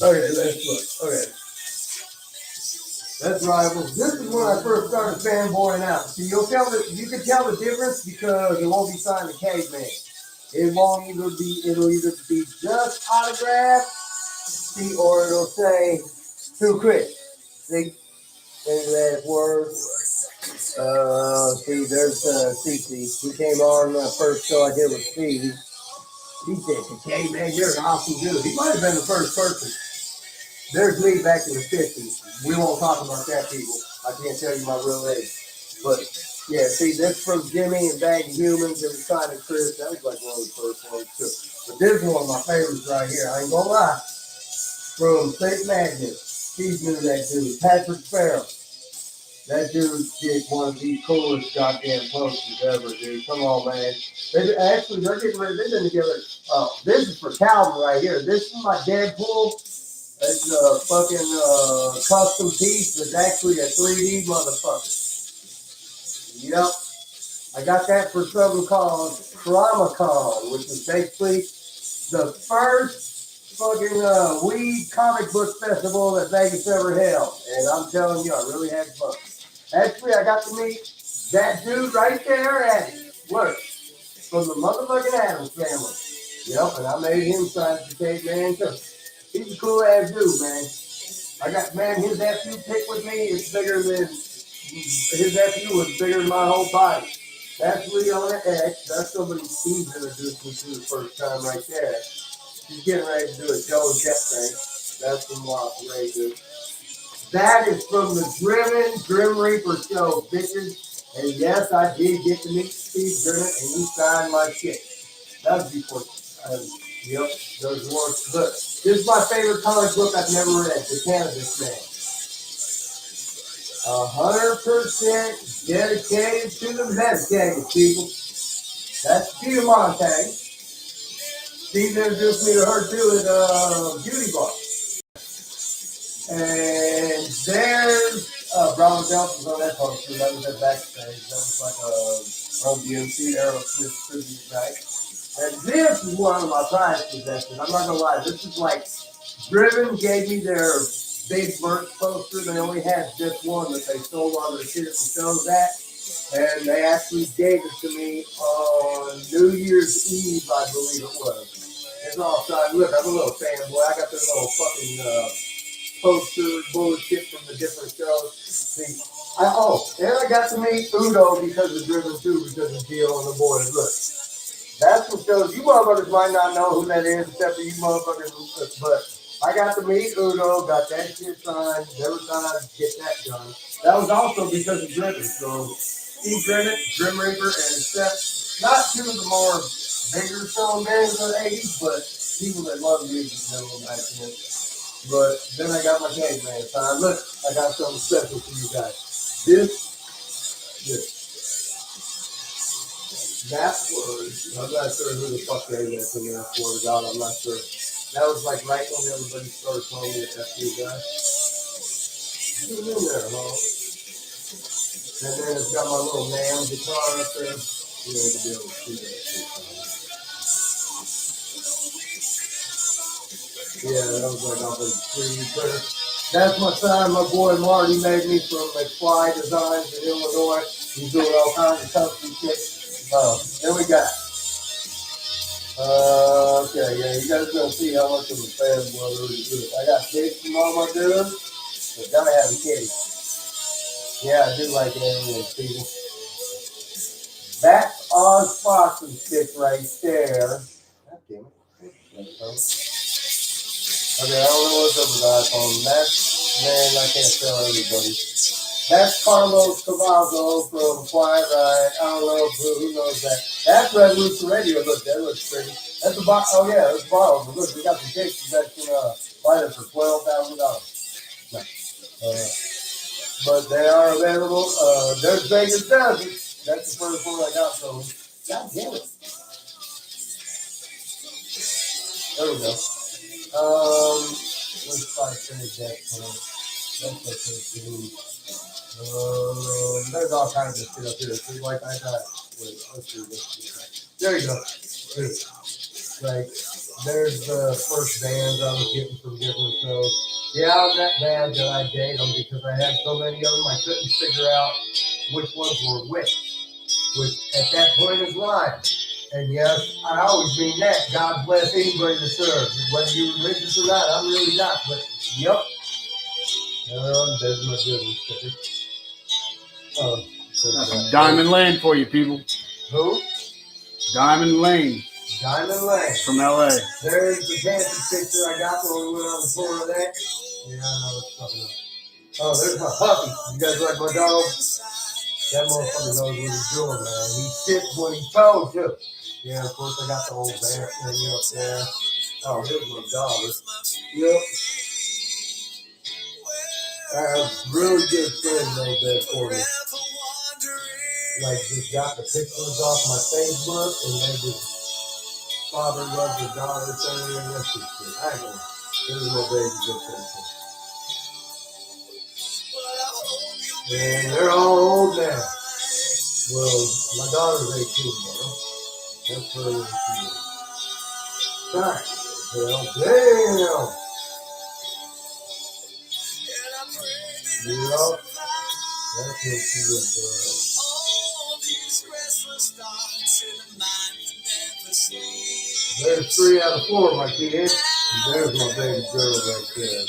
okay, let's look. Okay. That's Rivals. This is when I first started fanboying out. See, you can tell the difference because it won't be signed to Caveman. It'll either be just autographed, see, or it'll say to Chris. See, there's that word. See, there's CC. He came on the first show I did with Steve. He said, "Hey man, you're an awesome dude." He might have been the first person. There's me back in the 50s. We won't talk about that, people. I can't tell you my real age. But, yeah, see, this from Jimmy and Bag of Humans. It was kind of Chris. That was like one of the first ones, too. But this is one of my favorites right here. I ain't gonna lie. From St. Magnus. Steve knew that dude. Patrick Farrell. That dude did one of the coolest goddamn posters ever, dude. Come on, man. They're getting ready. They've been together. Oh, this is for Calvin right here. This is my Deadpool. It's a fucking custom piece. It's actually a 3D motherfucker. Yep. I got that for something called Comic-Con, which is basically the first fucking weed comic book festival that Vegas ever held. And I'm telling you, I really had fun. Actually, I got to meet that dude right there at work from the motherfucking Adams family. Yep, and I made him sign the Caveman too. He's a cool ass dude, man. I got, man, his FU pick with me is bigger than, his FU was bigger than my whole body. That's Leona X. That's somebody Steve introduced me to the first time right there. She's getting ready to do a Joe Jet thing. That's from Las Vegas. That is from the Grim Reaper show, bitches. And yes, I did get to meet Steve Grimmett, and he signed my shit. That was before, yep, those words. Look, this is my favorite comic book I've never read, The Cannabis Man. 100% dedicated to the medicated people. That's Peter Montag. Steve introduced me to her too at Beauty Bar. And there's Brown Johnson's on that poster. That was at backstage. That was like a Run DMC Aerosmith tribute night. And this is one of my prized possessions. I'm not gonna lie. This is like Driven gave me their big merch poster. They only had just one that they sold on their shit at the shows at. And they actually gave it to me on New Year's Eve, I believe it was. It's all time. Look, I'm a little fanboy. I got this little fucking poster bullshit from the different shows. See, and I got to meet Udo because of Driven 2, because of Gio and the boys. Look, that's what shows. You motherfuckers might not know who that is, except for you motherfuckers. But I got to meet Udo, got that shit signed. Never thought I'd get that done. That was also because of Driven. So Steve Driven, Grim Reaper, and Steph, not two of the more bigger song bands of the 80s, but people that love music know them back then. But then I got my caveman signed. Look, I got something special for you guys. This. That was, I'm not sure who the fuck they went to me. I swear to God, I'm not sure. That was like right when everybody started calling me a FU guy. Get in there, huh? And then it's got my little NAM guitar up there. You know, to be able to see that shit. Yeah, that was like off of the screen printer. That's my son, my boy Marty made me from McFly Designs in Illinois. He's doing all kinds of custom shit. There we go. Okay, yeah, you guys gonna see how much of a fan brother it is. I got kids from all my dudes, but gotta have a kitty. Yeah, I do like animals, people. That's Oz Foxen stick right there. God damn it. Okay, I don't know what's up with the iPhone. Man, I can't tell everybody. That's Carlos Cavazo from Quiet Riot. I don't know who knows that. That's Revolution Radio. Look, that looks pretty. That's a box. Oh, yeah, that's a bottle. But look, we got the cakes that can buy it for $12,000. No. But they are available. There's Vegas Desert. That's the first one I got from them. God damn it. There we go. Let's try to finish that point. That's okay, too. There's all kinds of shit up here. See, like I got. Wait, let's do this. There you go. Like, there's the first bands I was getting from different shows. Yeah, I'm that bad that I date them because I had so many of them I couldn't figure out which ones were which at that point is life. And yes, I always mean that. God bless anybody that serves. Whether you're religious or not, I'm really not. But, yep. There's my goodness sticker. Diamond Lane for you people. Who? Diamond Lane. Diamond Lane. From LA. There's the dancing picture I got when we went on the tour of that. Yeah, I know it's fucking up. Oh, there's my puppy. You guys like my dog? That motherfucker knows what he's doing, man. He sits when he's told to. Yeah, of course I got the old bear thing up there. Oh, here's my daughter. Yep. A really good friend made that for me. Like, just got the pictures off my Facebook, and they just father loves the daughter thing, and that's just shit. I ain't gonna. There's no baby good thing. And they're all old now. Well, my daughter's 18 now. That's really what she is. Sorry. Well, damn. You know, that's what she was. There's 3 out of 4 of my kids. And there's my baby girl right there.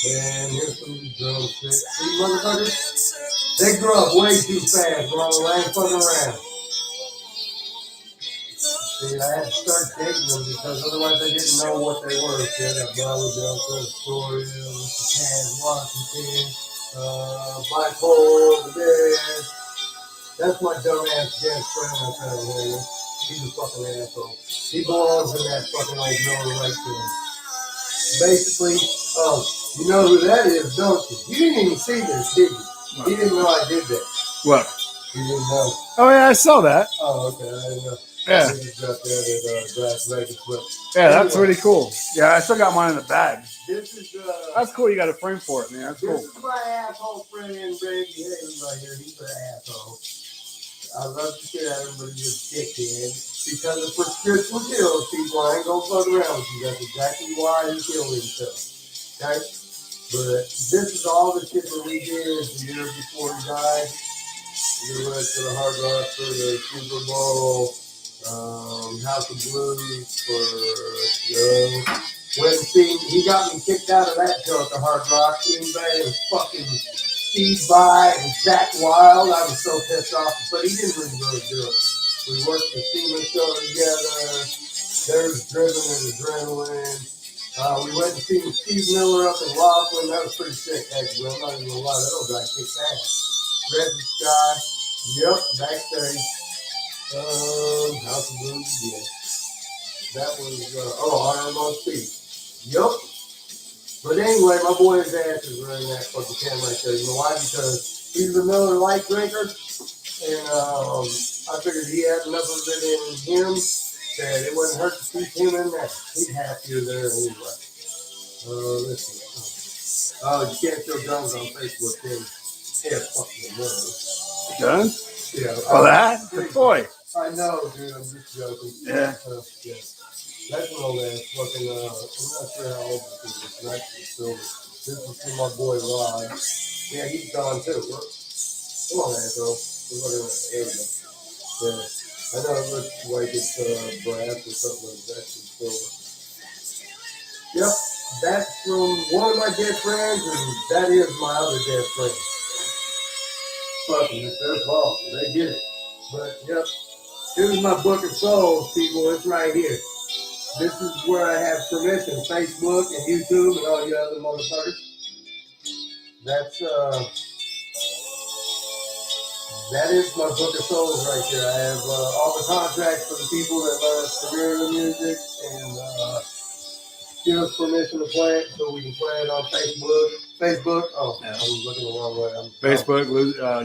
And here's some girls. See, motherfuckers? They grow up way too fast, bro. I ain't fucking around. See, I had to start dating them because otherwise I didn't know what they were. See, I got Bravo Delta, Astoria, Taz Washington, Bipolar over there. That's my dumbass best friend I'm trying to hear. He's a fucking asshole. He belongs in that fucking old Miller right to him. Basically, you know who that is, don't you? You didn't even see this, did you? What? He didn't know I did that. What? He didn't know. Oh, yeah, I saw that. Oh, okay. I didn't know. Yeah. Yeah, that's really cool. Yeah, I still got mine in the bag. This is that's cool. You got a frame for it, man. That's cool. This is my asshole friend Reggie Hayes right here. He's an asshole. I love the shit out of him, but he's a dickhead. Because of prescription kills people, I ain't gonna fuck around with you. That's exactly why he killed himself. Okay? But this is all the shit that we did the year before he died. We went to the Hard Rock for the Super Bowl, House of Blues for went and seen. He got me kicked out of that show at the Hard Rock. Anybody was fucking Steve Vai and Zach Wild. I was so pissed off, but he didn't really do it. We worked the SEMA show together. There's Driven and Adrenaline. We went to see Steve Miller up in Laughlin. That was pretty sick, actually. I'm not even gonna lie, that old guy kicked ass. Red Sky. Yep, backstage. House of Blues again. That was Honor Among Thieves. Yup. But anyway, my boy's ass is running that fucking can right there. You know why? Because he's a Miller Light drinker, and I figured he had enough of it in him that it wouldn't hurt to keep him in there. He's happier there anyway. Listen. You can't show guns on Facebook, can you? Yeah, fuck you, no. Guns? Yeah. Oh, that? Good boy. I know, dude. I'm just joking. Yeah. Yeah. That's an old ass fucking, I'm not sure how old this is. It's actually still. This is from my boy Rod. Yeah, he's gone too. Come on, asshole. There we go. Yeah. I know it looks like it's brass or something, but it's actually silver. Yep. That's from one of my dead friends, and that is my other dead friend. Fucking, it's their fault. They get it. But, yep. Here's my book of souls, people. It's right here. This is where I have permission. Facebook and YouTube and all you other motherfuckers. That is my book of souls right there. I have all the contracts for the people that let us career the music and give us permission to play it so we can play it on Facebook. Oh, yeah. I was looking the wrong way. Facebook,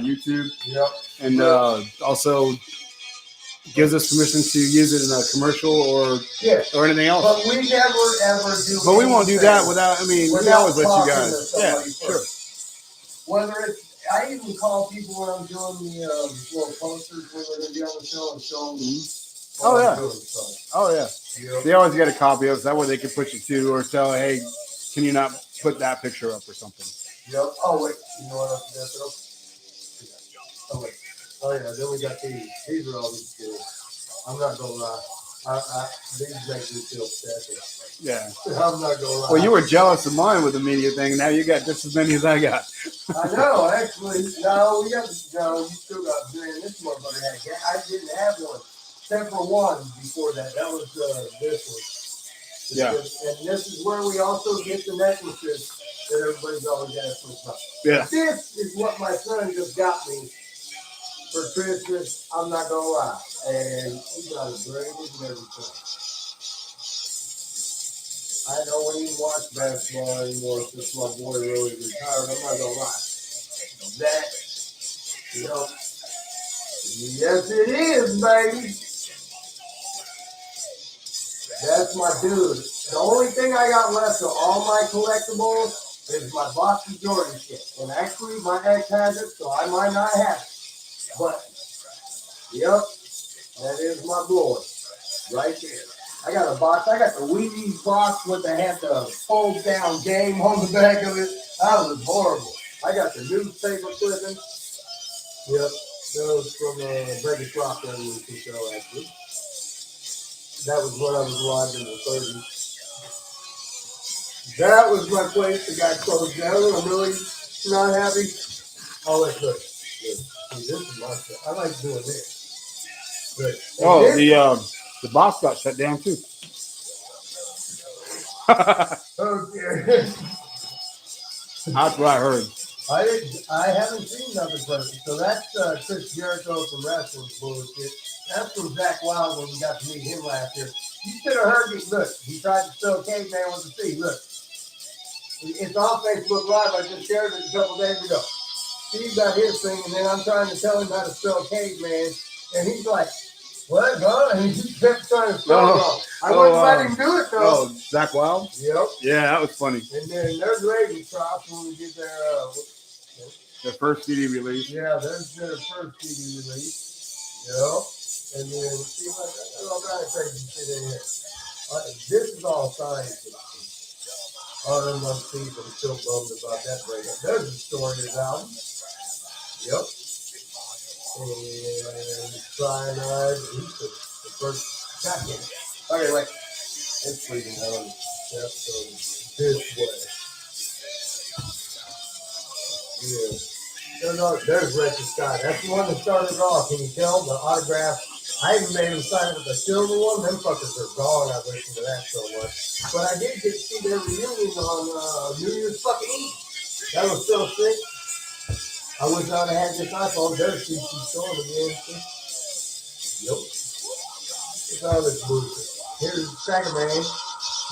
YouTube. Yep. And also gives us permission to use it in a commercial or anything else. But we never ever do. But we won't do that without. I mean, we always let you guys. Yeah, sure. Whether it's, I even call people when I'm doing the little posters when we're going to be on the show and show them. Oh yeah. Doing, so. Oh yeah. Yep. They always get a copy of it. That way they can push it to or tell, hey, can you not put that picture up or something? Yep. Oh wait, you know what I forgot though? Oh wait. Oh yeah, then we got these. These are all these cool. I'm not gonna lie. These make me feel special. Yeah. I'm not gonna lie. Well, you were jealous of mine with the media thing. Now you got just as many as I got. I know, actually. No, you still got man, this motherfucker had. I didn't have one. Except for one before that. That was this one. Yeah. And this is where we also get the necklaces that everybody's always asking about. Yeah. This is what my son just got me for Christmas. I'm not gonna lie. And he got it braided and everything. I don't even watch basketball anymore since my boy really retired. I'm not gonna lie. That, yes it is, baby. That's my dude. The only thing I got left of all my collectibles is my box of Jordan shit. And actually, my ex has it, so I might not have it. But, yep, that is my boy. Right there. I got a box. I got the Wheaties box with the fold down game on the back of it. That was horrible. I got the newspaper clipping. Yep. That was from Vegas Rock Revolution show, actually. That was when I was live in the 30s. That was my place that got closed down. I'm really not happy. Oh, wait, look. This is my stuff. I like doing this. Good. Oh, the box got shut down too. Okay. That's what I heard. I haven't seen nothing perfect. So that's Chris Jericho from Wrestling bullshit. That's from Zach Wild when we got to meet him last year. You should have heard me. Look, he tried to spell caveman with a C. Look. It's on Facebook Live. I just shared it a couple days ago. Steve got his thing, and then I'm trying to tell him how to spell caveman. And he's like, what, huh? And he kept trying to spell it wrong. I wouldn't let him do it, though. Oh, Zach Wild? Yep. Yeah, that was funny. And then there's Ravenscroft when we did their first CD release. Yeah, there's their first CD release. Yep. And then, see, like, there's all kinds of crazy shit in here. This is all science. Other than one piece, I'm still bummed about that breakup. There's a story about him. Yep. And cyanide, the first goddamn. Okay, wait. It's freezing out on the episode this way. Yeah. There's Reggie Scott. That's the one that started it off. Can you tell the autograph? I even made him sign it with the silver one. Them fuckers are gone. I listened to that so much. But I did get to see their reunion on New Year's fucking Eve. That was so sick. I wish I'd have had this iPhone. There's CC Storm again. Yep. It's all this bullshit. Here's Cracker Man,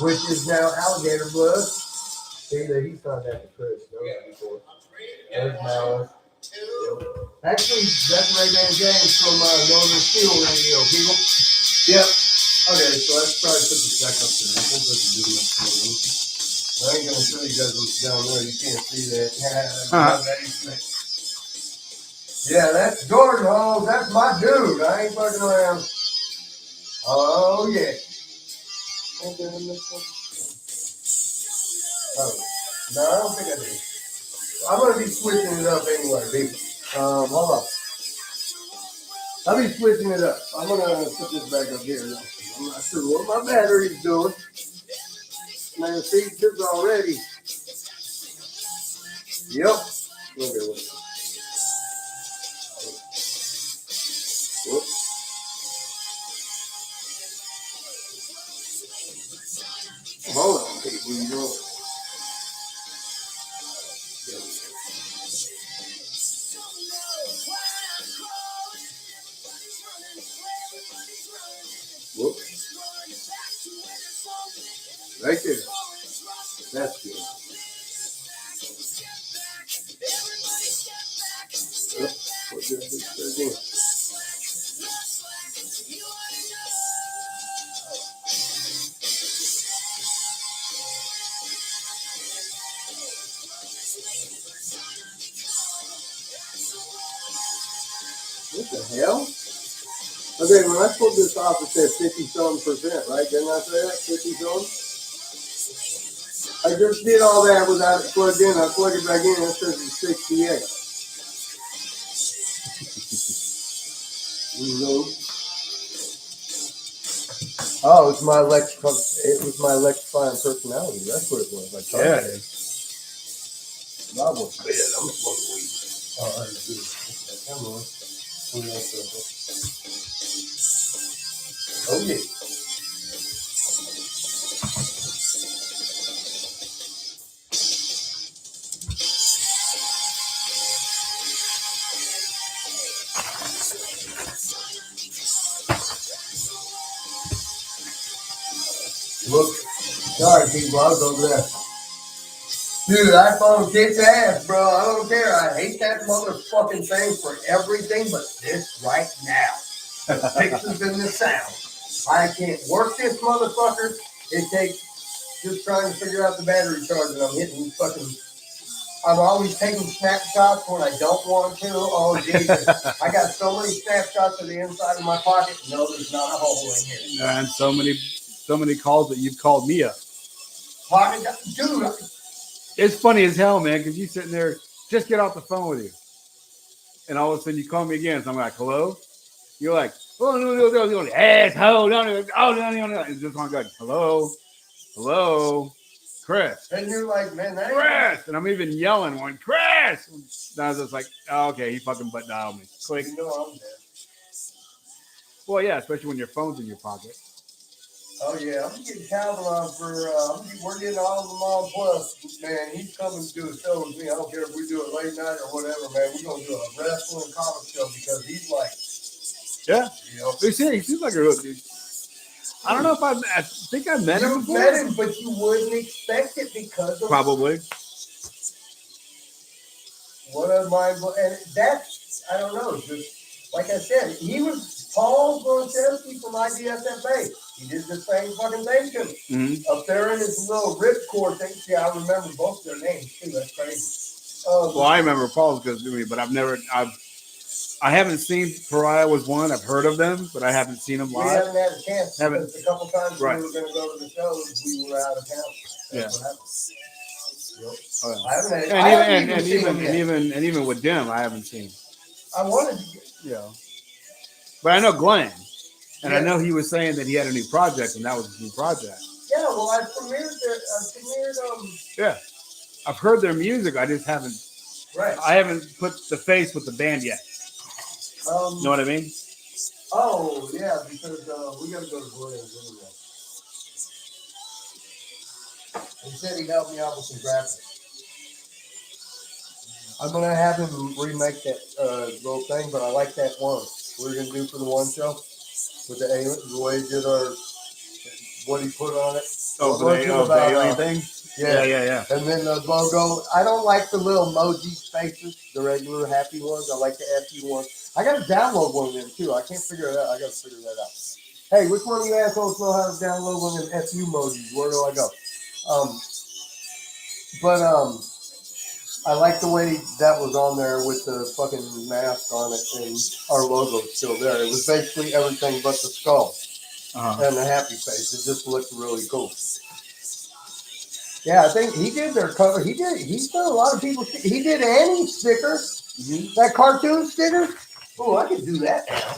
which is now Alligator Blood. See that he signed that to Chris. Before. There's Malice. Yep. Actually, that's Ray Van James from Northern Steel Radio, people. Yep. Okay, so let's try to put this back up there. I hope that's good enough for you. I ain't gonna show you guys what's down there. You can't see that. Yeah, that's Jordan Hall. That's my dude. I ain't fucking around. Oh yeah. Ain't there in this one? Oh. No, I don't think I did. I'm gonna be switching it up anyway, baby. Hold on. I'll be switching it up. I'm gonna put this back up here now. I'm not sure what my battery's doing. Man, see, this already. Yep. Okay, wait. Whoops. Hold on, people. You know. Whoops. Right there. That's good. Put this again. What the hell? Okay, when I pulled this off, it said 50-something%, right? Didn't I say that? 50-something? I just did all that without it plugged in. I plug it back in, it says it's 68. Oh, it's my electrifying personality. That's what it was. Yeah. I was bad. I'm smoking weed. Oh, I do. Come on. Oh, yeah. Look, sorry people, I was over there. Dude, iPhone kicks ass, bro. I don't care. I hate that motherfucking thing for everything but this right now. The pictures and the sound. I can't work this motherfucker. It takes just trying to figure out the battery charge and I'm hitting fucking. I'm always taking snapshots when I don't want to. Oh, Jesus. I got so many snapshots of the inside of my pocket. No, there's not a hole in here. And so many calls that you've called me up. Dude. It's funny as hell, man, because you sitting there, just get off the phone with you. And all of a sudden you call me again. So I'm like, hello? You're like, oh, no, asshole. No. It's just on going, hello, Chris. And you're like, man, that ain't Chris. And I'm even yelling one, Chris. And I was just like, oh, okay, he fucking butt dialed me. Click. You know I'm dead. Well, yeah, especially when your phone's in your pocket. Oh yeah, I'm getting Calvin on for. We're getting all of them on plus. Man, he's coming to do a show with me. I don't care if we do it late night or whatever, man. We're gonna do a wrestling comic show because he's like. Yeah. You know, he seems like a real dude. I don't know if I think I met him before. You met him, but you wouldn't expect it because of probably. What am I? And that's I don't know. Just like I said, he was. Paul Groszinski from IDSFA. He did the same fucking thing to me. Mm-hmm. Up there in his little ripcord thing. See, I remember both their names too. That's crazy. Well, I remember Paul's because but I haven't seen Pariah was one. I've heard of them, but I haven't seen them live. We haven't had a chance. A couple times we were going to go to the shows, we were out of town. That's what happens. Yep. Oh, yeah. I haven't And seen him yet. even with them, I haven't seen. I wanted to get. Yeah, but I know Glenn, and I Yeah. know he was saying that he had a new project, and that was his new project. Yeah, well, I premiered Yeah, I've heard their music. I just haven't. right. I haven't put the face with the band yet. You know what I mean? Oh yeah, because we got to go to Glenn's anyway. He said he'd help me out with some graphics. I'm gonna have him remake that little thing, but I like that one we're gonna do for the one show with the alien, the way he did our what he put on it. Oh, What was it the alien thing. Yeah. And then the logo. I don't like the little emoji faces, the regular happy ones. I like the FU ones. I got to download one of them too. I can't figure it out. I got to figure that out. Hey, which one of you assholes know how to download one of them FU emojis? Where do I go? I like the way that was on there with the fucking mask on it and our logo's still there. It was basically everything but the skull and the happy face. It just looked really cool. Yeah, I think he did their cover. He did a lot of people. He did Annie's sticker. Mm-hmm. That cartoon sticker. Oh, I could do that now.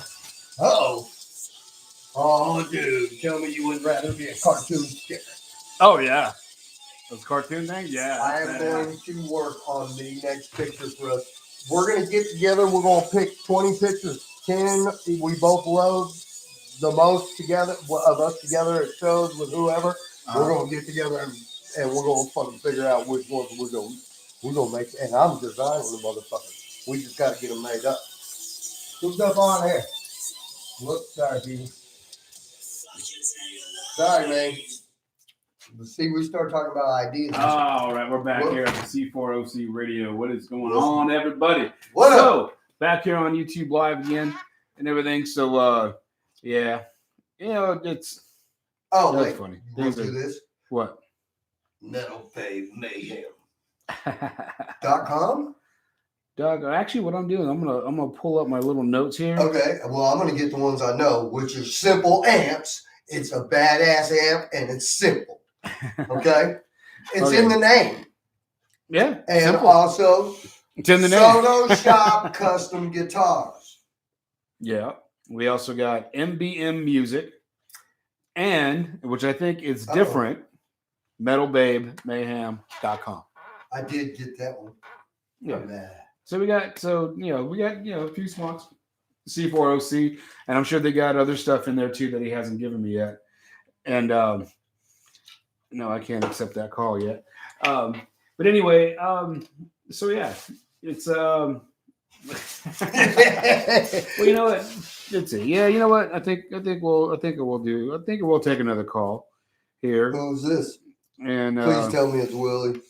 Uh-oh. Oh, dude, tell me you would rather be a cartoon sticker. Oh, yeah. Those cartoon things? Yeah. I am going to work on the next picture for us. We're going to get together. We're going to pick 20 pictures. 10 we both love the most together, of us together at shows with whoever. We're going to get together and we're going to fucking figure out which ones we're going to make. And I'm designing the motherfucker. We just got to get them made up. Who's up on here? Whoops, sorry, people. Sorry, man. See, we start talking about ideas. All right, we're back here at the C4OC Radio. What is going on, everybody? What up? Back here on YouTube Live again and everything. So, yeah, you know, it's wait. funny. You want to do this? What? MetalPaveMayhem.com? Doug, actually, what I'm doing, I'm gonna pull up my little notes here. Okay, well, I'm gonna get the ones I know, which are simple amps. It's a badass amp, and it's simple. Okay, it's in the name. Yeah, and simple. Also, it's in the name. Soto Shop Custom Guitars. Yeah, we also got MBM Music, and which I think is different. MetalBabeMayhem.com. I did get that one. Yeah. So we got a few spots, C4OC, and I'm sure they got other stuff in there too that he hasn't given me yet. And no, I can't accept that call yet. But anyway, so yeah, it's well, you know what? Let's see. Yeah, you know what? I think we'll take another call here. Who's this? And please tell me it's Willie.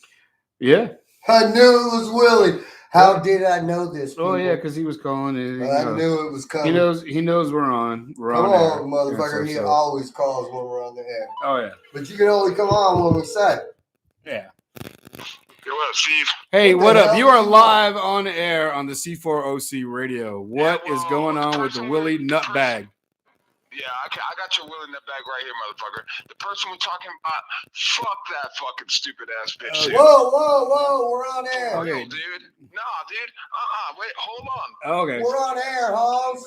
Yeah. I knew it was Willie. How did I know this? People? Oh yeah, because he was calling. I knew it was coming. He knows we're on. Come on, motherfucker. He always calls when we're on the air. Oh yeah. But you can only come on when we say. Yeah. Hey, what up, Steve? Hey, what up? You are live on air on the C4OC Radio. What is going on with the Willie Nutbag? Yeah, I got your Willie Nutbag right here, motherfucker. The person we're talking about, fuck that fucking stupid ass bitch. Dude. Whoa, we're on air. Okay, dude. Nah, dude. Wait, hold on. Okay. We're on air, Holmes.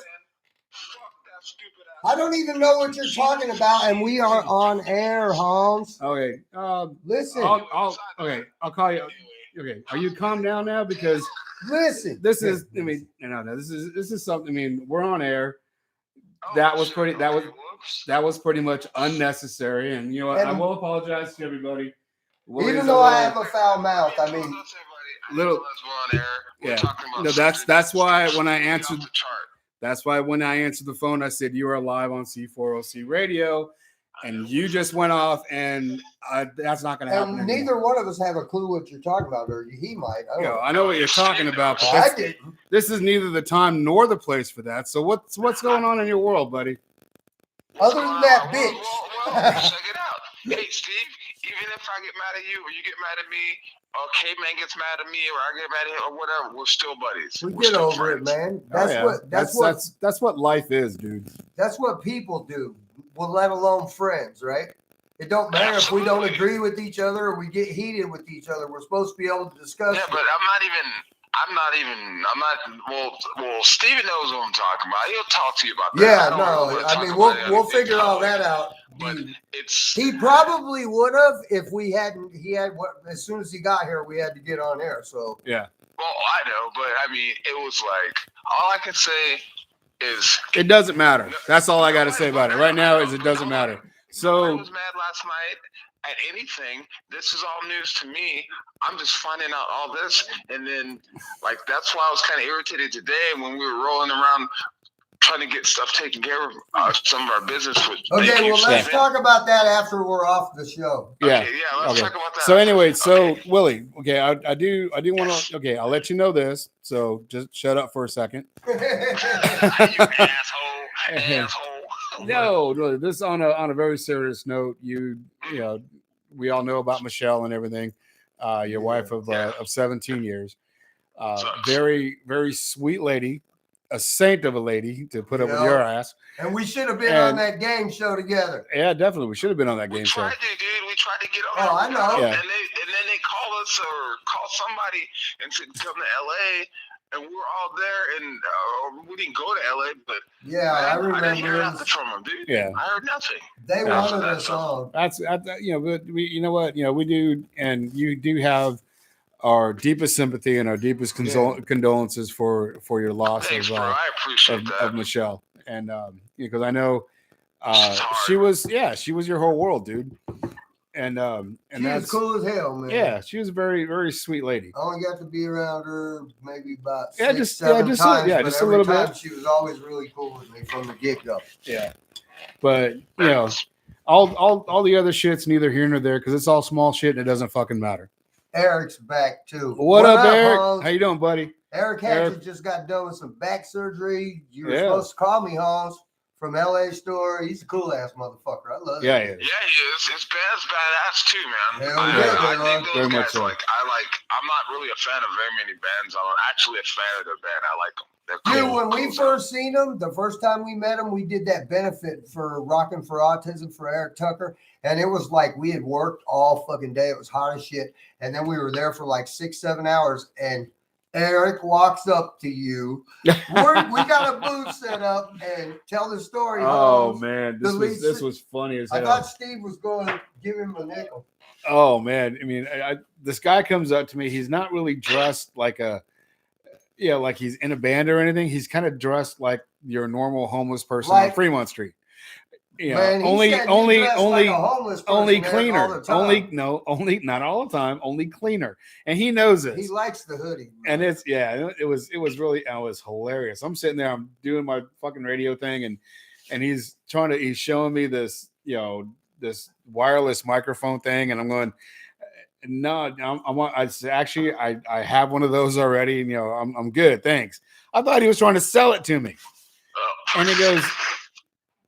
Fuck that stupid ass. I don't even know what you're talking about, and we are on air, Holmes. Okay. Listen. I'll call you. Okay. Are you calm down now? Because listen. This is something. I mean, we're on air. That was pretty much unnecessary, and you know what? I will apologize to everybody. Even though I have a foul mouth, I mean, that's why when I answered the phone, I said you are live on C4OC Radio, and you just went off, and that's not going to happen. And neither one of us have a clue what you're talking about, or he might. I know what you're talking about, but this is neither the time nor the place for that. So what's going on in your world, buddy? Other than that bitch. Check it out. Hey, Steve, even if I get mad at you, or you get mad at me, or K-Man gets mad at me, or I get mad at him, or whatever, we're still buddies. We get over it, man. That's what life is, dude. That's what people do. Well, let alone friends, right? It don't matter if we don't Absolutely. agree with each other or we get heated with each other. We're supposed to be able to discuss. Yeah, it. but well, Steven knows what I'm talking about. He'll talk to you about that. Yeah, I don't no, really wanna I talk mean about it we'll in figure all public, that out. But it's He probably would have if we hadn't. He had what as soon as he got here, we had to get on air. So Yeah. well, I know, but I mean, it was like all I can say is It doesn't matter. That's all I got to say about it. Right now is it doesn't matter. Nobody So was mad last night at anything. This is all news to me. I'm just finding out all this, and then like that's why I was kind of irritated today when we were rolling around trying to get stuff taken care of, some of our business. okay, well let's talk about that after we're off the show. yeah. Okay, yeah, let's talk about that. So anyway, so Okay. Willie, okay, I do want to. Okay, I'll let you know this. So just shut up for a second. You asshole. No, this is on a very serious note. You know, we all know about Michelle and everything. Your wife of 17 years. Very, very sweet lady, a saint of a lady to put up with your ass. And we should have been on that game show together. Yeah, definitely. We should have been on that game show. We tried to get on. Oh, I know. Yeah. And then they call us or call somebody and said come to LA, and we were all there, and we didn't go to LA, but yeah, man, I remember. I didn't hear nothing from them, dude. Yeah, I heard nothing. They wanted us on. That's but we, you know what, we do, and you do have our deepest sympathy and our deepest condolences for your loss. Thanks, bro. I appreciate that. Of Michelle, and because I know she was your whole world, dude. And she was cool as hell, man. Yeah, she was a very, very sweet lady. I only got to be around her maybe about just six, 7 times. Just a little bit. She was always really cool with me from the get go. Yeah, but all the other shit's neither here nor there because it's all small shit and it doesn't fucking matter. Eric's back too. What up, Eric? Hans? How you doing, buddy? Eric Hatchett just got done with some back surgery. You were supposed to call me, Hans, from LA store. He's a cool ass motherfucker. I love him. Yeah, he is. Yeah, he is. His band's badass too, man. I think those guys I'm not really a fan of very many bands. I'm actually a fan of their band. I like them. Dude, when we first seen them, the first time we met him, we did that benefit for Rockin' for Autism for Eric Tucker. And it was like we had worked all fucking day. It was hot as shit. And then we were there for like 6-7 hours. And Eric walks up to you. We got a booth set up and tell the story. Oh, man. This was funny as hell. I thought Steve was going to give him a nickel. Oh, man. I mean, this guy comes up to me. He's not really dressed like like he's in a band or anything. He's kind of dressed like your normal homeless person on Fremont Street. Man, only cleaner. Only not all the time. Only cleaner, and he knows it. He likes the hoodie, and it was really hilarious. I'm sitting there, I'm doing my fucking radio thing, and he's showing me this this wireless microphone thing, and I'm going, no, I have one of those already, and I'm good, thanks. I thought he was trying to sell it to me, and he goes,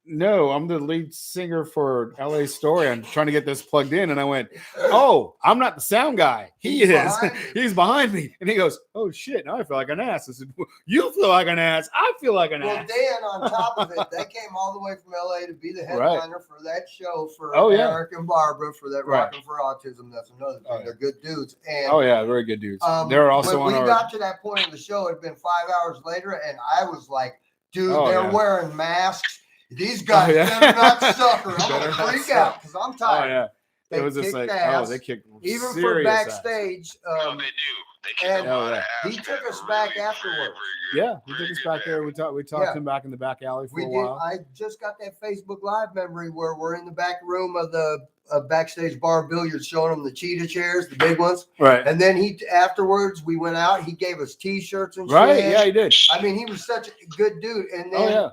no, I'm the lead singer for LA Story. I'm trying to get this plugged in. And I went, oh, I'm not the sound guy. He is. He's behind me. And he goes, oh, shit. Now I feel like an ass. I said, you feel like an ass. I feel like an ass. Well, Dan, on top of it, they came all the way from LA to be the headliner for that show for Eric and Barbara for that Rockin' for Autism. That's another thing. They're good dudes. And very good dudes. They're also on we got to that point in the show. It had been 5 hours later. And I was like, dude, they're wearing masks. These guys better not suffer. I'm going to freak out because I'm tired. It was just like, they kicked even for backstage. They do. They kick he took us back afterwards. Yeah, he took us back there. We talked to him back in the back alley for a while. I just got that Facebook Live memory where we're in the back room of the backstage bar billiards showing them the cheetah chairs, the big ones. Right. And then afterwards we went out. He gave us T-shirts and shit. Right. Yeah, he did. I mean, he was such a good dude. And then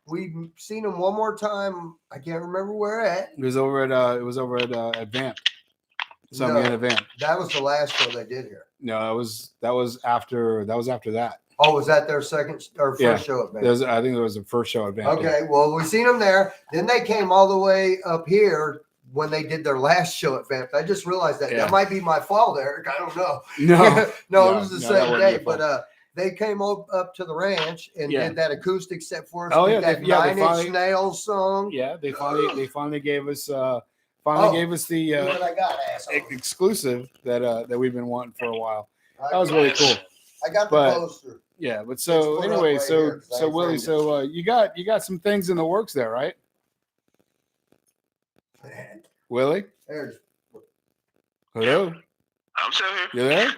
we've seen him one more time. I can't remember where at. It was over at Vamp. At Vamp. That was the last show they did here. No, that was after that. Oh, was that their second or first show at Vamp? I think it was the first show at Vamp. Okay, well, we seen them there. Then they came all the way up here when they did their last show at Vamp. I just realized that. That might be my fault, Eric. I don't know. No, it was the same day. But they came up to the ranch and did that acoustic set for us. That 9 Inch Nails song. Yeah, they finally gave us finally gave us the Look what I got, asshole. exclusive that we've been wanting for a while. That was really cool. I got the But- poster. Yeah, but It's so put up anyway, right so here 'cause I so ain't Willie, framed so you got some things in the works there, right? Willie, There's hello, I'm still here. you there?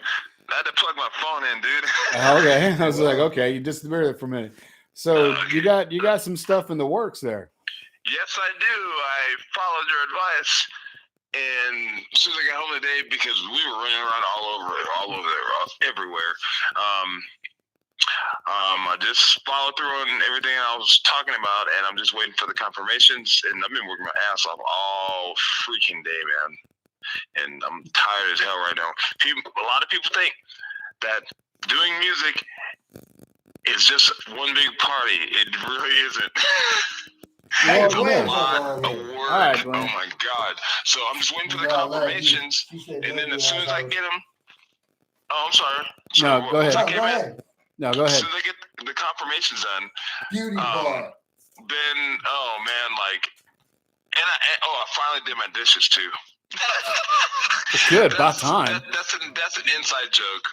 I had to plug my phone in, dude. Okay, I was like, okay, you disappeared there for a minute. So you got some stuff in the works there. Yes, I do. I followed your advice, and as soon as I got home today, because we were running around all over there, everywhere. I just followed through on everything I was talking about, and I'm just waiting for the confirmations. And I've been working my ass off all freaking day, man. And I'm tired as hell right now. A lot of people think that doing music is just one big party. It really isn't. Well, It's a yeah. lot of work. All right, oh Glenn. my god! So I'm just waiting for the Yeah, confirmations, she said and then maybe as soon as I was- get them, oh, I'm sorry. No, go ahead. No, Okay, go man. ahead. No, go As ahead. soon as I get the confirmations done, Beauty bar. then oh man, like, I finally did my dishes too. Good, about time. That's an inside joke.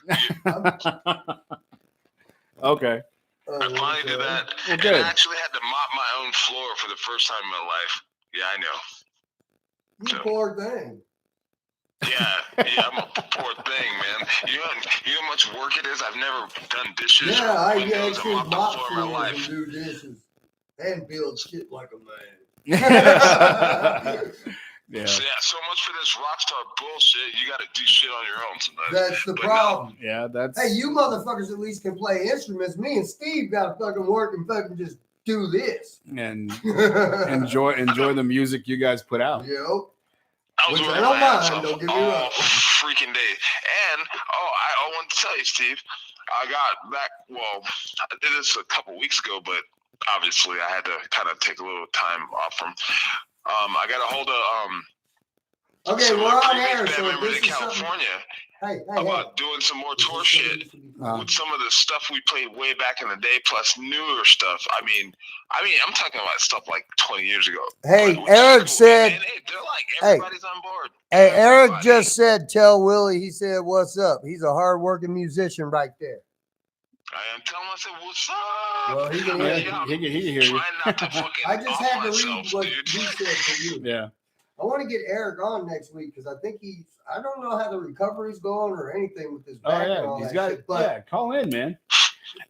Okay. Oh, I finally did that, Well, and good. I actually had to mop my own floor for the first time in my life. Yeah, I know. You poor thing. Yeah, I'm a poor thing, man. You know how much work it is? I've never done dishes Yeah, or I windows or actually mopped the mop floor in my floors and life. do dishes and build shit like a man. Yeah. So, so much for this rockstar bullshit. You got to do shit on your own sometimes. That's the But problem. Yeah, that's Hey, you motherfuckers at least can play instruments. Me and Steve got to fucking work and fucking just do this. and Yo. enjoy the music you guys put out. I was Which I working don't my ass mind, off don't get me all wrong. freaking day. And I want to tell you, Steve, I got back. Well, I did this a couple weeks ago, but obviously I had to kind of take a little time off from. I got a hold of Okay, some we're of my on previous air, band so members this in is something. California Hey, about doing some more tour shit with some of the stuff we played way back in the day, plus newer stuff. I mean, I'm talking about stuff like 20 years ago. Hey, Which is Eric cool. said. And they're like, Hey. everybody's on board. Hey, Eric Everybody. just said, tell Willie. He said, "What's up?" He's a hard-working musician right there. I am telling myself, what's up? Well, he can Yeah, hear you. he can hear you. Trying not to fucking I just off had to myself, read what dude. he said to you. Yeah. I want to get Eric on next week because I think I don't know how the recovery's going or anything with his Oh back and yeah, all he's that got shit. But yeah. Call in, man.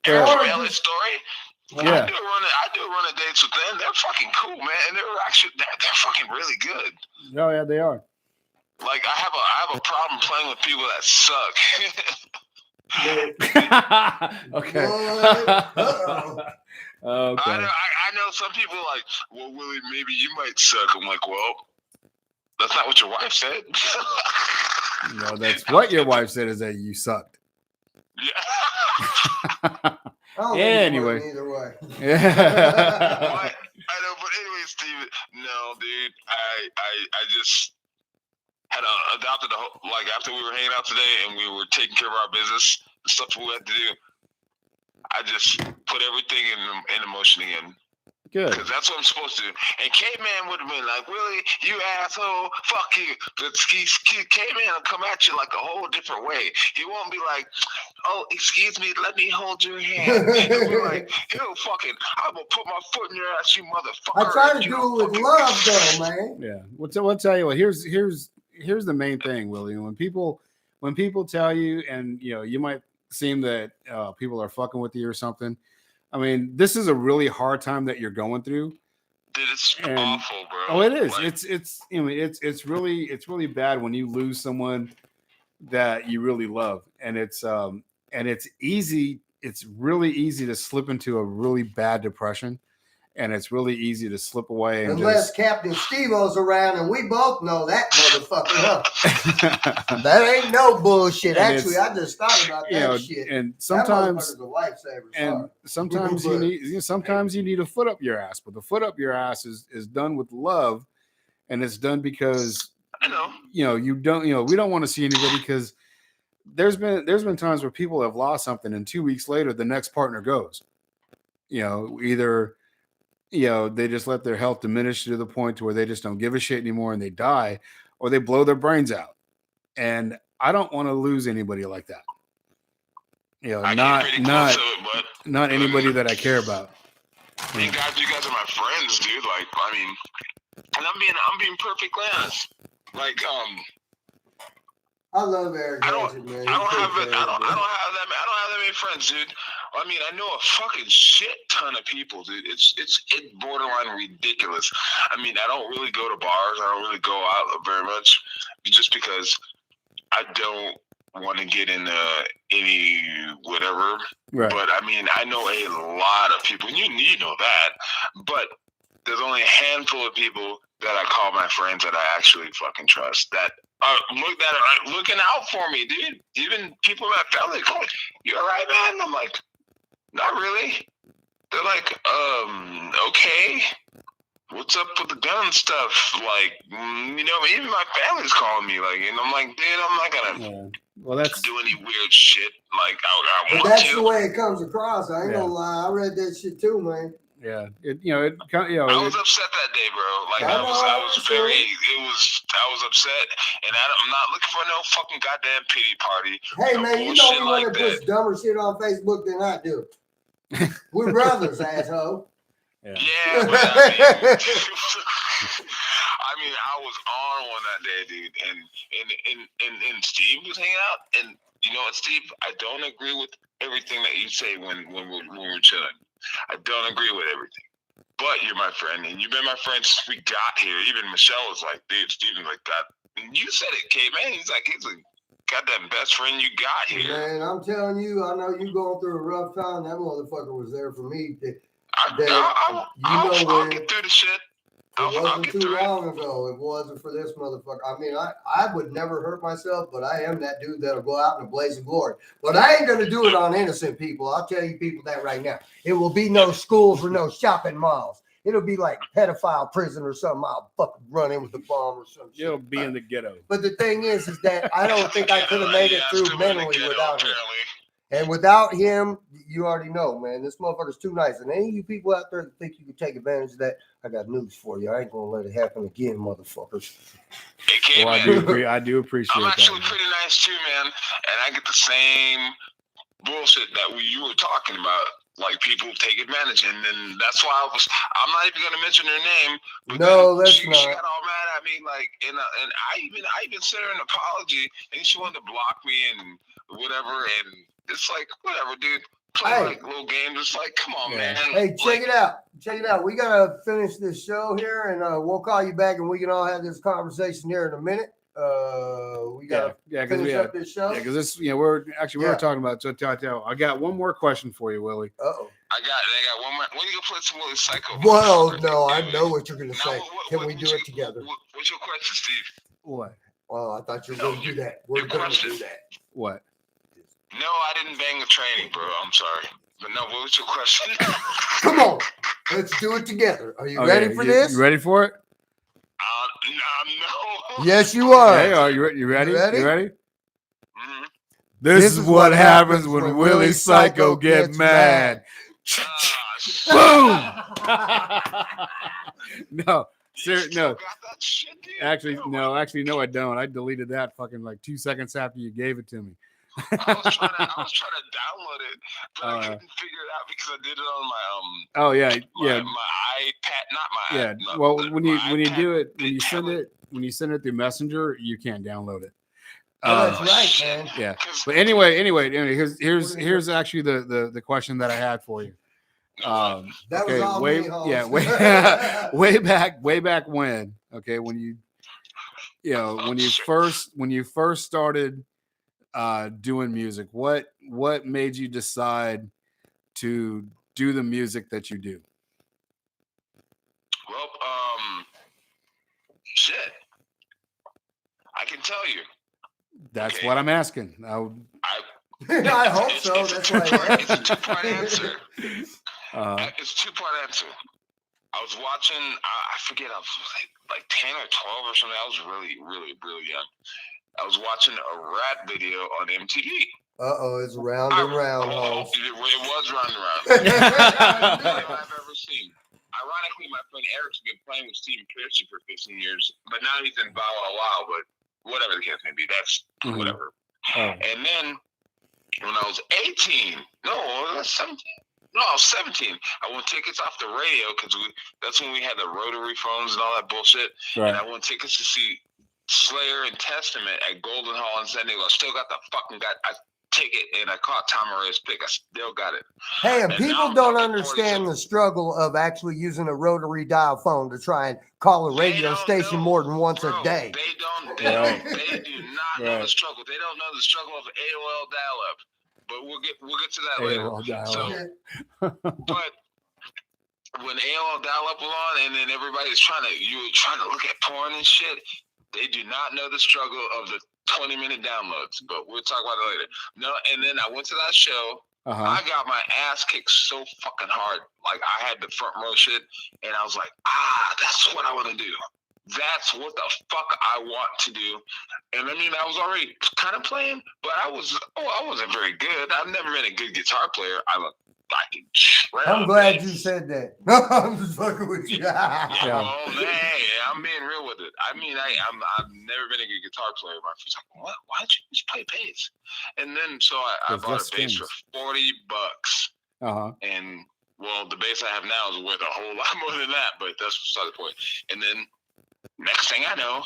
Eric Or from just- LA Story. Yeah. I do a run of dates with them. They're fucking cool, man. And they're fucking really good. Oh yeah, they are. Like I have a problem playing with people that suck. Okay. Uh-oh. Okay. I know some people are like, well, Willie, maybe you might suck. I'm like, well, that's not what your wife said. No, that's what your wife said is that you sucked. Yeah. I don't think it's Anyway. working either way. Yeah. I know, but anyway, Steve, no, dude, I just had adopted like after we were hanging out today and we were taking care of our business, the stuff we had to do. I just put everything in motion again. Good. Because that's what I'm supposed to do. And K-Man would have been like, Willie, you asshole, fuck you. But K-Man will come at you like a whole different way. He won't be like, oh, excuse me, let me hold your hand. He'll be like, he'll fucking, I'm going to put my foot in your ass, you motherfucker. I try to You do know, it with fucking- love, though, man. Yeah. We'll tell you what. Here's the main thing, Willie. When people tell you, and you might seem that people are fucking with you or something. I mean, this is a really hard time that you're going through. Dude, it's And- awful, bro. Oh, it is. Like, It's really bad when you lose someone that you really love, and it's easy. It's really easy to slip into a really bad depression, and it's really easy to slip away and Unless Captain Steve-O's around, and we both know that motherfucker, huh? just That ain't no bullshit. And Actually, I just thought about that shit. and That sometimes. motherfucker's a lifesaver. And Sorry. sometimes you need a foot up your ass, but the foot up your ass is done with love, and it's done because I know. you don't we don't want to see anybody, because there's been times where people have lost something and 2 weeks later the next partner goes, either they just let their health diminish to the point to where they just don't give a shit anymore and they die, or they blow their brains out. And I don't want to lose anybody like that. I came pretty close to it, but not anybody that I care about. Thank God you guys are my friends, dude. Like, I mean, and I'm being perfectly honest. Like, I love Eric Hansen, man. I don't have that many friends, dude. I mean, I know a fucking shit ton of people, dude. It's borderline ridiculous. I mean, I don't really go to bars. I don't really go out very much, just because I don't want to get into any whatever. Right. But I mean, I know a lot of people. You know that, but there's only a handful of people that I call my friends that I actually fucking trust. That are looking out for me, dude. Even people in my family call, "You all right, man?" I'm like, "Not really." They're like, okay. What's up with the gun stuff? Like, even my family's calling me, like, and I'm like, dude, I'm not gonna do any weird shit. Like, I want that's to. the way it comes across. I ain't gonna lie. I read that shit too, man. Yeah, I was upset that day, bro. Like, I was upset, and I'm not looking for no fucking goddamn pity party. Hey, no man, you know we like want to push dumber shit on Facebook than I do. We're brothers, asshole. Yeah, but I mean, I was on one that day, dude, and Steve was hanging out, and you know what, Steve? I don't agree with everything that you say when we're chilling. I don't agree with everything, but you're my friend, and you've been my friend since we got here. Even Michelle was like, dude, Steven's like that. And you said it, Kate, man. He's a goddamn best friend you got here. Man, I'm telling you, I know you going through a rough time. That motherfucker was there for me. I'll get through the shit. It wasn't too long ago. It wasn't for this motherfucker. I mean, I would never hurt myself, but I am that dude that'll go out in a blaze of glory. But I ain't going to do it on innocent people. I'll tell you people that right now. It will be no schools or no shopping malls. It'll be like pedophile prison or something. I'll fucking run in with a bomb or something. It'll be in the ghetto. But the thing is that I don't think I could have made it through mentally without him. And without him, you already know, man, this motherfucker's too nice. And any of you people out there that think you can take advantage of that, I got news for you. I ain't gonna let it happen again, motherfuckers. Hey, well, I do appreciate that. I'm actually pretty nice too, man. And I get the same bullshit that you were talking about. Like, people take advantage, and then that's why I'm not even gonna mention her name. But no, that's she got all mad at me, like, and I even sent her an apology, and she wanted to block me and whatever, and it's like, whatever, dude. Play like little games. It's like, come on, man. Hey, check it out. Check it out. We gotta finish this show here, and we'll call you back, and we can all have this conversation here in a minute. We gotta finish up this show. Yeah, because this, we were talking about. So I got one more question for you, Willie. I got one more. When you gonna play some Willie Psycho? Well, no, I know what you're gonna say. Can we do it together? What's your question, Steve? What? Well, I thought you were going to do that. We're going to do that. What? No, I didn't bang the training, bro. I'm sorry. But no, what was your question? Come on. Let's do it together. Are you ready for this? You ready for it? No. Yes, you are. Hey, are you ready? You ready? Mm-hmm. This is what happens when Willie Psycho get mad. Boom! No. No. Actually, no, I don't. I deleted that fucking like 2 seconds after you gave it to me. I was trying to download it, but I couldn't figure it out because I did it on my Oh yeah, my iPad, not my yeah. iPad, Well, when you do it, when you send it through Messenger, you can't download it. That's right, man. Yeah. But anyway, here's actually the question that I had for you. That was all way back when, okay, when you first started doing music, what made you decide to do the music that you do? Well, shit, I can tell you. That's what I'm asking. I hope so. That's why it's a two-part answer. It's a two-part answer. I was watching, I forget, I was like 10 or 12 or something. I was really, really, really young. I was watching a rap video on MTV. It's round and round, Holmes. It was round and round. Everything I've ever seen. Stephen Pearson for 15 years, but now he's in Bow Wow Wow. But whatever the case may be, that's whatever. Oh. And then when I was 18, no, I was 17. No, I was 17. I won tickets off the radio because that's when we had the rotary phones and all that bullshit. Right. And I won tickets to see Slayer and Testament at Golden Hall in San Diego. I still got the fucking ticket, and I caught Tom Morey's pick. I still got it. Hey, and And people now don't I'm understand 47. the struggle of actually using a rotary dial phone to try and call a radio station more than once a day. They do not know the struggle. They don't know the struggle of AOL dial-up. But we'll get to that later. So, but when AOL dial-up was on, and then everybody's trying to look at porn and shit, they do not know the struggle of the 20-minute downloads. But we'll talk about it later. No, and then I went to that show. I got my ass kicked so fucking hard. Like, I had the front row shit, and I was like, that's what I want to do. That's what the fuck I want to do. And I mean, I was already kind of playing, but I wasn't very good. I've never been a good guitar player. I'm glad you said that. I'm just fucking with you. Oh man, I'm being real with it. I mean, I've never been a good guitar player. My friend's like, what? Why don't you just play bass? And then so I bought a bass for $40. And well, the bass I have now is worth a whole lot more than that, but that's beside the point. And then next thing I know,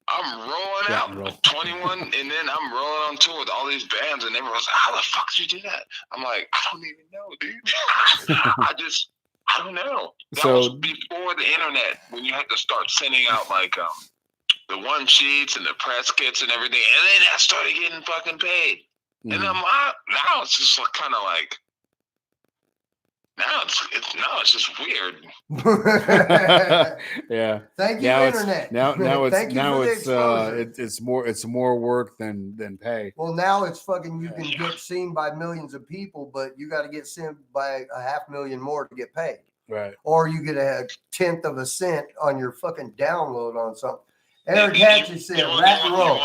I'm rolling out 21, and then I'm rolling on tour with all these bands, and everyone's like, how the fuck did you do that? I'm like, I don't even know, dude. I don't know. That was before the internet, when you had to start sending out like the one sheets and the press kits and everything, and then I started getting fucking paid. And I'm now it's just kind of like, now it's just weird. Yeah. Thank you, internet. It's more work than pay. Well, now it's fucking. You can get seen by millions of people, but you got to get seen by 500,000 more to get paid. Right. Or you get a 1/10 of a cent on your fucking download on something. Eric Hatchett said, "Rat and roll."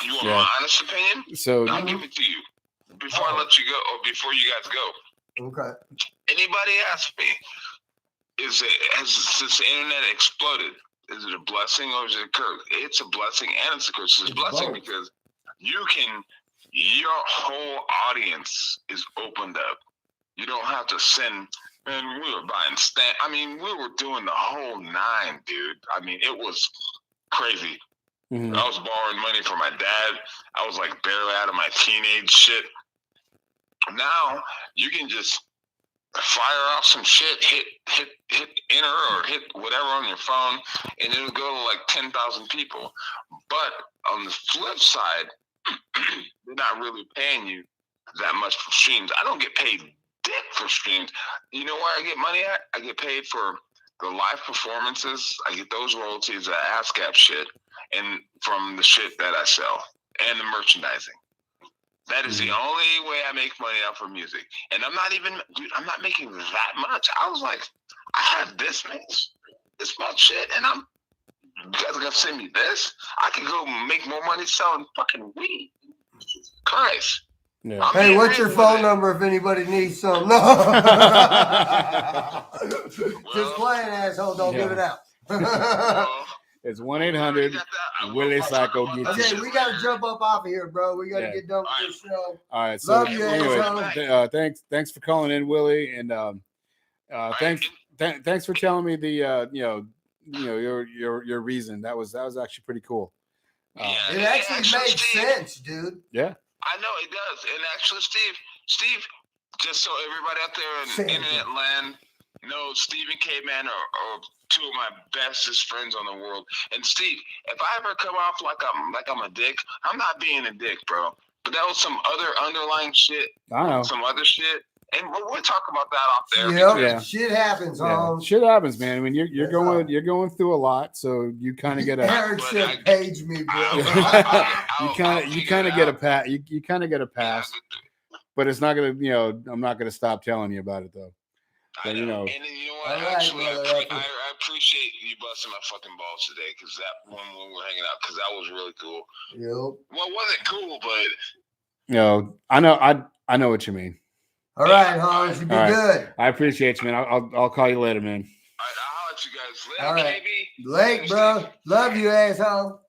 You want my honest opinion? So I'll give it to you before I let you go, or before you guys go. Okay. Anybody ask me, has this internet exploded? Is it a blessing or is it a curse? It's a blessing and it's a curse. It's a blessing because your whole audience is opened up. You don't have to send, man, we were buying we were doing the whole 9, dude. I mean, it was crazy. Mm-hmm. I was borrowing money from my dad. I was like barely out of my teenage shit. Now you can just fire off some shit, hit enter or hit whatever on your phone, and it'll go to like 10,000 people. But on the flip side, they're not really paying you that much for streams. I don't get paid dick for streams. You know where I get money at? I get paid for the live performances. I get those royalties, the ASCAP shit, and from the shit that I sell and the merchandising. That is the only way I make money off of music. And I'm not making that much. I was like, I have this much shit, and you guys are gonna send me this? I can go make more money selling fucking weed. Christ. Yeah. Hey, what's your phone number if anybody needs some? No. Just playing, asshole. Don't give it out. It's 1-800 Willie Sacco. Okay, we gotta jump up off of here, bro. We gotta get done with this show. All right, so love you, anyway, thanks for calling in, Willie, and thanks for telling me the your reason. That was actually pretty cool. It actually made sense, dude. Yeah, I know it does. And actually, Steve, just so everybody out there in internet land knows, Steve and K-Man are 2 of my bestest friends on the world. And Steve, if I ever come off like I'm a dick, I'm not being a dick, bro. But that was some other underlying shit. I know. Some other shit. And we'll talk about that off there. Yeah. Shit happens, shit happens, man. I mean, you're going through a lot, so you kind of get a. Eric should page me, bro. You kind of get a pass. You kind of get a pass, but it's not gonna. I'm not gonna stop telling you about it though. But, And then, you know what? Actually, I appreciate you busting my fucking balls today, because that when we were hanging out, because that was really cool. Yep. Well, it wasn't cool, but I know what you mean. All right, Hans, you be good. I appreciate you, man. I'll call you later, man. All right, I'll holler at you guys. Later, All right. KB. Late, bro. Love you, asshole.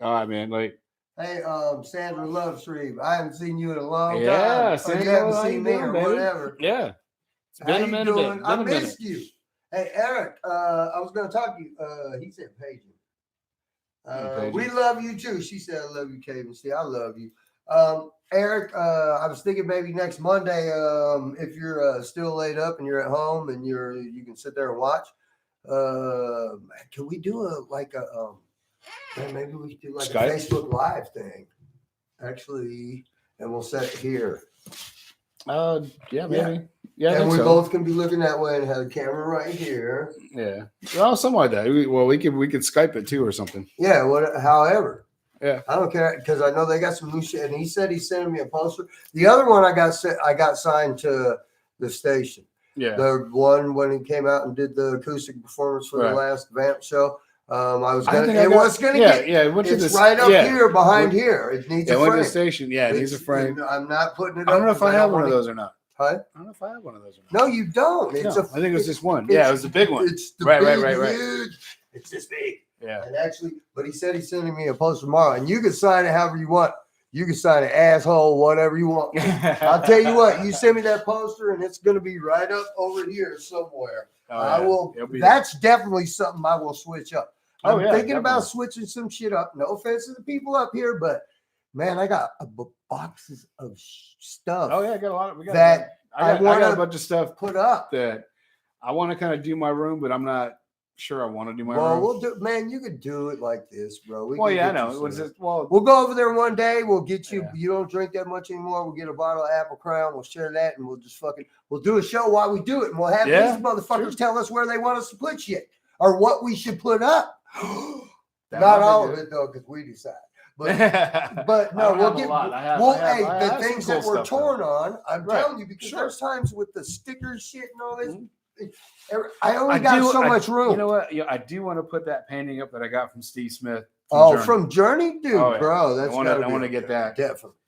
All right, man. Like, Hey, Sandra Love Stream. I haven't seen you in a long time. yeah, Or Sandra, you haven't how seen you me doing, or baby? whatever. Yeah. It's How been a you minute. doing? Been I a minute. missed you. Hey, Eric, I was going to talk to you. He said, page you. We love you too. She said, I love you, Kevin. See, I love you. Eric, I was thinking maybe next Monday, if you're still laid up and you're at home and you can sit there and watch. Can we do maybe we could do like Skype? a Facebook Live thing, actually, and we'll set it here. Yeah, maybe. Yeah, I and think we so. both can be looking that way and have a camera right here. Yeah. Well, something like that. We could Skype it too or something. Yeah. However. Yeah. I don't care because I know they got some new shit. And he said he's sending me a poster. The other one I got signed to the station. Yeah. The one when he came out and did the acoustic performance for the last Vamp show. It's right up here behind here. It needs a frame. Went to the station. Yeah, it needs a frame. I'm not putting it up. I don't know if I have one of those or not. Huh? I don't know if I have one of those or not. No, you don't. I think it was just one. Yeah, it was the big one. It's the right. huge. It's this big. Yeah. And actually, but he said he's sending me a poster tomorrow, and you can sign it however you want. You can sign it asshole, whatever you want. I'll tell you what, you send me that poster, and it's going to be right up over here somewhere. I will. That's definitely something I will switch up. I'm thinking about switching some shit up. No offense to the people up here, but man, I got boxes of stuff. Oh yeah, I got a lot of. I got a bunch of stuff put up that I want to kind of do my room, but I'm not sure I want to do my room. Well, we'll do. Man, you could do it like this, bro. I know. We'll go over there one day. We'll get you. Yeah. You don't drink that much anymore. We'll get a bottle of Apple Crown. We'll share that, and we'll just we'll do a show while we do it, and we'll have these motherfuckers tell us where they want us to put shit or what we should put up. Not all of it though, because we decide. But no, we'll get. The things that we're torn on. I'm telling you because there's times with the sticker shit and all this. I only got so much room. You know what? Yeah, I do want to put that painting up that I got from Steve Smith. From Journey, dude, bro. That's I want to get that. Definitely.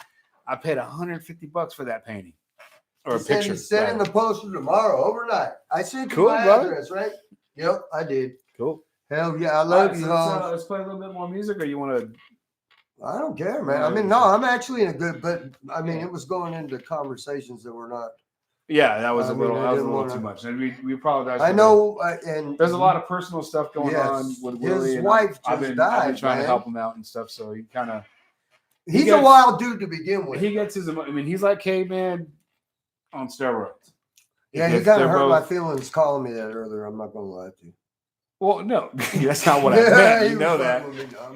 I paid $150 for that painting. Or a picture. He's sending the poster tomorrow overnight. I sent you my address, right? Yep, I did. Cool. Hell yeah, I love you. Let's play a little bit more music, or you want to? I don't care, man. I mean, no, I'm actually in a good, but I mean, it was going into conversations that were not. Yeah, that was a little too much, and we apologize. I know, and there's a lot of personal stuff going on with Willie. His wife I've died. I've been trying to help him out and stuff, so he kind of. He's a wild dude to begin with. He gets his. I mean, he's like Caveman on steroids. Yeah, he kind of hurt my feelings calling me that earlier. I'm not going to lie to you. Well, no, that's not what I meant. You know that.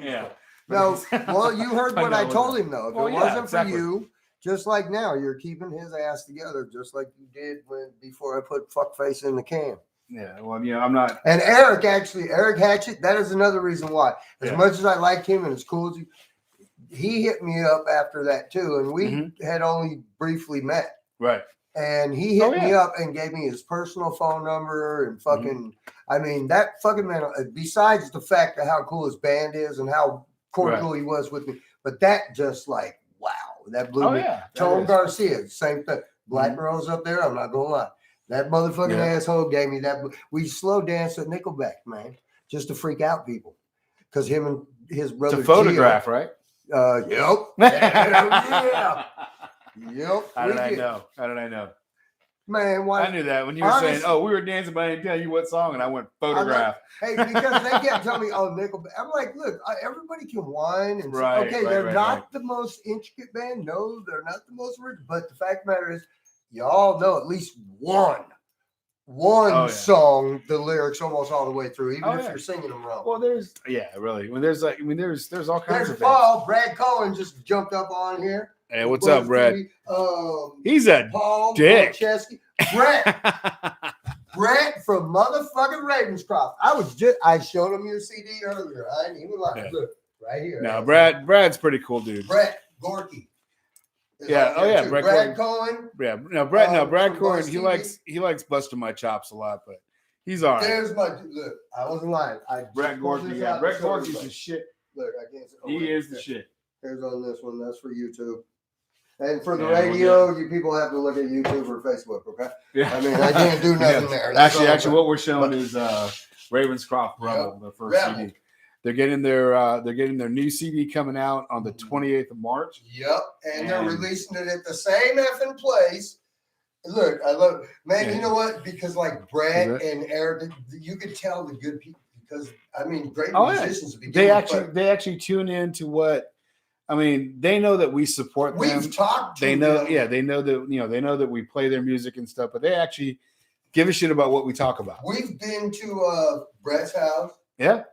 Yeah. No, well, you heard what I told him, though. If it wasn't for you, just like now, you're keeping his ass together, just like you did before I put fuckface in the can. Yeah, well, yeah, I'm not. And Eric Hatchett, that is another reason why. As much as I liked him and as cool as he hit me up after that, too. And we had only briefly met. Right. And he hit me up and gave me his personal phone number and fucking, I mean, that fucking man, besides the fact of how cool his band is and how cordial he was with me, but that just like, wow, that blew me. Yeah, Tone Garcia, same thing. Black Rose up there, I'm not going to lie. That motherfucking asshole gave me that. We slow danced at Nickelback, man, just to freak out people. Because him and his brother. To photograph, Gio, right? Yep. Yeah. Yep. How did I know? Man, why? I knew that when you were saying, "Oh, we were dancing, but I didn't tell you what song," and I went photograph. Hey, because they kept telling me, "Oh, Nickelback." I'm like, look, everybody can whine and say, okay, they're not the most intricate band. No, they're not the most rich. But the fact of the matter is, y'all know at least one song, the lyrics almost all the way through, even if you're singing them wrong. Well, there's really. There's all kinds of Paul. Brad Cohen just jumped up on here. Hey, what's up, Brad? He's a Paul dick. Brett from motherfucking Ravenscroft. I showed him your CD earlier. I didn't even look right here. No, Brad's pretty cool, dude. Brett Gorky. Yeah. Brad Cohen. Yeah. Brad Cohen. He likes busting my chops a lot, but he's all right. There's my look. I wasn't lying. Brad Gorky. Yeah, Brad Gorky's the shit. Look, I can't say. He is the shit. Here's on this one. That's for YouTube. And for the radio, you people have to look at YouTube or Facebook, okay? Yeah. I mean, I can't do nothing there. Actually, what we're showing is Ravenscroft Rebel, their first Rebel. CD. They're getting their new CD coming out on the 28th of March. Yep, and they're releasing it at the same effing place. Look, I love, man. Yeah. You know what? Because like Brett and Eric, you could tell the good people. Because I mean, great musicians. They actually tune in to what. I mean, they know that we support them. We've talked to them. They know that they know that we play their music and stuff, but they actually give a shit about what we talk about. We've been to Brett's house. Yeah.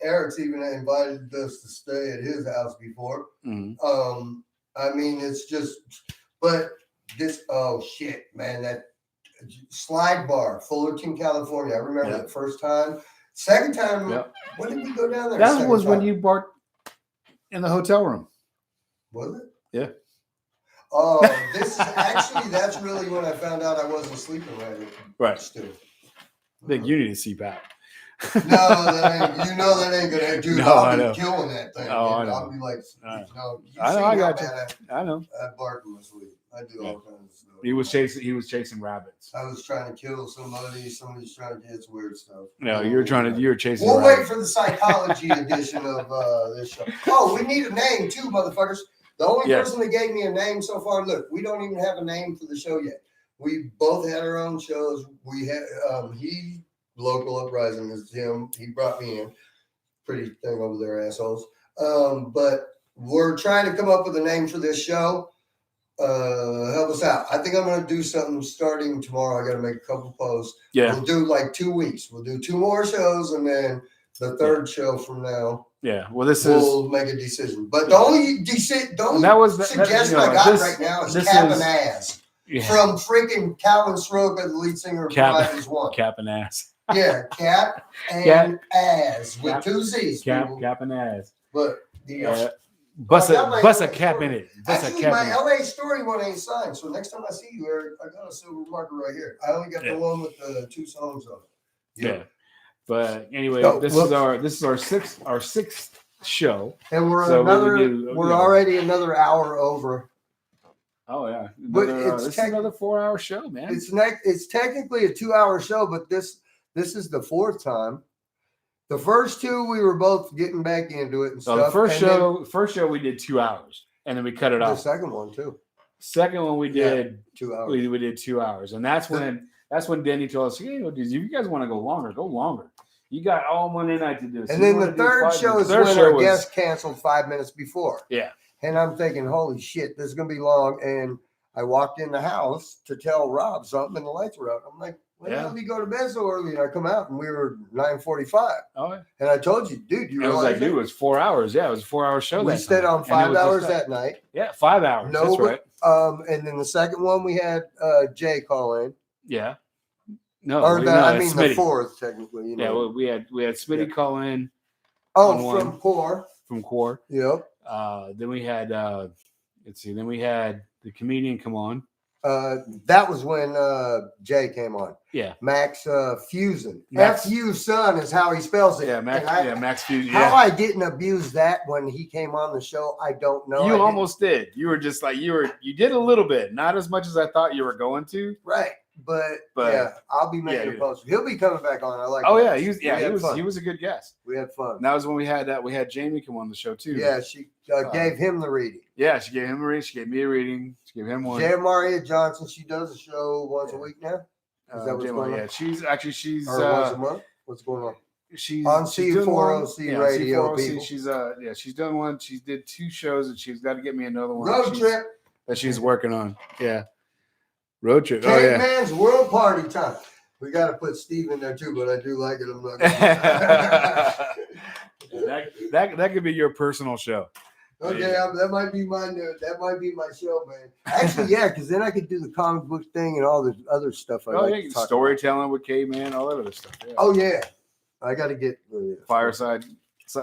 Eric's even invited us to stay at his house before. Mm-hmm. I mean, it's just, but this, oh shit, man, that Slide Bar, Fullerton, California. I remember the first time. Second time, when did we go down there? That was when you barked in the hotel room. Was it? Yeah. Oh, this is actually, that's really when I found out I wasn't sleeping right. Right. Still. I think you need a CPAP. No, that ain't gonna do. No, I'll be killing that thing. I know. I'll be like, I got you. I know. I bark in my sleep. I do all kinds of stuff. He was chasing rabbits. I was trying to kill somebody. Somebody's trying to get weird stuff. No, you were chasing. We'll rabbits. wait for the psychology edition of this show. Oh, we need a name too, motherfuckers. The only person that gave me a name so far. Look, we don't even have a name for the show yet. We both had our own shows. We had he local uprising is him. He brought me in. Pretty thing over there, assholes. But we're trying to come up with a name for this show. Help us out. I think I'm going to do something starting tomorrow. I got to make a couple posts. Yeah. We'll do like 2 weeks. We'll do 2 more shows, and then the third show from now. Yeah. Well, we'll make a decision. But the only suggestion I got right now is cap and ass from freaking Calvin Stroke, the lead singer of Providers One. Cap and ass. Yeah, cap and ass with 2 Z's. Cap and ass. But bust a cap in it. Actually, my LA story one ain't signed. So next time I see you, Eric, I got a silver marker right here. I only got the one with the 2 songs on it. Yeah. But anyway, this is our sixth show, and we're already another hour over. Oh yeah, this is another 4-hour show, man. It's technically a 2-hour show, but this is the 4th time. The first 2 we were both getting back into it and stuff. The first show we did 2 hours, and then we cut it off. The second one too. Second one we did 2 hours. We did 2 hours, and that's when Denny told us, "Hey, if you guys want to go longer, go longer. You got all Monday night to do." And then the third show is when our guest canceled 5 minutes before. Yeah. And I'm thinking, holy shit, this is gonna be long. And I walked in the house to tell Rob something, and the lights were out. I'm like, when the hell did we go to bed so early? And I come out, and we were 9:45. Oh, yeah. And I told you, dude, I was like, dude, it was 4 hours. Yeah, it was a 4-hour show. We stayed on 5 hours that night. Yeah, 5 hours. No, that's right. And then the second one we had Jay call in. Yeah. No, the 4th technically. Yeah, well, we had Smitty call in. Oh, from Core. From Core. Yep. Then we had Then we had the comedian come on. That was when Jay came on. Yeah. Max Fusen. F-U-Son is how he spells it. Yeah, Max Fusen. How I didn't abuse that when he came on the show, I don't know. You almost did. You were just like you did a little bit, not as much as I thought you were going to. Right. But yeah, I'll be making a post. He'll be coming back on. I like. Oh yeah, he was a good guest. We had fun. And that was when we had Jamie come on the show too. Yeah, she gave him the reading. Yeah, she gave him a reading. She gave me a reading. She gave him one. Jan Maria Johnson. She does a show once a week now. Is that what's going on? Yeah, she's once a month. What's going on? She's on C4OC radio. C4OC, she's done one. She did 2 shows, and she's got to get me another one. Road trip that she's working on. Yeah. Road trip. Caveman's World Party Time. We got to put Steve in there too, but I do like it. I'm not gonna that could be your personal show. Okay, that might be my show, man. Actually, yeah, because then I could do the comic book thing and all the other stuff. Storytelling with Caveman, all that other stuff. Yeah. Oh yeah, I got to get Fireside.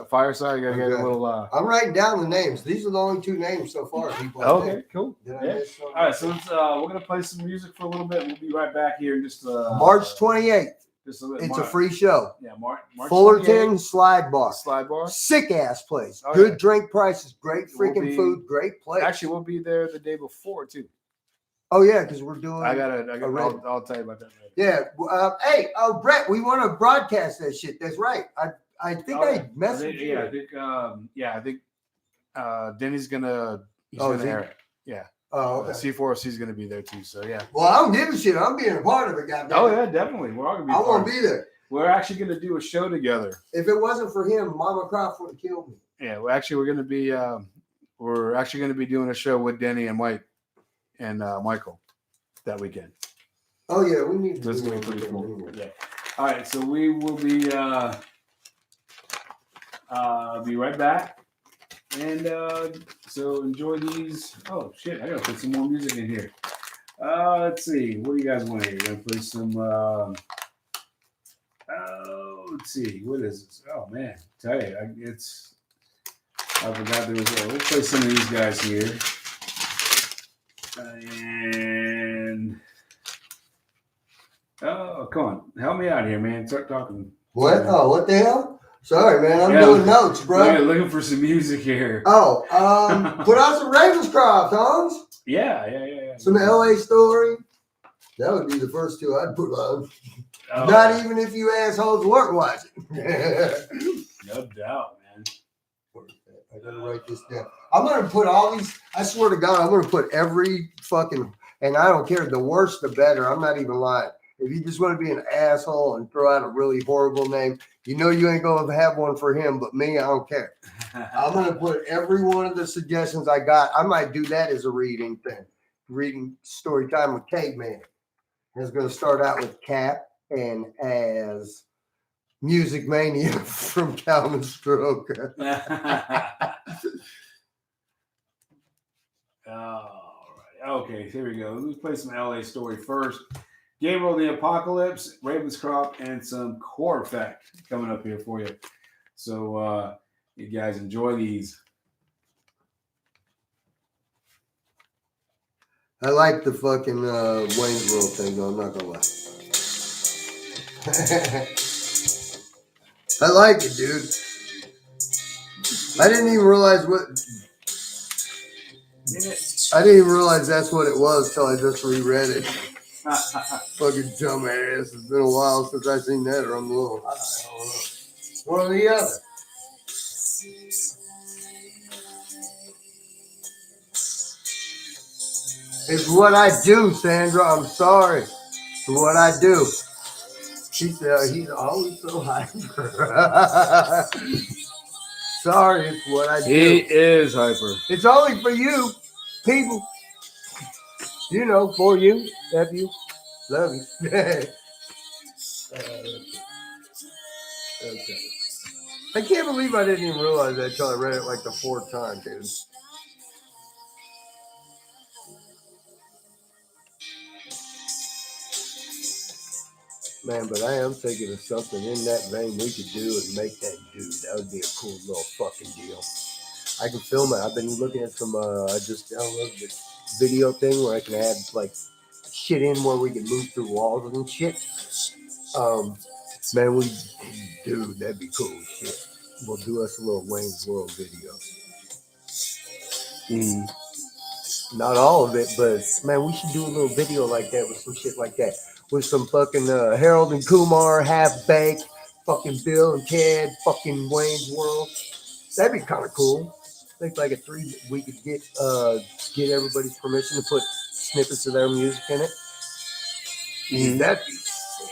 Fireside, you gotta get a little. I'm writing down the names. These are the only 2 names so far. People. Okay, cool. Yeah. All right, so we're gonna play some music for a little bit. We'll be right back here in just March 28th. It's a free show. Yeah, March Fullerton Slide Bar. Slide Bar. Sick ass place. Good drink prices. Great freaking food. Great place. Actually, we'll be there the day before too. Oh yeah, because we're doing. I'll tell you about that later. Yeah. Hey, Brett, we want to broadcast that shit. That's right. I think I messaged you. I think Denny's gonna air it. Yeah. Oh, okay. C4C is gonna be there too. So yeah. Well, I don't give a shit. I'm being a part of it, goddamn. Oh yeah, definitely. We're all gonna be. I won't be there. We're actually gonna do a show together. If it wasn't for him, Mama Croft would have killed me. Yeah, we're gonna be doing a show with Denny and Mike and Michael that weekend. Oh yeah, we need to. This is gonna be pretty cool. Yeah. All right, so we will be right back, and so enjoy these. Oh shit, I gotta put some more music in here. Let's see, what do you guys want to hear? We're gonna play some. Let's see, what is this? Oh man, tell you, I forgot there was. We'll play some of these guys here, and oh, come on, help me out here, man. Start talking. What? Oh, what the hell? Sorry, man. I'm doing notes, bro. Looking for some music here. Oh, put on some Ravenscroft songs. Yeah. Some LA Story. That would be the first two I'd put on. Oh. Not even if you assholes weren't watching. No doubt, man. I gotta write this down. I'm gonna put all these. I swear to God, I'm gonna put every fucking. And I don't care. The worse, the better. I'm not even lying. If you just want to be an asshole and throw out a really horrible name, you know you ain't gonna have one for him. But me, I don't care. I'm gonna put every one of the suggestions I got. I might do that as a reading thing. Reading story time with Caveman. It's gonna start out with Cap. And as Music Mania from Calvin Stroke. All right. Okay, here we go. Let's play some LA Story first. Gabriel the Apocalypse, Ravenscroft, and some Core Effect coming up here for you. So you guys enjoy these. I like the fucking Wayne's World thing, though. I'm not gonna lie. I like it, dude. I didn't even realize that's what it was till I just reread it. Fucking dumbass. It's been a while since I've seen that, or I'm a little. I don't know. One or the other. It's what I do, Sandra. I'm sorry. It's what I do. She said he's always so hyper. Sorry, it's what I do. He is hyper. It's only for you, people. You know, for you, F you, love you. Okay. I can't believe I didn't even realize that until I read it like the fourth time, dude. Man, but I am thinking of something in that vein we could do and make that dude. That would be a cool little fucking deal. I can film it. I've been looking at some, I just downloaded this video thing where I can add like shit in where we can move through walls and shit. Man, dude, that'd be cool shit. We'll do us a little Wayne's World video. Not all of it, but man, we should do a little video like that with some shit like that. With some fucking Harold and Kumar, Half Baked, fucking Bill and Ted, fucking Wayne's World. That'd be kind of cool. I think like we could get everybody's permission to put snippets of their music in it. That'd be sick.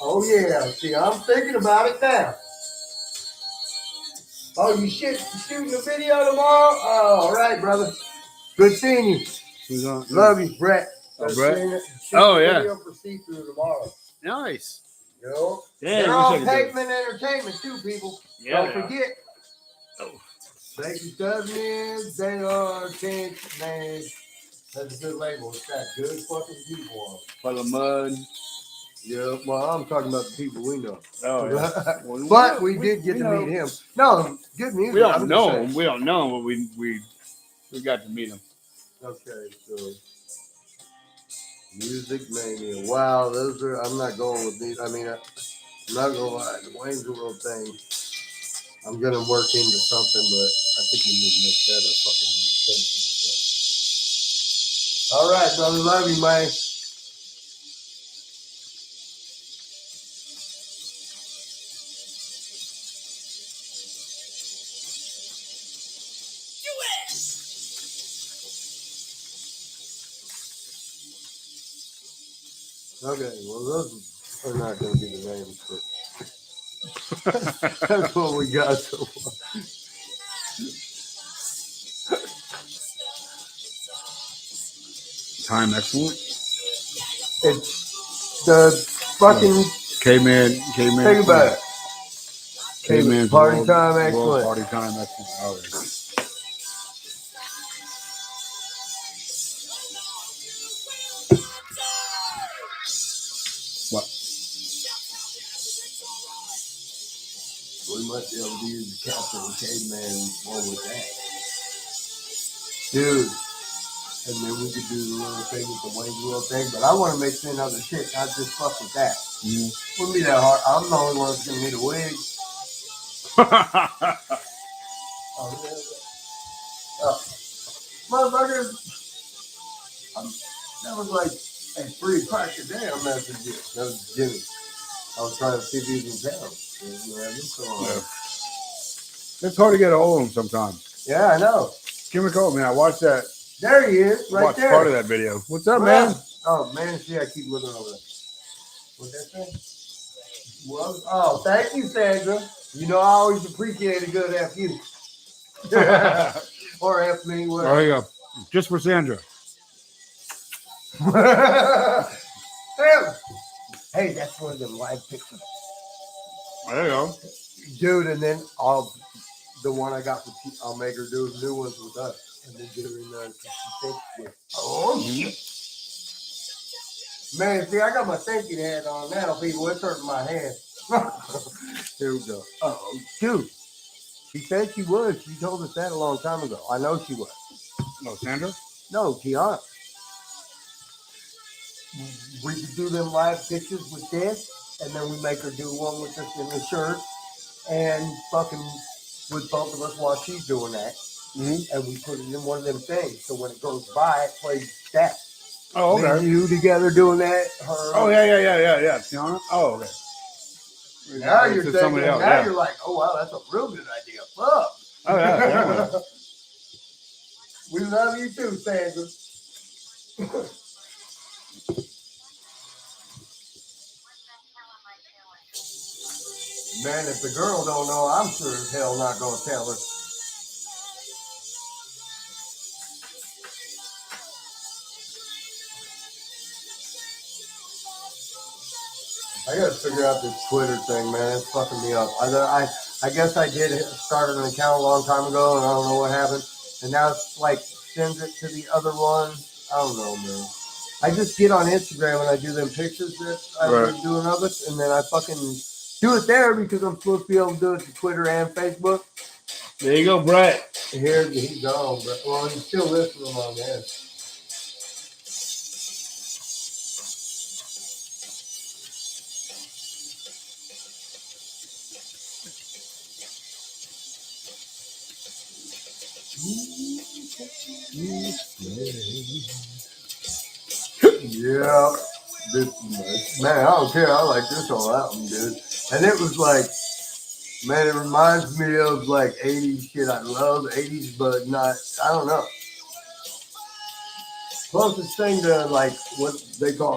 Oh yeah, see, I'm thinking about it now. Oh, you shooting a video tomorrow? Oh, all right, brother. Good seeing you. Love you, Brett. Brett? Oh, yeah. Video for see-through tomorrow. Nice. You know? Yeah, they're on Pavement Entertainment too, people. Yeah, don't forget. Oh. Thank you, Cousins. They are changed names. That's a good label. It's got good fucking people on it. Full of mud. Yeah, well, I'm talking about the people we know. Oh, yeah. But we did get to meet him. No, good music. We don't know him. We don't know him, but we got to meet him. Okay, so Music Mania. Wow, those are. I'm not going with these. I mean, I'm not gonna lie. The Wayne's World thing. I'm gonna work into something, but I think we need to make that a fucking thing for All right, brother. Love you, man. Okay, well, those are not going to be the names, but that's what we got so far. Time excellent. It's the fucking. Caveman. Think about it. Caveman's Party world, time world excellent. party time excellent. Oh, yeah. What? We might be able to use the Captain Caveman one with that. Dude. And then we could do the little thing with the wave wheel thing. But I want to mix in other shit, not just fuck with that. Mm-hmm. Wouldn't be that hard. I'm the only one that's going to need a wig. Motherfucker, that was like a free crack a day I'm messaging you. That was Jimmy. I was trying to see if he was in town. It's hard to get a hold of him sometimes. Yeah, I know. Give me a call, man. I watched that. There he is, right watched there. part of that video. What's up, Well, man? oh, man, see, I keep looking over there. What's that say? Well, oh, thank you, Sandra. You know I always appreciate a good F you. Or F me, whatever. There you go. Just for Sandra. Hey, that's one of them live pictures. There you go. Dude, and then the one I got I'll make her do new ones with us. And then get her in there. Oh, shit. Man, see, I got my thinking hat on now, people. It's hurting my hand. Here we go. Oh, dude. She said she would. She told us that a long time ago. I know she would. No, Sandra? No, Tiana. We could do them live pictures with this, and then we make her do one with us in the shirt, and fucking with both of us while she's doing that. Mm-hmm. And we put it in one of them things. So when it goes by, it plays that. Oh, okay. Me and you together doing that. Her. Oh, yeah. Tiana? Oh, okay. Now you're thinking, somebody else, now you're like, oh, wow, that's a real good idea. Fuck. Oh, yeah. We love you too, Sandra. Man, if the girl don't know, I'm sure as hell not going to tell her. I got to figure out this Twitter thing, man. It's fucking me up. I guess I did start an account a long time ago, and I don't know what happened. And now it's like sends it to the other one. I don't know, man. I just get on Instagram and I do them pictures that I've been doing of it, and then I fucking do it there because I'm supposed to be able to do it to Twitter and Facebook. There you go, Brett. Here he's gone, but well, he's still listening on there. Yeah, this man, I don't care. I like this whole album, dude. And it was like, man, it reminds me of like 80s shit. I love 80s, but not, I don't know. Closest thing to like what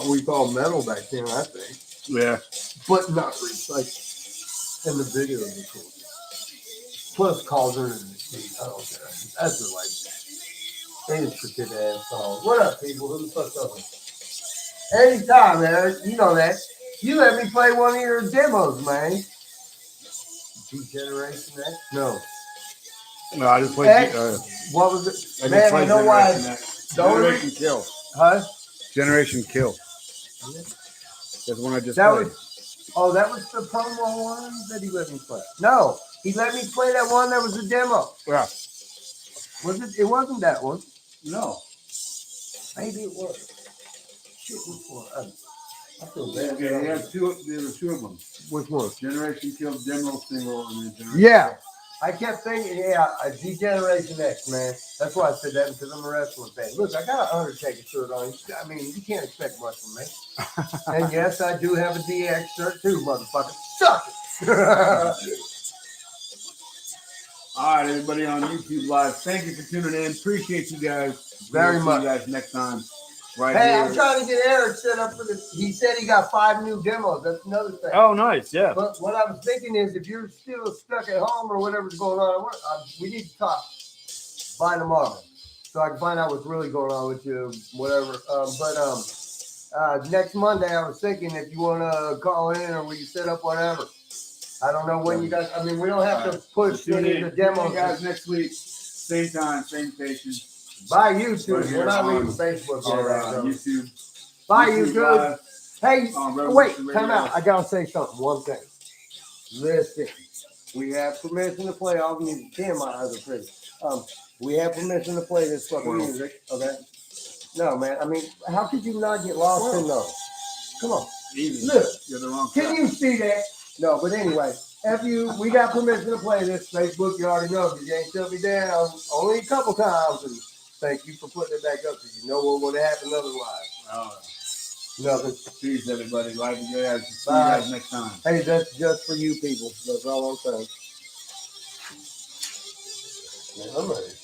we call metal back then, I think. Yeah. But not really. Like in the video of the cool. Plus Calder and the Sea. I don't care. That's a like intricate ass song. What up, people? Who the fuck's up? Anytime, Eric. You know that. You let me play one of your demos, man. Degeneration X? No. No, I just played. What was it? Man, I know why. Generation Kill. Huh? Generation Kill. That's one I just that played. That was the promo one that he let me play. No, he let me play that one that was a demo. Yeah. Was it? It wasn't that one. No. Maybe it was. Shit, which one? I feel bad. Yeah, there were two of them. Which one? Generation Kill demo single and then Generation Yeah. I kept thinking, yeah, a Degeneration X, man. That's why I said that, because I'm a wrestling fan. Look, I got an Undertaker shirt on. I mean, you can't expect much from me. And yes, I do have a DX shirt too, motherfucker. Suck it. All right, everybody on YouTube Live, thank you for tuning in. Appreciate you guys. Very We'll much. See you guys next time. Right Hey, here. I'm trying to get Eric set up for this. He said he got 5 new demos. That's another thing. Oh, nice. Yeah. But what I was thinking is, if you're still stuck at home or whatever's going on, we need to talk by tomorrow, so I can find out what's really going on with you, whatever. Next Monday, I was thinking if you want to call in or we can set up whatever. I don't know when you guys. I mean, we don't have to push any of the demos. Guys, next week, same time, same station. By YouTube. Right We're not on leaving Facebook yet. YouTube. Bye, YouTube. Live. Hey, Revolution wait, Radio. time out. I gotta say something. One thing. Listen, we have permission to play all the music. Damn, my eyes are pretty. We have permission to play this fucking music. Okay. No, man. I mean, how could you not get lost in those? Come on. Easy. Look. You're the wrong Can you see that? No, but anyway, we got permission to play this. Facebook, you already know. If you ain't shut me down only a couple times, and thank you for putting it back up because you know what would have happened otherwise. Nothing. Peace, everybody. Live you guys. See you Bye. guys next time. Hey, that's just for you people. That's all I'm saying. Man, I'm ready.